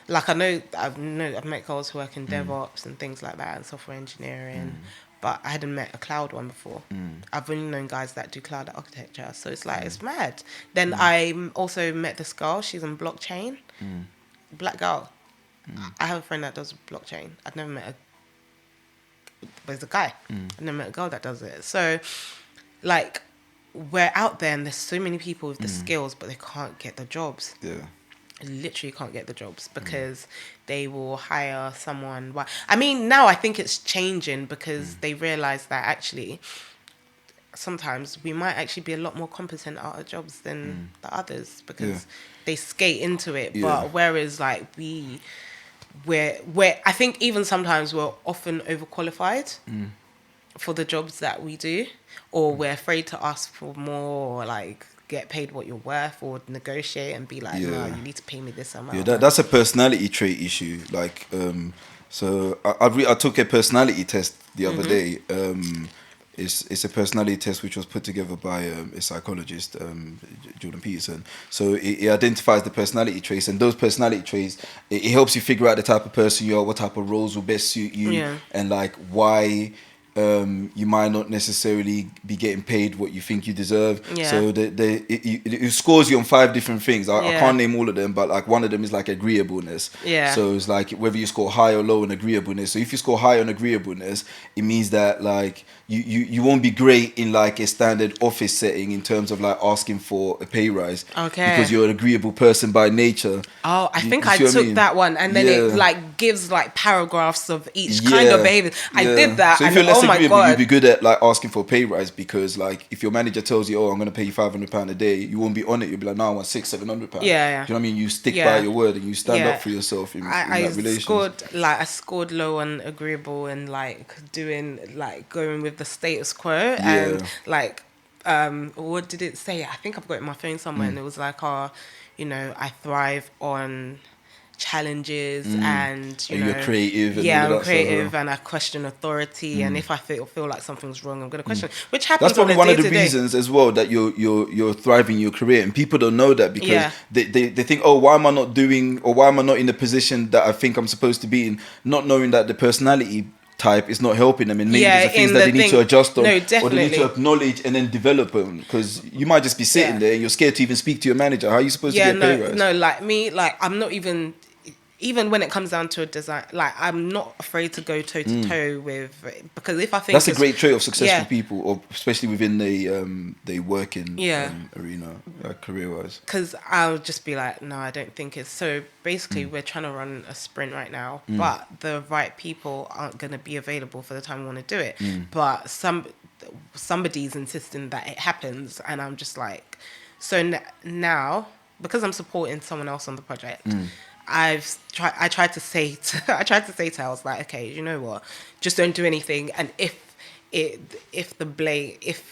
Like, I've met girls who work in DevOps and things like that, and software engineering, but I hadn't met a cloud one before. I've only known guys that do cloud architecture, so it's like, it's mad. Then I also met this girl, she's in blockchain, black girl. I have a friend that does blockchain. I've never met there's a guy. I've never met a girl that does it. So, like, we're out there and there's so many people with the skills, but they can't get the jobs. Yeah. Literally can't get the jobs because they will hire someone. I mean, now I think it's changing because they realise that actually sometimes we might actually be a lot more competent at our jobs than the others, because they skate into it. But whereas like we're I think even sometimes we're often overqualified. for the jobs that we do, or we're afraid to ask for more, or like get paid what you're worth, or negotiate and be like, no, you need to pay me this amount. Yeah, that's a personality trait issue. Like, so I took a personality test the other day. It's a personality test which was put together by a psychologist, Jordan Peterson. So it identifies the personality traits, and those personality traits, it helps you figure out the type of person you are, what type of roles will best suit you, and like why you might not necessarily be getting paid what you think you deserve. So it scores you on 5 different things. I can't name all of them, but like one of them is like agreeableness. So it's like whether you score high or low on agreeableness. So if you score high on agreeableness, it means that like you won't be great in like a standard office setting in terms of like asking for a pay rise. Because you're an agreeable person by nature. Oh, I think I took that one, and then it like gives like paragraphs of each kind of behavior. I did that, so if you're less agreeable, you'd be good at like asking for a pay rise, because like if your manager tells you, oh, I'm going to pay you £500 a day, you won't be on it. You'll be like, no, I want £600-700. Do you know what I mean? You stick by your word and you stand up for yourself in that relation. I scored low on agreeable and like doing like going with the status quo and like what did it say? I think I've got it in my phone somewhere, and it was like, I thrive on challenges and you're creative. I'm creative and I question authority, and if I feel like something's wrong, I'm going to question, which happens. That's probably one of the reasons as well that you're thriving in your career, and people don't know that because they think, oh, why am I not doing, or why am I not in the position that I think I'm supposed to be in, not knowing that the personality type is not helping them, and maybe there's things that they need to adjust on, or they need to acknowledge and then develop them, because you might just be sitting there and you're scared to even speak to your manager. How are you supposed to get pay rise? Like me, like I'm not even when it comes down to a design, like I'm not afraid to go toe to toe with, because if I think that's a great trait of successful people, or especially within the working arena, career wise. Because I'll just be like, no, I don't think it's so. Basically, we're trying to run a sprint right now, but the right people aren't going to be available for the time we want to do it. But somebody's insisting that it happens, and I'm just like, so now because I'm supporting someone else on the project. I tried to say to her, I was like, okay, you know what, just don't do anything, and if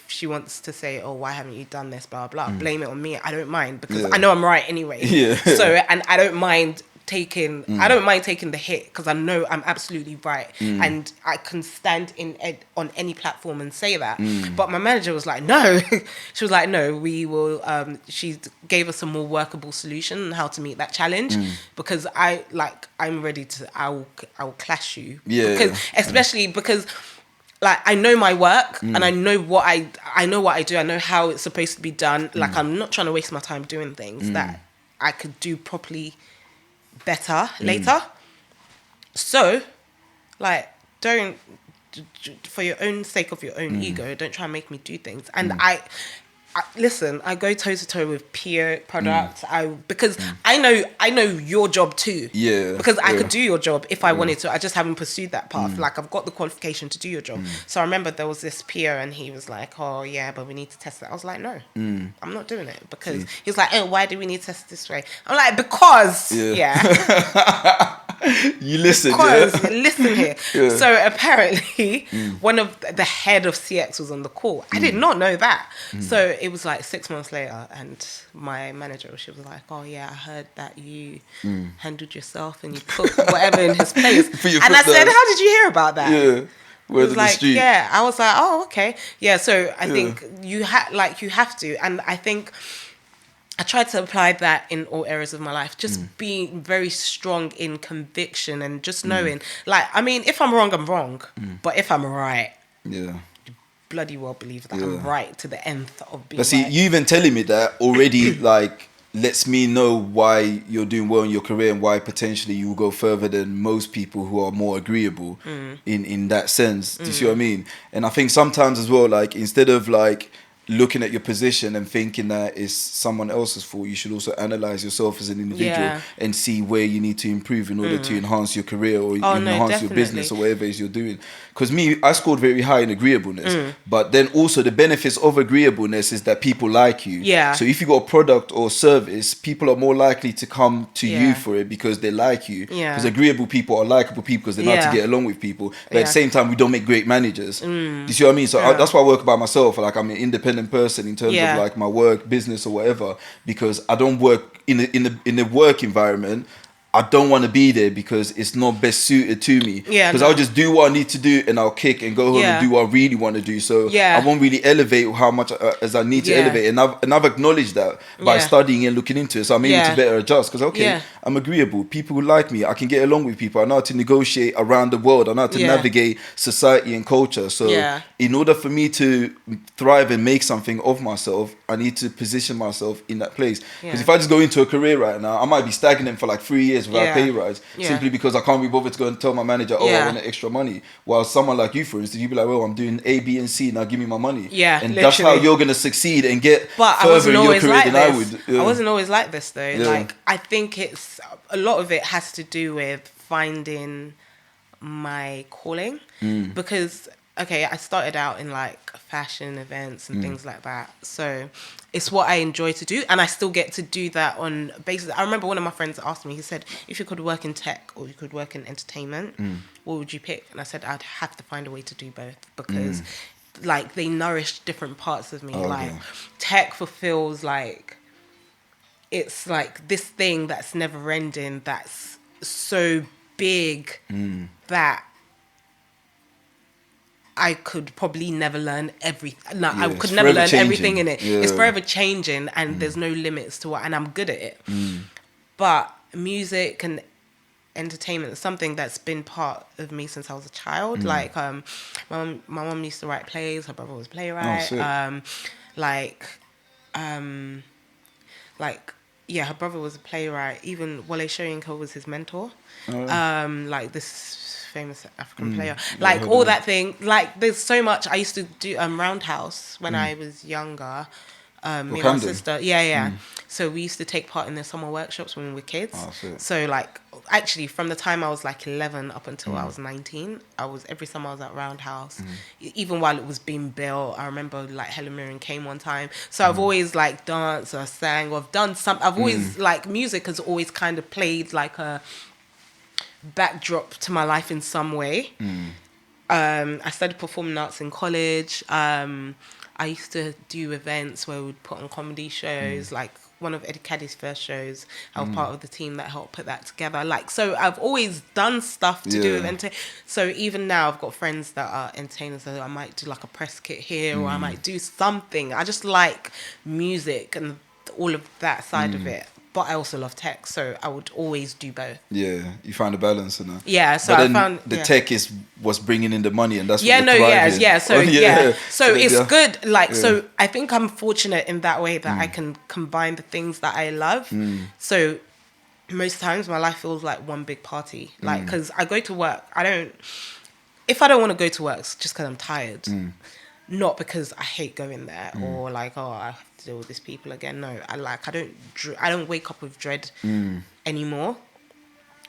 she wants to say, oh, why haven't you done this, blah blah, blame it on me. I don't mind, because I know I'm right anyway. So, and I don't mind taking the hit, because I know I'm absolutely right, and I can stand on any platform and say that. But my manager was like, no. She was like, no, we will. She gave us a more workable solution on how to meet that challenge, because I'm ready to. I will clash you, especially because. Like, I know my work, and I know what I do. I know how it's supposed to be done. Like, I'm not trying to waste my time doing things that I could do properly better later. So, like, don't, for your own sake of your own ego, don't try and make me do things. And I listen, I go toe to toe with peer products. Because I know your job too. Because I could do your job if I wanted to. I just haven't pursued that path. Like, I've got the qualification to do your job. So I remember there was this peer, and he was like, oh yeah, but we need to test it. I was like, no, I'm not doing it, because he was like, oh, why do we need to test it this way? I'm like, because you listen. Because listen here. So apparently, one of the head of CX was on the call. I did not know that. So it was like 6 months later, and my manager, she was like, oh yeah, I heard that you handled yourself and you put whatever in his place. And I said, how did you hear about that? Word of the street. I was like, oh, okay. So I think you have to, and I think I tried to apply that in all areas of my life, just being very strong in conviction, and just knowing, like, I mean, if I'm wrong, I'm wrong, but if I'm right, bloody well believe that I'm right to the nth of being. But see, you even telling me that already like lets me know why you're doing well in your career, and why potentially you will go further than most people who are more agreeable in that sense. Do you see what I mean? And I think sometimes as well, like, instead of like looking at your position and thinking that it's someone else's fault. You should also analyze yourself as an individual and see where you need to improve in order to enhance your career or enhance your business or whatever it is you're doing. Because I scored very high in agreeableness, but then also the benefits of agreeableness is that people like you. Yeah. So if you got a product or service, people are more likely to come to you for it because they like you. Because agreeable people are likable people because they know how to get along with people. But at the same time, we don't make great managers. Do you see what I mean? So that's why I work by myself. Like, I'm an independent person in terms of like my work, business or whatever, because I don't work in the work environment. I don't want to be there because it's not best suited to me. Because I'll just do what I need to do and I'll kick and go home and do what I really want to do. So I won't really elevate how much as I need to elevate. And I've acknowledged that by studying and looking into it. So I'm able to better adjust because, I'm agreeable. People who like me, I can get along with people. I know how to negotiate around the world. I know how to navigate society and culture. So in order for me to thrive and make something of myself, I need to position myself in that place. Because if I just go into a career right now, I might be stagnant for like 3 years without a pay rise simply because I can't be bothered to go and tell my manager, I want extra money. While someone like you, for instance, you'd be like, well, I'm doing A, B, and C, now give me my money. And that's how you're going to succeed and get further in your career than I would. I wasn't always like this though. Like, I think it's a lot of it has to do with finding my calling because I started out in like fashion events and things like that. So it's what I enjoy to do, and I still get to do that on basis. I remember one of my friends asked me, he said, if you could work in tech or you could work in entertainment, what would you pick? And I said, I'd have to find a way to do both because like they nourish different parts of me. Tech fulfills like, it's like this thing that's never ending, that's so big that I could probably never learn everything. No, I could never learn everything in it. It's forever changing and there's no limits to what, and I'm good at it. But music and entertainment is something that's been part of me since I was a child. Like, my mom used to write plays. Her brother was a playwright. Her brother was a playwright. Even Wale Soyinka was his mentor. Like this famous African player, like all that thing. Like, there's so much. I used to do Roundhouse when I was younger. Me and my sister, so we used to take part in the summer workshops when we were kids. So like, actually from the time I was like 11 up until I was 19, every summer I was at Roundhouse. Even while it was being built, I remember like Helen Mirren came one time. So I've always like danced or sang or I've done something. I've always like, music has always kind of played like a backdrop to my life in some way. I studied performing arts in college. I used to do events where we'd put on comedy shows, like one of Eddie Caddy's first shows. I was part of the team that helped put that together. Like, so I've always done stuff to do with entertainment. So even now I've got friends that are entertainers, so I might do like a press kit here or I might do something. I just like music and all of that side of it. But I also love tech, so I would always do both. Yeah, you find a balance in that. Yeah, so I found the tech is what's bringing in the money, and that's So it's good. Like, so I think I'm fortunate in that way that I can combine the things that I love. So most times my life feels like one big party. Like, because I go to work, if I don't want to go to work, it's just because I'm tired. Not because I hate going there or like, I have to deal with these people again. No, I don't wake up with dread anymore,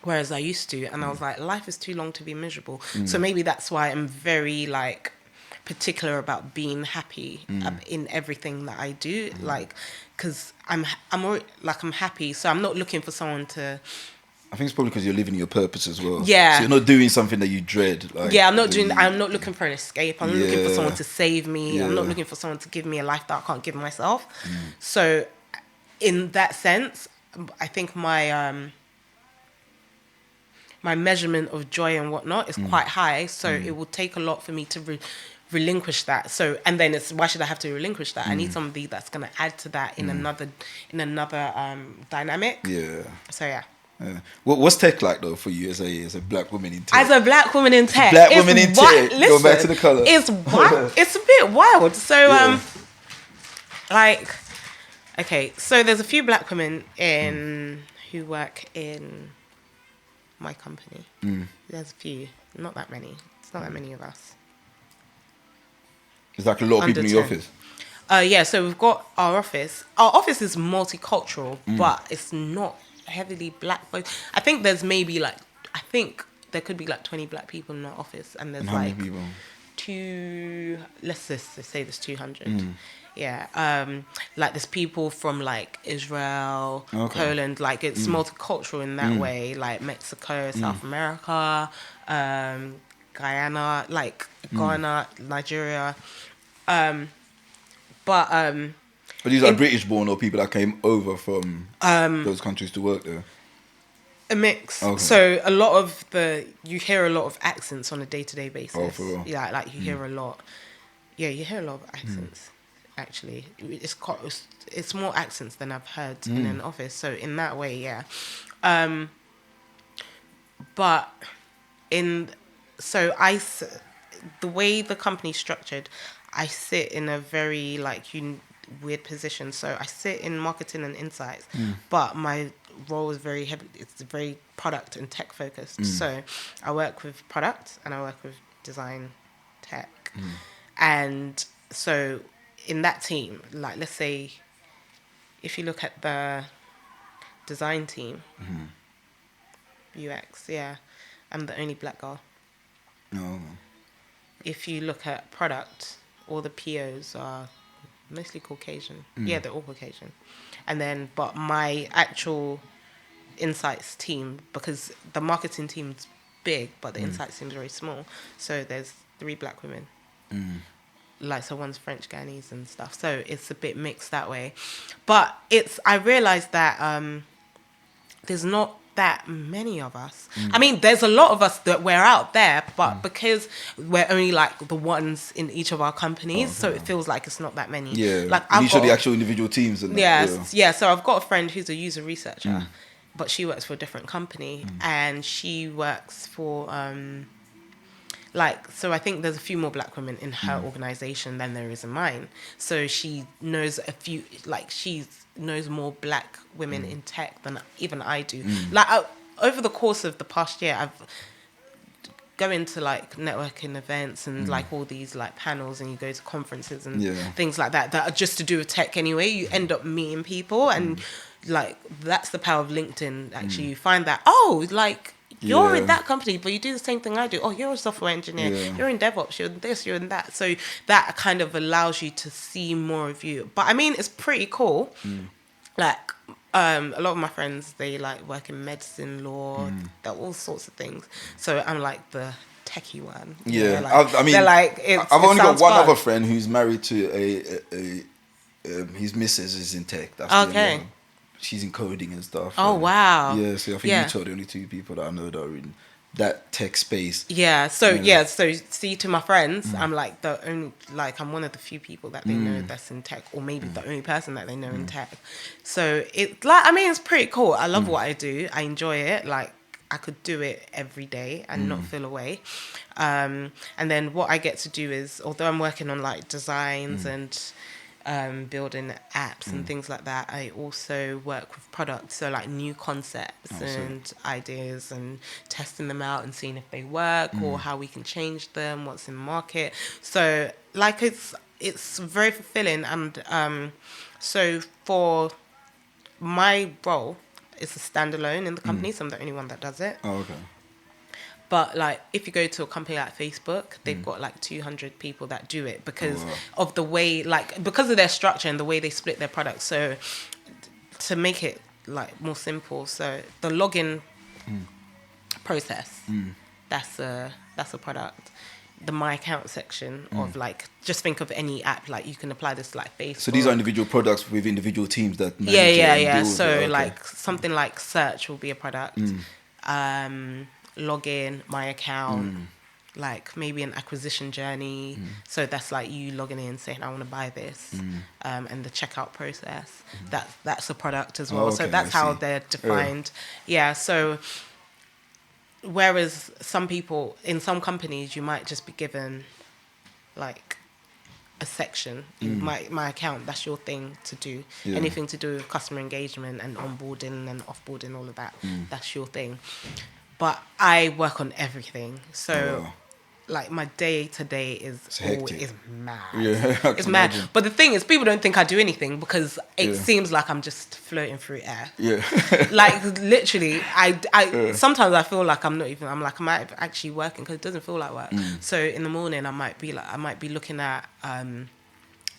whereas I used to. And I was like, life is too long to be miserable. So maybe that's why I'm very like particular about being happy in everything that I do. Like, because I'm happy, so I'm not looking for someone to. I think it's probably because you're living your purpose as well. Yeah. So you're not doing something that you dread. Like, I'm not looking for an escape. I'm not looking for someone to save me. I'm not looking for someone to give me a life that I can't give myself. So in that sense, I think my my measurement of joy and whatnot is quite high. So it will take a lot for me to relinquish that. So, and then it's, why should I have to relinquish that? I need somebody that's going to add to that in another dynamic. Yeah. So yeah. What's tech like though for you as a black woman in tech? As a black woman in tech, Listen, go back to the colour. It's it's a bit wild. So so there's a few black women who work in my company. There's a few, not that many. It's not that many of us. There's like a lot of people in the office. So we've got our office. Our office is multicultural, but it's not heavily black. I think there's maybe like, I think there could be like 20 black people in our office, and there's how like many people? let's just say there's 200. Yeah. Like there's people from like Israel, Poland, like it's multicultural in that way, like Mexico, South America, Guyana, like Ghana, Nigeria. But these are British born or people that came over from those countries to work there? A mix. So a lot of you hear a lot of accents on a day-to-day basis. Oh, for real? Yeah, like you hear a lot. Yeah, you hear a lot of accents. Actually, it's more accents than I've heard in an office. So in that way, yeah. But the way the company's structured, I sit in a very like weird position. So I sit in marketing and insights, but my role is very heavy. It's very product and tech focused. So I work with product and I work with design, tech, and so in that team, like let's say, if you look at the design team, UX, yeah, I'm the only black girl. No. If you look at product, all the POs are mostly Caucasian. Yeah, they're all Caucasian. And then, but my actual insights team, because the marketing team's big, but the insights team's very small. So there's 3 black women. Like, so one's French, Guyanese and stuff. So it's a bit mixed that way. But I realized that there's not that many of us. I mean, there's a lot of us that we're out there, but because we're only like the ones in each of our companies, so it feels like it's not that many. Yeah, like each of the actual individual teams. And yeah. So I've got a friend who's a user researcher, but she works for a different company, and she works for so I think there's a few more black women in her organization than there is in mine. So she knows knows more black women in tech than even I do. Like over the course of the past year, I've go into like networking events and like all these like panels, and you go to conferences and things like that are just to do with tech anyway. You end up meeting people, and like that's the power of LinkedIn. Actually, you find that like you're in that company, but you do the same thing I do. Oh, you're a software engineer. Yeah. You're in DevOps. You're in this. You're in that. So that kind of allows you to see more of you. But I mean, it's pretty cool. Like a lot of my friends, they like work in medicine, law, they're all sorts of things. So I'm like the techie one. Yeah, like, I've only got one other friend who's married to his missus is in tech. That's okay. She's in coding and stuff. Oh, wow. Yeah, so I think you two are the only 2 people that I know that are in that tech space. Yeah, so see, to my friends, I'm like the only, like I'm one of the few people that they know that's in tech, or maybe the only person that they know in tech. So it's like, I mean, it's pretty cool. I love what I do. I enjoy it. Like I could do it every day and not feel away. And then what I get to do is, although I'm working on like designs and building apps and things like that, I also work with products, so like new concepts and ideas, and testing them out and seeing if they work or how we can change them, what's in market. So like it's very fulfilling. And so for my role, it's a standalone in the company, so I'm the only one that does it. Oh, okay. But like, if you go to a company like Facebook, they've got like 200 people that do it because of the way, like, because of their structure and the way they split their products. So to make it like more simple, so the login process, that's a product. The My Account section of like, just think of any app, like you can apply this to like Facebook. So these are individual products with individual teams that manage yeah. So like something like search will be a product. Login, My Account, like maybe an acquisition journey. So that's like you logging in saying, I want to buy this, and the checkout process. That's a product as well. So that's how they're defined. Yeah. So whereas some people in some companies, you might just be given like a section. My account, that's your thing to do. Anything to do with customer engagement and onboarding and offboarding, all of that, that's your thing. But I work on everything. So like my day to day is mad. Yeah, it's mad. But the thing is, people don't think I do anything because it seems like I'm just floating through air. Yeah. Like literally, I sometimes I feel like I'm not even. I'm like, am I actually working? Because it doesn't feel like work. So in the morning, I might be looking at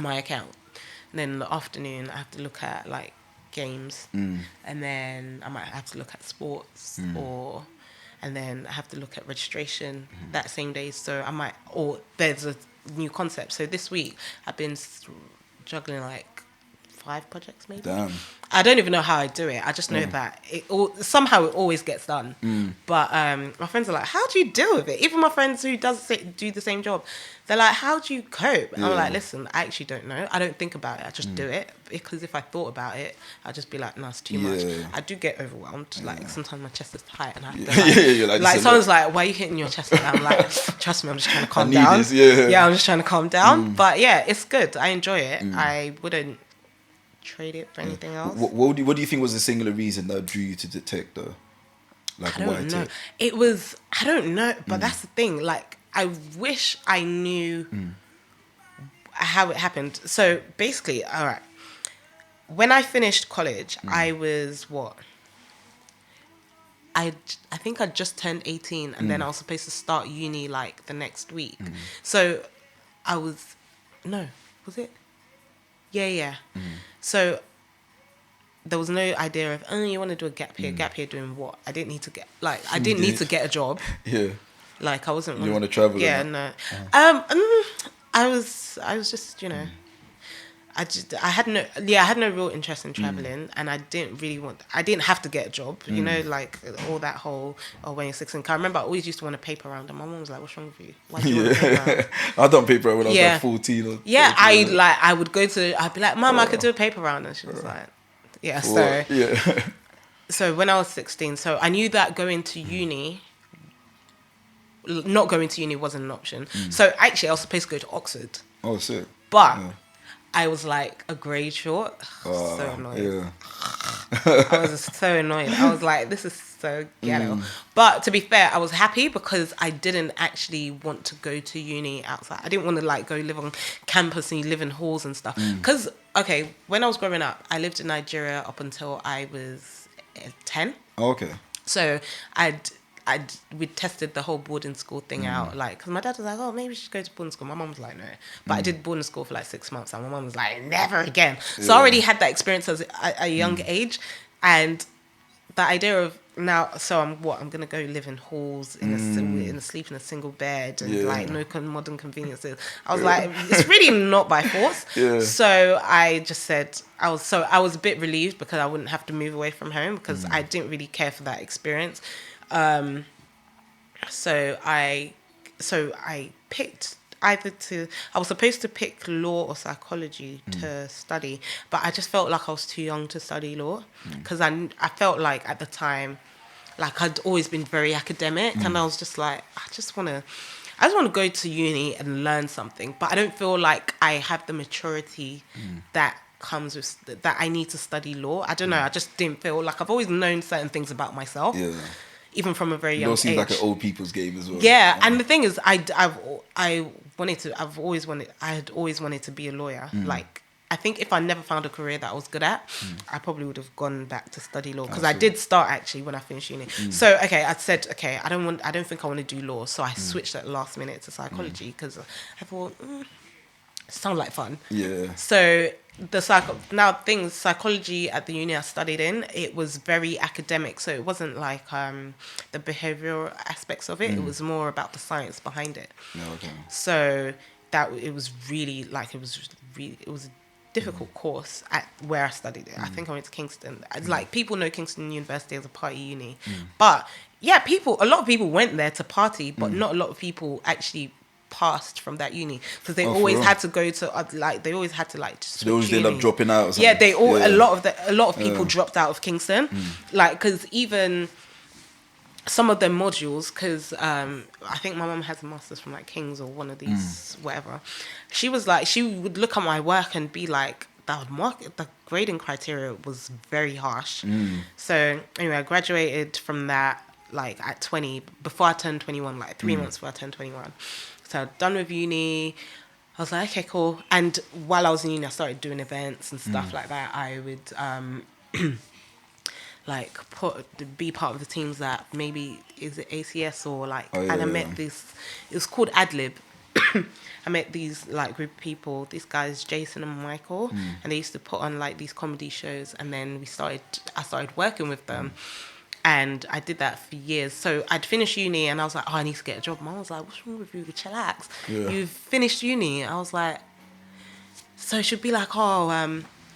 my account, and then in the afternoon, I have to look at like games, and then I might have to look at sports and then I have to look at registration that same day. So I might, or there's a new concept. So this week I've been juggling like 5 projects maybe. Damn. I don't even know how I do it. I just know that somehow it always gets done. But my friends are like, how do you deal with it? Even my friends who do the same job, they're like, how do you cope? And I'm like, listen, I actually don't know. I don't think about it. I just do it. Because if I thought about it, I'd just be like, no, it's too much. I do get overwhelmed. Like sometimes my chest is tight and I have to like someone's like, why are you hitting your chest? And I'm like, trust me, I'm just trying to calm down. I'm just trying to calm down. But yeah, it's good. I enjoy it. I wouldn't trade it for anything else. What do you think was the singular reason that drew you to the tech though? Like, I don't know. It was, I don't know, but that's the thing. Like, I wish I knew how it happened. So basically, all right, when I finished college, I was what? I think I just turned 18 and then I was supposed to start uni like the next week. So I was, no, was it? Yeah. So there was no idea of, oh, you want to do a gap year. Gap year doing what? I didn't need to get, like, I didn't need to get a job. Yeah. Like, I wasn't... You want to travel? Yeah, no. I was just, you know... I had no real interest in traveling, and I didn't have to get a job, you know, like all that whole, when you're 16. I remember I always used to want a paper round, and my mom was like, what's wrong with you? Why do you want a paper round? I done paper round when I was like 14 or 13, I'd be like, Mom, I could do a paper round, and she was like, so when I was 16, so I knew that not going to uni wasn't an option. So actually I was supposed to go to Oxford. Oh, sick. But I was like a grade short. So annoyed. Yeah. I was so annoyed. I was like, this is so ghetto. But to be fair, I was happy because I didn't actually want to go to uni outside. I didn't want to like go live on campus and live in halls and stuff. Because, okay, when I was growing up, I lived in Nigeria up until I was 10. Oh, okay. So we tested the whole boarding school thing out, like, because my dad was like, oh, maybe we should go to boarding school. My mum was like, no. But I did boarding school for like 6 months, and my mum was like, never again. So I already had that experience at a young age, and the idea of now, so I'm going to go live in halls, sleep in a single bed, and like no modern conveniences. I was like, it's really not by force. So I just said, I was a bit relieved because I wouldn't have to move away from home, because I didn't really care for that experience. So I picked I was supposed to pick law or psychology to study, but I just felt like I was too young to study law, because I felt like at the time, like I'd always been very academic, and I was just like, I just want to go to uni and learn something, but I don't feel like I have the maturity that comes with that I need to study law. I don't know, I just didn't feel like, I've always known certain things about myself. Even from a very young age. It seems like an old people's game as well. Yeah, and the thing is, I had always wanted to be a lawyer. Like, I think if I never found a career that I was good at, I probably would have gone back to study law, because I did start actually when I finished uni. So okay, I said, okay, I don't think I want to do law, so I switched at last minute to psychology, because I thought, sound like fun. Yeah. So psychology at the uni I studied in, it was very academic, so it wasn't like the behavioral aspects of it. It was more about the science behind it. Okay. So that it was a difficult course at where I studied it. I think I went to Kingston. Like, people know Kingston University as a party uni, but yeah, a lot of people went there to party, but not a lot of people actually passed from that uni, because they always had to go to they always had to so they always end up dropping out or something. Yeah, a lot of people dropped out of Kingston, like, because even some of them modules, because I think my mum has a master's from like King's or one of these whatever. She was like, she would look at my work and be like, the grading criteria was very harsh. So anyway, I graduated from that. like at 20, before I turned 21, like 3 months before I turned 21. So I'd done with uni. I was like, okay, cool. And while I was in uni, I started doing events and stuff like that. I would like be part of the teams that maybe is it ACS or like, and I met this. It was called Adlib. I met these like group of people. These guys, Jason and Michael, and they used to put on like these comedy shows. And then I started working with them. And I did that for years. So I'd finished uni and I was like, oh, I need to get a job. Mum was like, what's wrong with you? Chillax. Yeah. You've finished uni. I was like, so she'd be like, oh,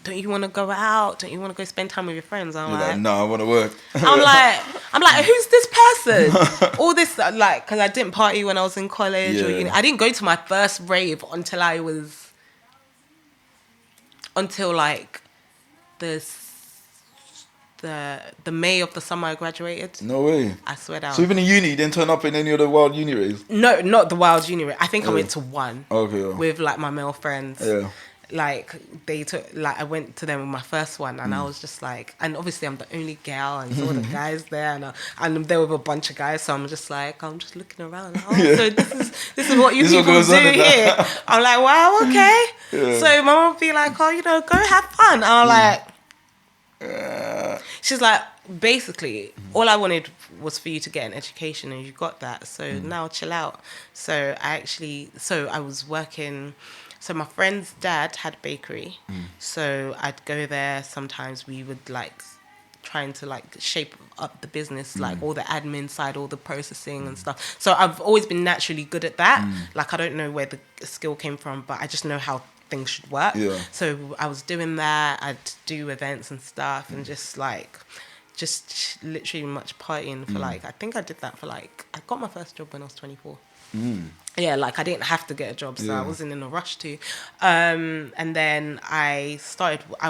don't you want to go out? Don't you want to go spend time with your friends? I'm like, no, I want to work. I'm like, who's this person? All this, like, because I didn't party when I was in college or uni. I didn't go to my first rave until like the May of the summer I graduated. No way. I swear down. So even in uni, you didn't turn up in any of the wild uni raves? No, not the wild uni rave. I think I went to one. Okay. Yeah. With like my male friends. Yeah. Like they took, like I went to them with my first one, and I was just like, and obviously I'm the only girl, and so the guys there, and there were a bunch of guys, so I'm just looking around. Like, so this is what you people do here. I'm like, wow, okay. Yeah. So my mom would be like, oh, go have fun. And I'm like. She's like, basically, all I wanted was for you to get an education, and you got that. So now chill out. So I was working. So my friend's dad had a bakery. So I'd go there. Sometimes we would like trying to like shape up the business, like all the admin side, all the processing and stuff. So I've always been naturally good at that. Like I don't know where the skill came from, but I just know how things should work. Yeah. So I was doing that. I'd do events and stuff, and just literally much partying for like, I think I did that for like, I got my first job when I was 24. Yeah, like I didn't have to get a job, so I wasn't in a rush to. And then I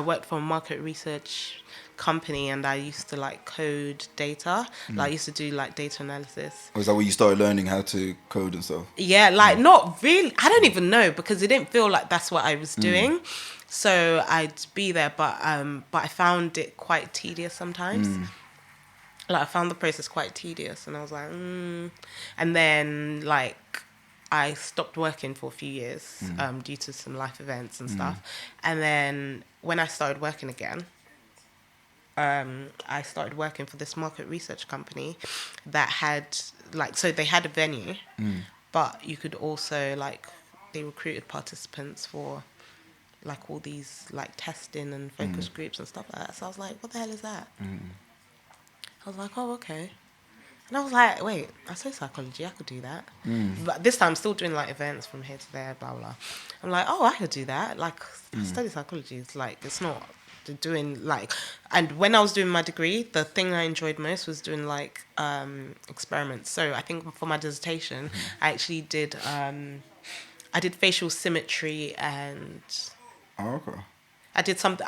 worked for a market research company, and I used to like code data. Like I used to do like data analysis. Was that where you started learning how to code and stuff? Yeah, like not really. I don't even know, because it didn't feel like that's what I was doing. So I'd be there, but I found it quite tedious sometimes. Like I found the process quite tedious, and I was like, And then like I stopped working for a few years due to some life events and stuff. And then when I started working again, I started working for this market research company that had like, so they had a venue, but you could also like, they recruited participants for like all these like testing and focus groups and stuff like that. So I was like, what the hell is that? I was like, oh, okay. And I was like, wait, I study psychology, I could do that. But this time I'm still doing like events from here to there, blah, blah. I'm like, oh, I could do that. Like, I study psychology. It's like, it's not doing like, and when I was doing my degree, the thing I enjoyed most was doing like experiments. So I think for my dissertation, I actually did, I did facial symmetry and... Oh, okay. I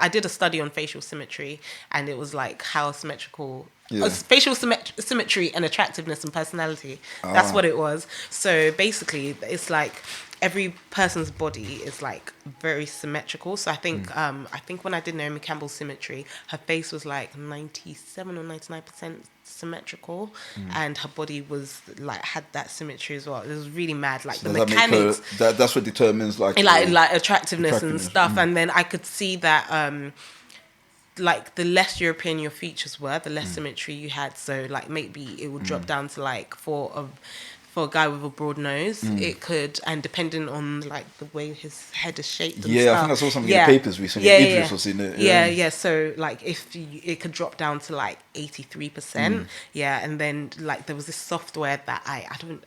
did a study on facial symmetry, and it was like how symmetrical... facial symmetry and attractiveness and personality. That's what it was. So basically, it's like every person's body is like very symmetrical. So I think when I did Naomi Campbell's symmetry, her face was like 97 or 99% symmetrical, and her body was like had that symmetry as well. It was really mad. Like so the mechanics. That's what determines like attractiveness and stuff. And then I could see that. Like the less European your features were, the less symmetry you had. So like maybe it would drop down to like for a guy with a broad nose, it could, and depending on like the way his head is shaped and stuff. I think I saw something in the papers recently. Idris was in it. So like it could drop down to like 83%. And then like there was this software that I don't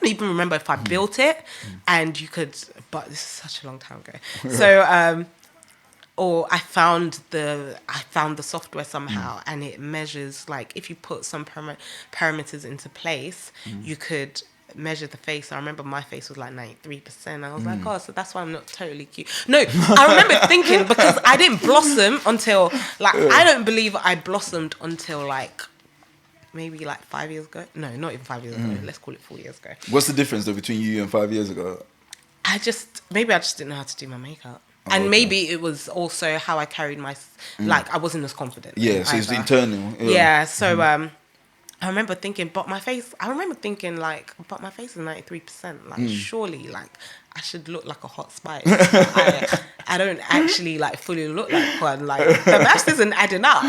even remember if I built it, and you could, but this is such a long time ago. So or I found the software somehow, and it measures like if you put some parameters into place, you could measure the face. I remember my face was like 93%. I was like, oh, so that's why I'm not totally cute. No, I remember thinking, because I didn't blossom until like I don't believe I blossomed until like maybe like 5 years ago. No, not even 5 years ago. Let's call it 4 years ago. What's the difference though between you and 5 years ago? I just didn't know how to do my makeup. And maybe it was also how I carried my... Like, I wasn't as confident. Yeah, so it's internal. Yeah, so I remember thinking, but my face is 93%. Like, surely, like, I should look like a hot spice. I don't actually, like, fully look like one. Like, the maths isn't adding up.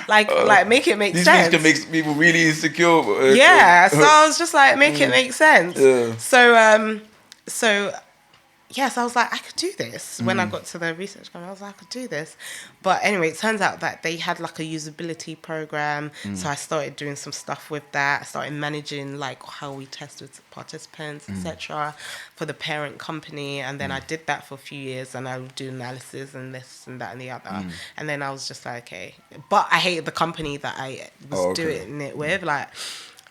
Like, make it make sense. These things can make people really insecure. Yeah, so I was just like, make it make sense. Yeah. So yes, I was like, I could do this. When I got to the research company, I was like, I could do this. But anyway, it turns out that they had like a usability program. So I started doing some stuff with that. I started managing like how we test with participants, etc. for the parent company. And then I did that for a few years, and I would do analysis and this and that and the other. And then I was just like, okay. But I hated the company that I was doing it with. Like,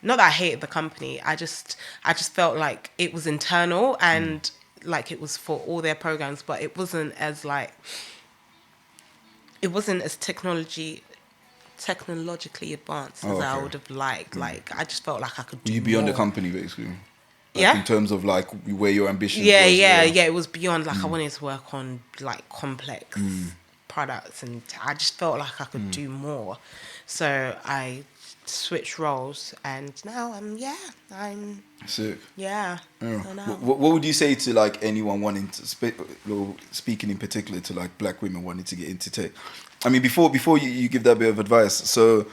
not that I hated the company. I just felt like it was internal and like it was for all their programs, but it wasn't as technologically advanced as I would have liked. Like, I just felt like I could do You beyond more. the company, basically. Like, in terms of like where your ambition was. Yeah. It was beyond. Like, I wanted to work on like complex products, and I just felt like I could do more. So I switched roles, and now I'm sick. Yeah. What would you say to like anyone wanting to speaking in particular to like black women wanting to get into tech? I mean, before you give that bit of advice, so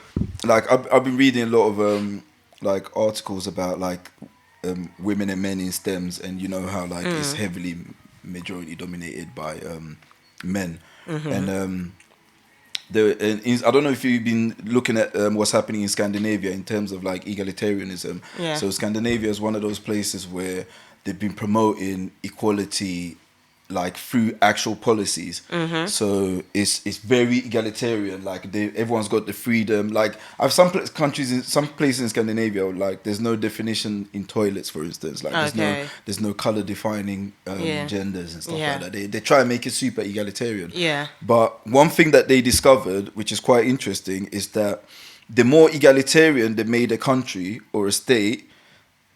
like I've been reading a lot of like articles about like women and men in STEMs, and you know how like it's heavily majority dominated by men, and I don't know if you've been looking at what's happening in Scandinavia in terms of like egalitarianism. Yeah. So Scandinavia is one of those places where they've been promoting equality like through actual policies. So it's very egalitarian. Like everyone's got the freedom. Like I've some places in Scandinavia, like there's no definition in toilets, for instance. Like there's no color defining genders and stuff like that. They try and make it super egalitarian. Yeah. But one thing that they discovered, which is quite interesting, is that the more egalitarian they made a country or a state,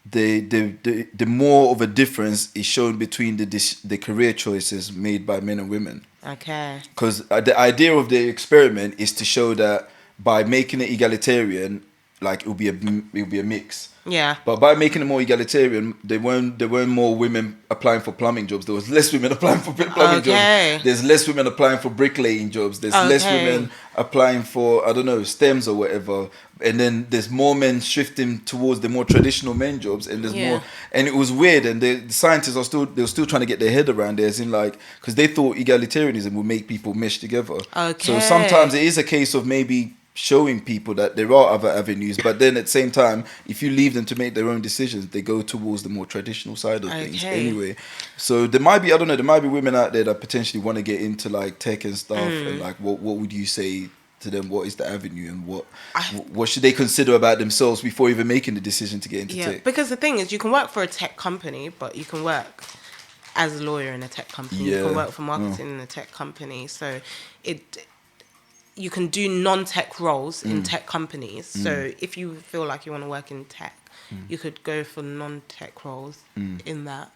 the more of a difference is shown between the career choices made by men and women. Okay. Because the idea of the experiment is to show that by making it egalitarian, like it'll be a mix. Yeah. But by making it more egalitarian, there weren't more women applying for plumbing jobs. There was less women applying for plumbing jobs. There's less women applying for bricklaying jobs. There's less women applying for, I don't know, STEMs or whatever. And then there's more men shifting towards the more traditional men jobs, and there's more. And it was weird. And the scientists were still trying to get their head around it, as in like, because they thought egalitarianism would make people mesh together. Okay. So sometimes it is a case of maybe showing people that there are other avenues, but then at the same time, if you leave them to make their own decisions, they go towards the more traditional side of things anyway. So there might be women out there that potentially want to get into like tech and stuff, and like what would you say to them? What is the avenue, and what should they consider about themselves before even making the decision to get into tech? Because the thing is, you can work for a tech company, but you can work as a lawyer in a tech company. You can work for marketing in a tech company. So you can do non-tech roles in tech companies. So if you feel like you want to work in tech, you could go for non-tech roles in that.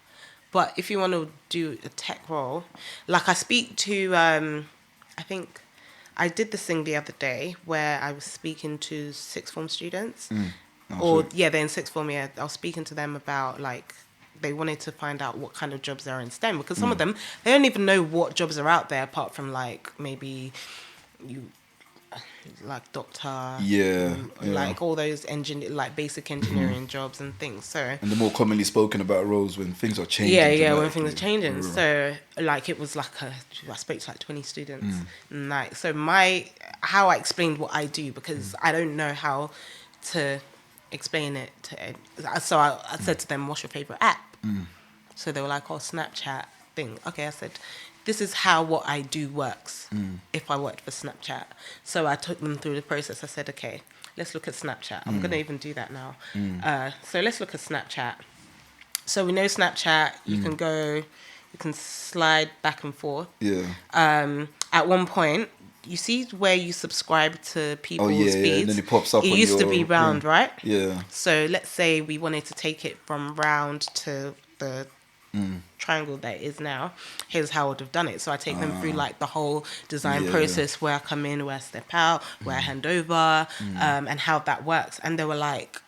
But if you want to do a tech role, like I speak to, I think I did this thing the other day where I was speaking to sixth form students. They're in sixth form, I was speaking to them about like, they wanted to find out what kind of jobs there are in STEM, because some of them, they don't even know what jobs are out there apart from like maybe you like doctor, like all those like basic engineering jobs and things. So and the more commonly spoken about roles when things are changing. When things are changing. So like it was like I spoke to like 20 students, and like so how I explained what I do, because I don't know how to explain it so I said to them, what's your favorite app? So they were like, Snapchat thing. Okay, I said, this is how what I do works if I worked for Snapchat. So I took them through the process. I said, okay, let's look at Snapchat. I'm going to even do that now. So let's look at Snapchat. So we know Snapchat, you can slide back and forth. Yeah. At one point, you see where you subscribe to people's feeds? And then it pops up. It used to be round, right? Yeah. So let's say we wanted to take it from round to the triangle that it is now, here's how I would have done it. So I take them through like the whole design process, where I come in, where I step out, where I hand over, and how that works. And they were like,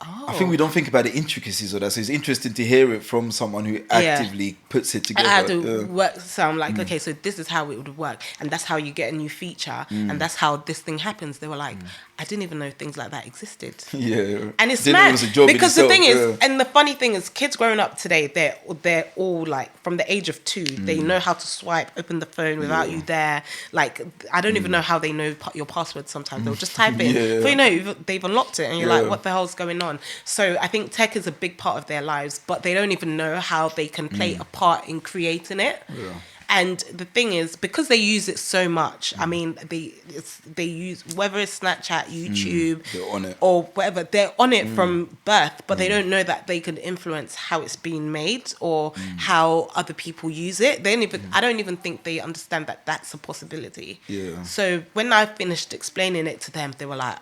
I think we don't think about the intricacies of that, so it's interesting to hear it from someone who actively puts it together. I had to work, so I'm like, okay, so this is how it would work, and that's how you get a new feature, and that's how this thing happens. They were like, I didn't even know things like that existed. And it's mad, because the thing is, and the funny thing is, kids growing up today, they're all like, from the age of 2, they know how to swipe, open the phone without you there. Like, I don't even know how they know your password sometimes. They'll just type it in. Before you know, they've unlocked it, and you're like, what the hell's going on? So I think tech is a big part of their lives, but they don't even know how they can play a part in creating it. And the thing is, because they use it so much, I mean, they use, whether it's Snapchat, YouTube, they're on it, or whatever, they're on it from birth, but they don't know that they can influence how it's being made or how other people use it. They don't even, I don't even think they understand that that's a possibility. So when I finished explaining it to them, they were like,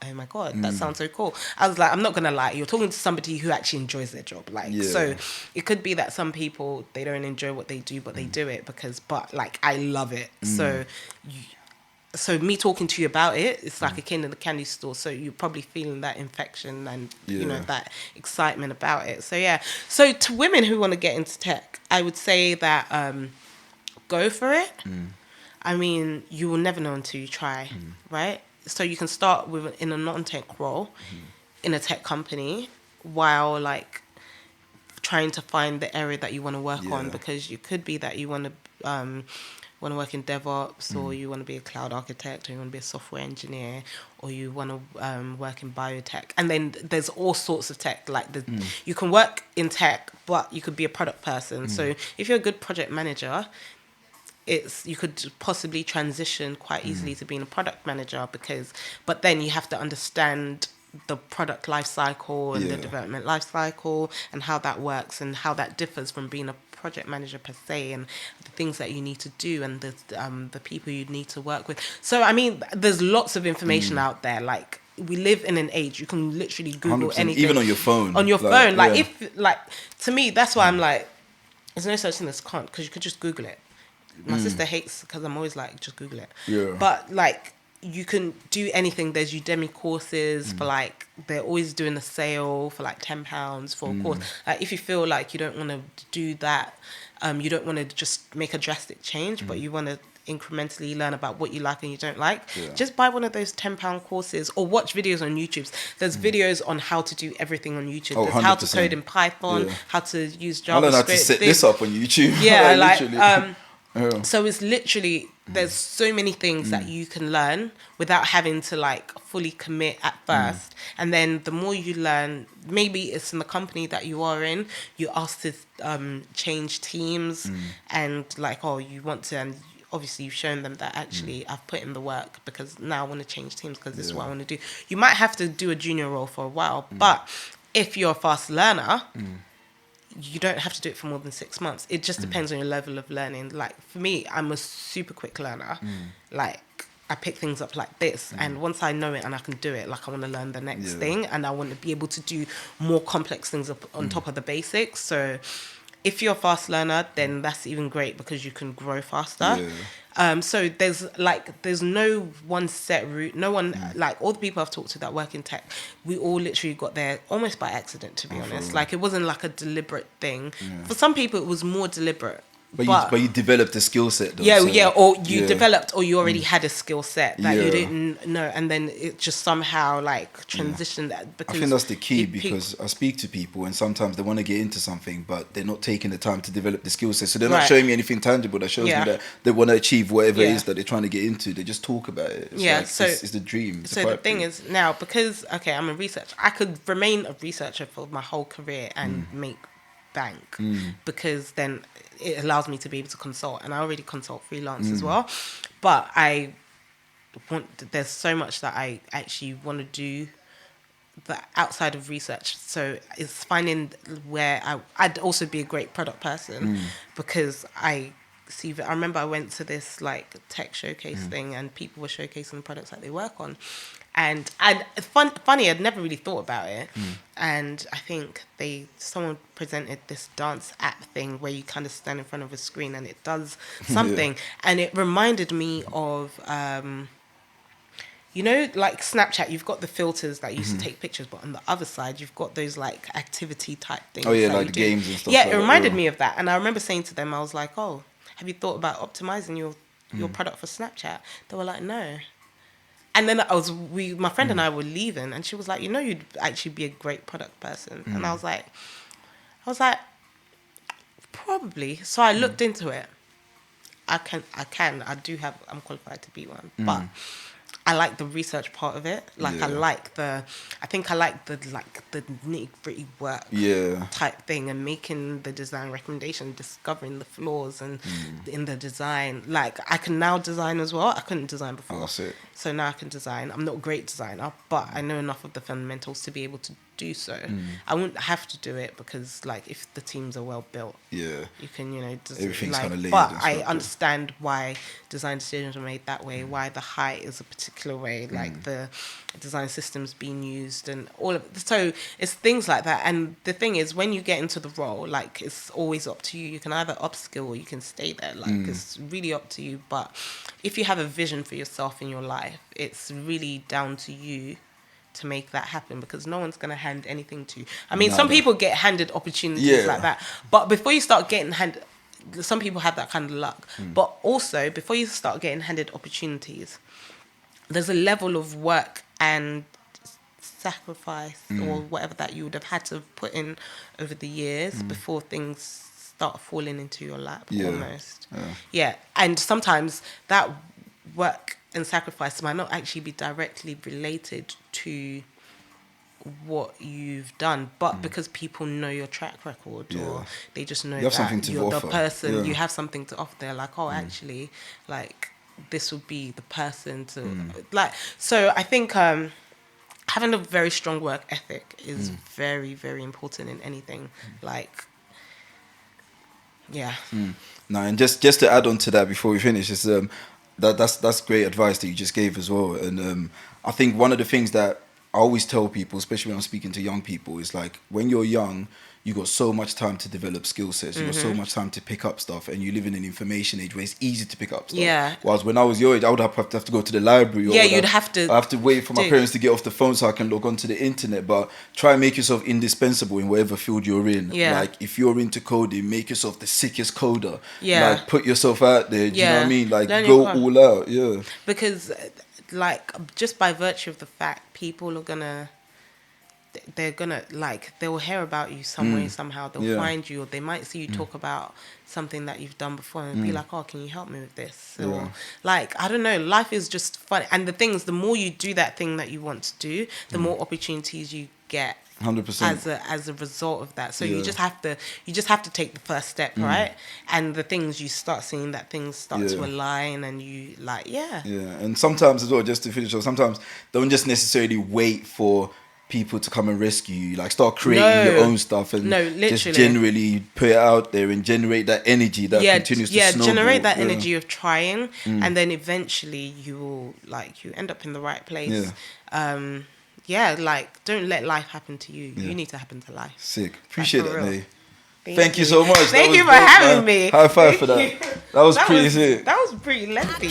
oh my God, that sounds so cool. I was like, I'm not going to lie, you're talking to somebody who actually enjoys their job. Like, so it could be that some people, they don't enjoy what they do, but they do it but like, I love it. So me talking to you about it, it's like a kid in the candy store. So you're probably feeling that infection and, you know, that excitement about it. So yeah. So to women who want to get into tech, I would say that go for it. I mean, you will never know until you try, right? So you can start with in a non-tech role in a tech company while like trying to find the area that you want to work on, because you could be that you want to work in DevOps, or you want to be a cloud architect, or you want to be a software engineer, or you want to work in biotech. And then there's all sorts of tech. Like you can work in tech, but you could be a product person. So if you're a good project manager, you could possibly transition quite easily to being a product manager, but then you have to understand the product life cycle and the development life cycle and how that works and how that differs from being a project manager per se, and the things that you need to do and the people you need to work with. So I mean, there's lots of information out there. Like, we live in an age, you can literally Google anything, even on your phone. To me, that's why I'm like, there's no such thing as can't, because you could just Google it. My sister hates, because I'm always like, just Google it. But like, you can do anything. There's Udemy courses for like, they're always doing a sale for like £10 for a course. Like, if you feel like you don't want to do that, you don't want to just make a drastic change, but you want to incrementally learn about what you like and you don't like, just buy one of those £10 courses, or watch videos on YouTube. There's videos on how to do everything on YouTube. There's how to code in Python, how to use JavaScript. I learned how to set this up on YouTube. So it's literally, there's so many things that you can learn without having to like fully commit at first. And then the more you learn, maybe it's in the company that you are in, you're asked to change teams, and like, you want to, and obviously you've shown them that actually I've put in the work, because now I want to change teams because this is what I want to do. You might have to do a junior role for a while, but if you're a fast learner, you don't have to do it for more than 6 months. It just depends on your level of learning. Like, for me, I'm a super quick learner. Like, I pick things up like this, and once I know it and I can do it, like, I want to learn the next thing, and I want to be able to do more complex things on top of the basics. So if you're a fast learner, then that's even great, because you can grow faster. So there's no one set route. No one, like, all the people I've talked to that work in tech, we all literally got there almost by accident, to be honest. Like, it wasn't like a deliberate thing. For some people, it was more deliberate. But you developed a skill set, though. Or you developed, or you already had a skill set that you didn't know, and then it just somehow like transitioned that. Because I think that's the key, because I speak to people and sometimes they want to get into something, but they're not taking the time to develop the skill set. So they're not showing me anything tangible that shows me that they want to achieve whatever it is that they're trying to get into. They just talk about it. It's the dream. It's the thing is now, because I'm a researcher, I could remain a researcher for my whole career and make bank, because then it allows me to be able to consult, and I already consult freelance as well, but there's so much that I actually want to do that outside of research. So it's finding where I'd also be a great product person, because I CV. I remember I went to this like tech showcase thing, and people were showcasing the products that they work on. And funny, I'd never really thought about it. And I think someone presented this dance app thing where you kind of stand in front of a screen and it does something. And it reminded me of, you know, like Snapchat, you've got the filters that used to take pictures, but on the other side, you've got those like activity type things. Oh yeah, like the games and stuff. Yeah, it reminded me of that. And I remember saying to them, I was like, oh, have you thought about optimizing your product for Snapchat? They were like, no. And then my friend and I were leaving, and she was like, you know, you'd actually be a great product person. And I was like, probably. So I looked into it. I'm qualified to be one, but I like the research part of it. Like I like the nitty gritty work type thing, and making the design recommendation, discovering the flaws and in the design. Like I can now design as well. I couldn't design before. Oh, that's it. So now I can design. I'm not a great designer, but I know enough of the fundamentals to be able to do so. I wouldn't have to do it because like if the teams are well built, you can, you know, everything's kind of layered. But I understand why design decisions are made that way, why the height is a particular way, like the design systems being used and all of it. So it's things like that. And the thing is, when you get into the role, like it's always up to you. You can either upskill or you can stay there. Like it's really up to you. But if you have a vision for yourself in your life, it's really down to you to make that happen, because no one's going to hand anything to you. I mean, some people get handed opportunities like that, but before you start getting handed, some people have that kind of luck, but also before you start getting handed opportunities, there's a level of work and sacrifice or whatever that you would have had to put in over the years before things start falling into your lap almost. And sometimes that work and sacrifice might not actually be directly related to what you've done, but because people know your track record or they just know that you're the person, you have something to offer. They're like, oh, actually, like this would be the person to like. So I think having a very strong work ethic is very, very important in anything. Like, No, and just to add on to that before we finish, is that's great advice that you just gave as well. And I think one of the things that I always tell people, especially when I'm speaking to young people, is like when you're young, you got so much time to develop skill sets. You got so much time to pick up stuff, and you live in an information age where it's easy to pick up stuff. Whereas when I was your age, I would have to go to the library. Or you'd have to. I have to wait for my parents to get off the phone so I can log onto the internet. But try and make yourself indispensable in whatever field you're in. Like if you're into coding, make yourself the sickest coder. Like put yourself out there. Do you know what I mean? Like go all out. Because like just by virtue of the fact people are gonna. They're gonna like they'll hear about you some way somehow. They'll find you, or they might see you talk about something that you've done before and be like, oh, can you help me with this? Or like, I don't know, life is just fun. And the thing is, the more you do that thing that you want to do, the more opportunities you get 100% as a result of that. So you just have to take the first step, right? And the things you start seeing, that things start to align, and you like and sometimes as well, just to finish off, sometimes don't just necessarily wait for people to come and rescue you. Like start creating your own stuff and just generally put it out there and generate that energy that continues to snowball. Generate that energy of trying, and then eventually you will you end up in the right place. Like don't let life happen to you. You need to happen to life. Sick. Appreciate that, Nayeaux. Thank you so much. Thank you for having me. High five for that. That was pretty sick. That was pretty lengthy.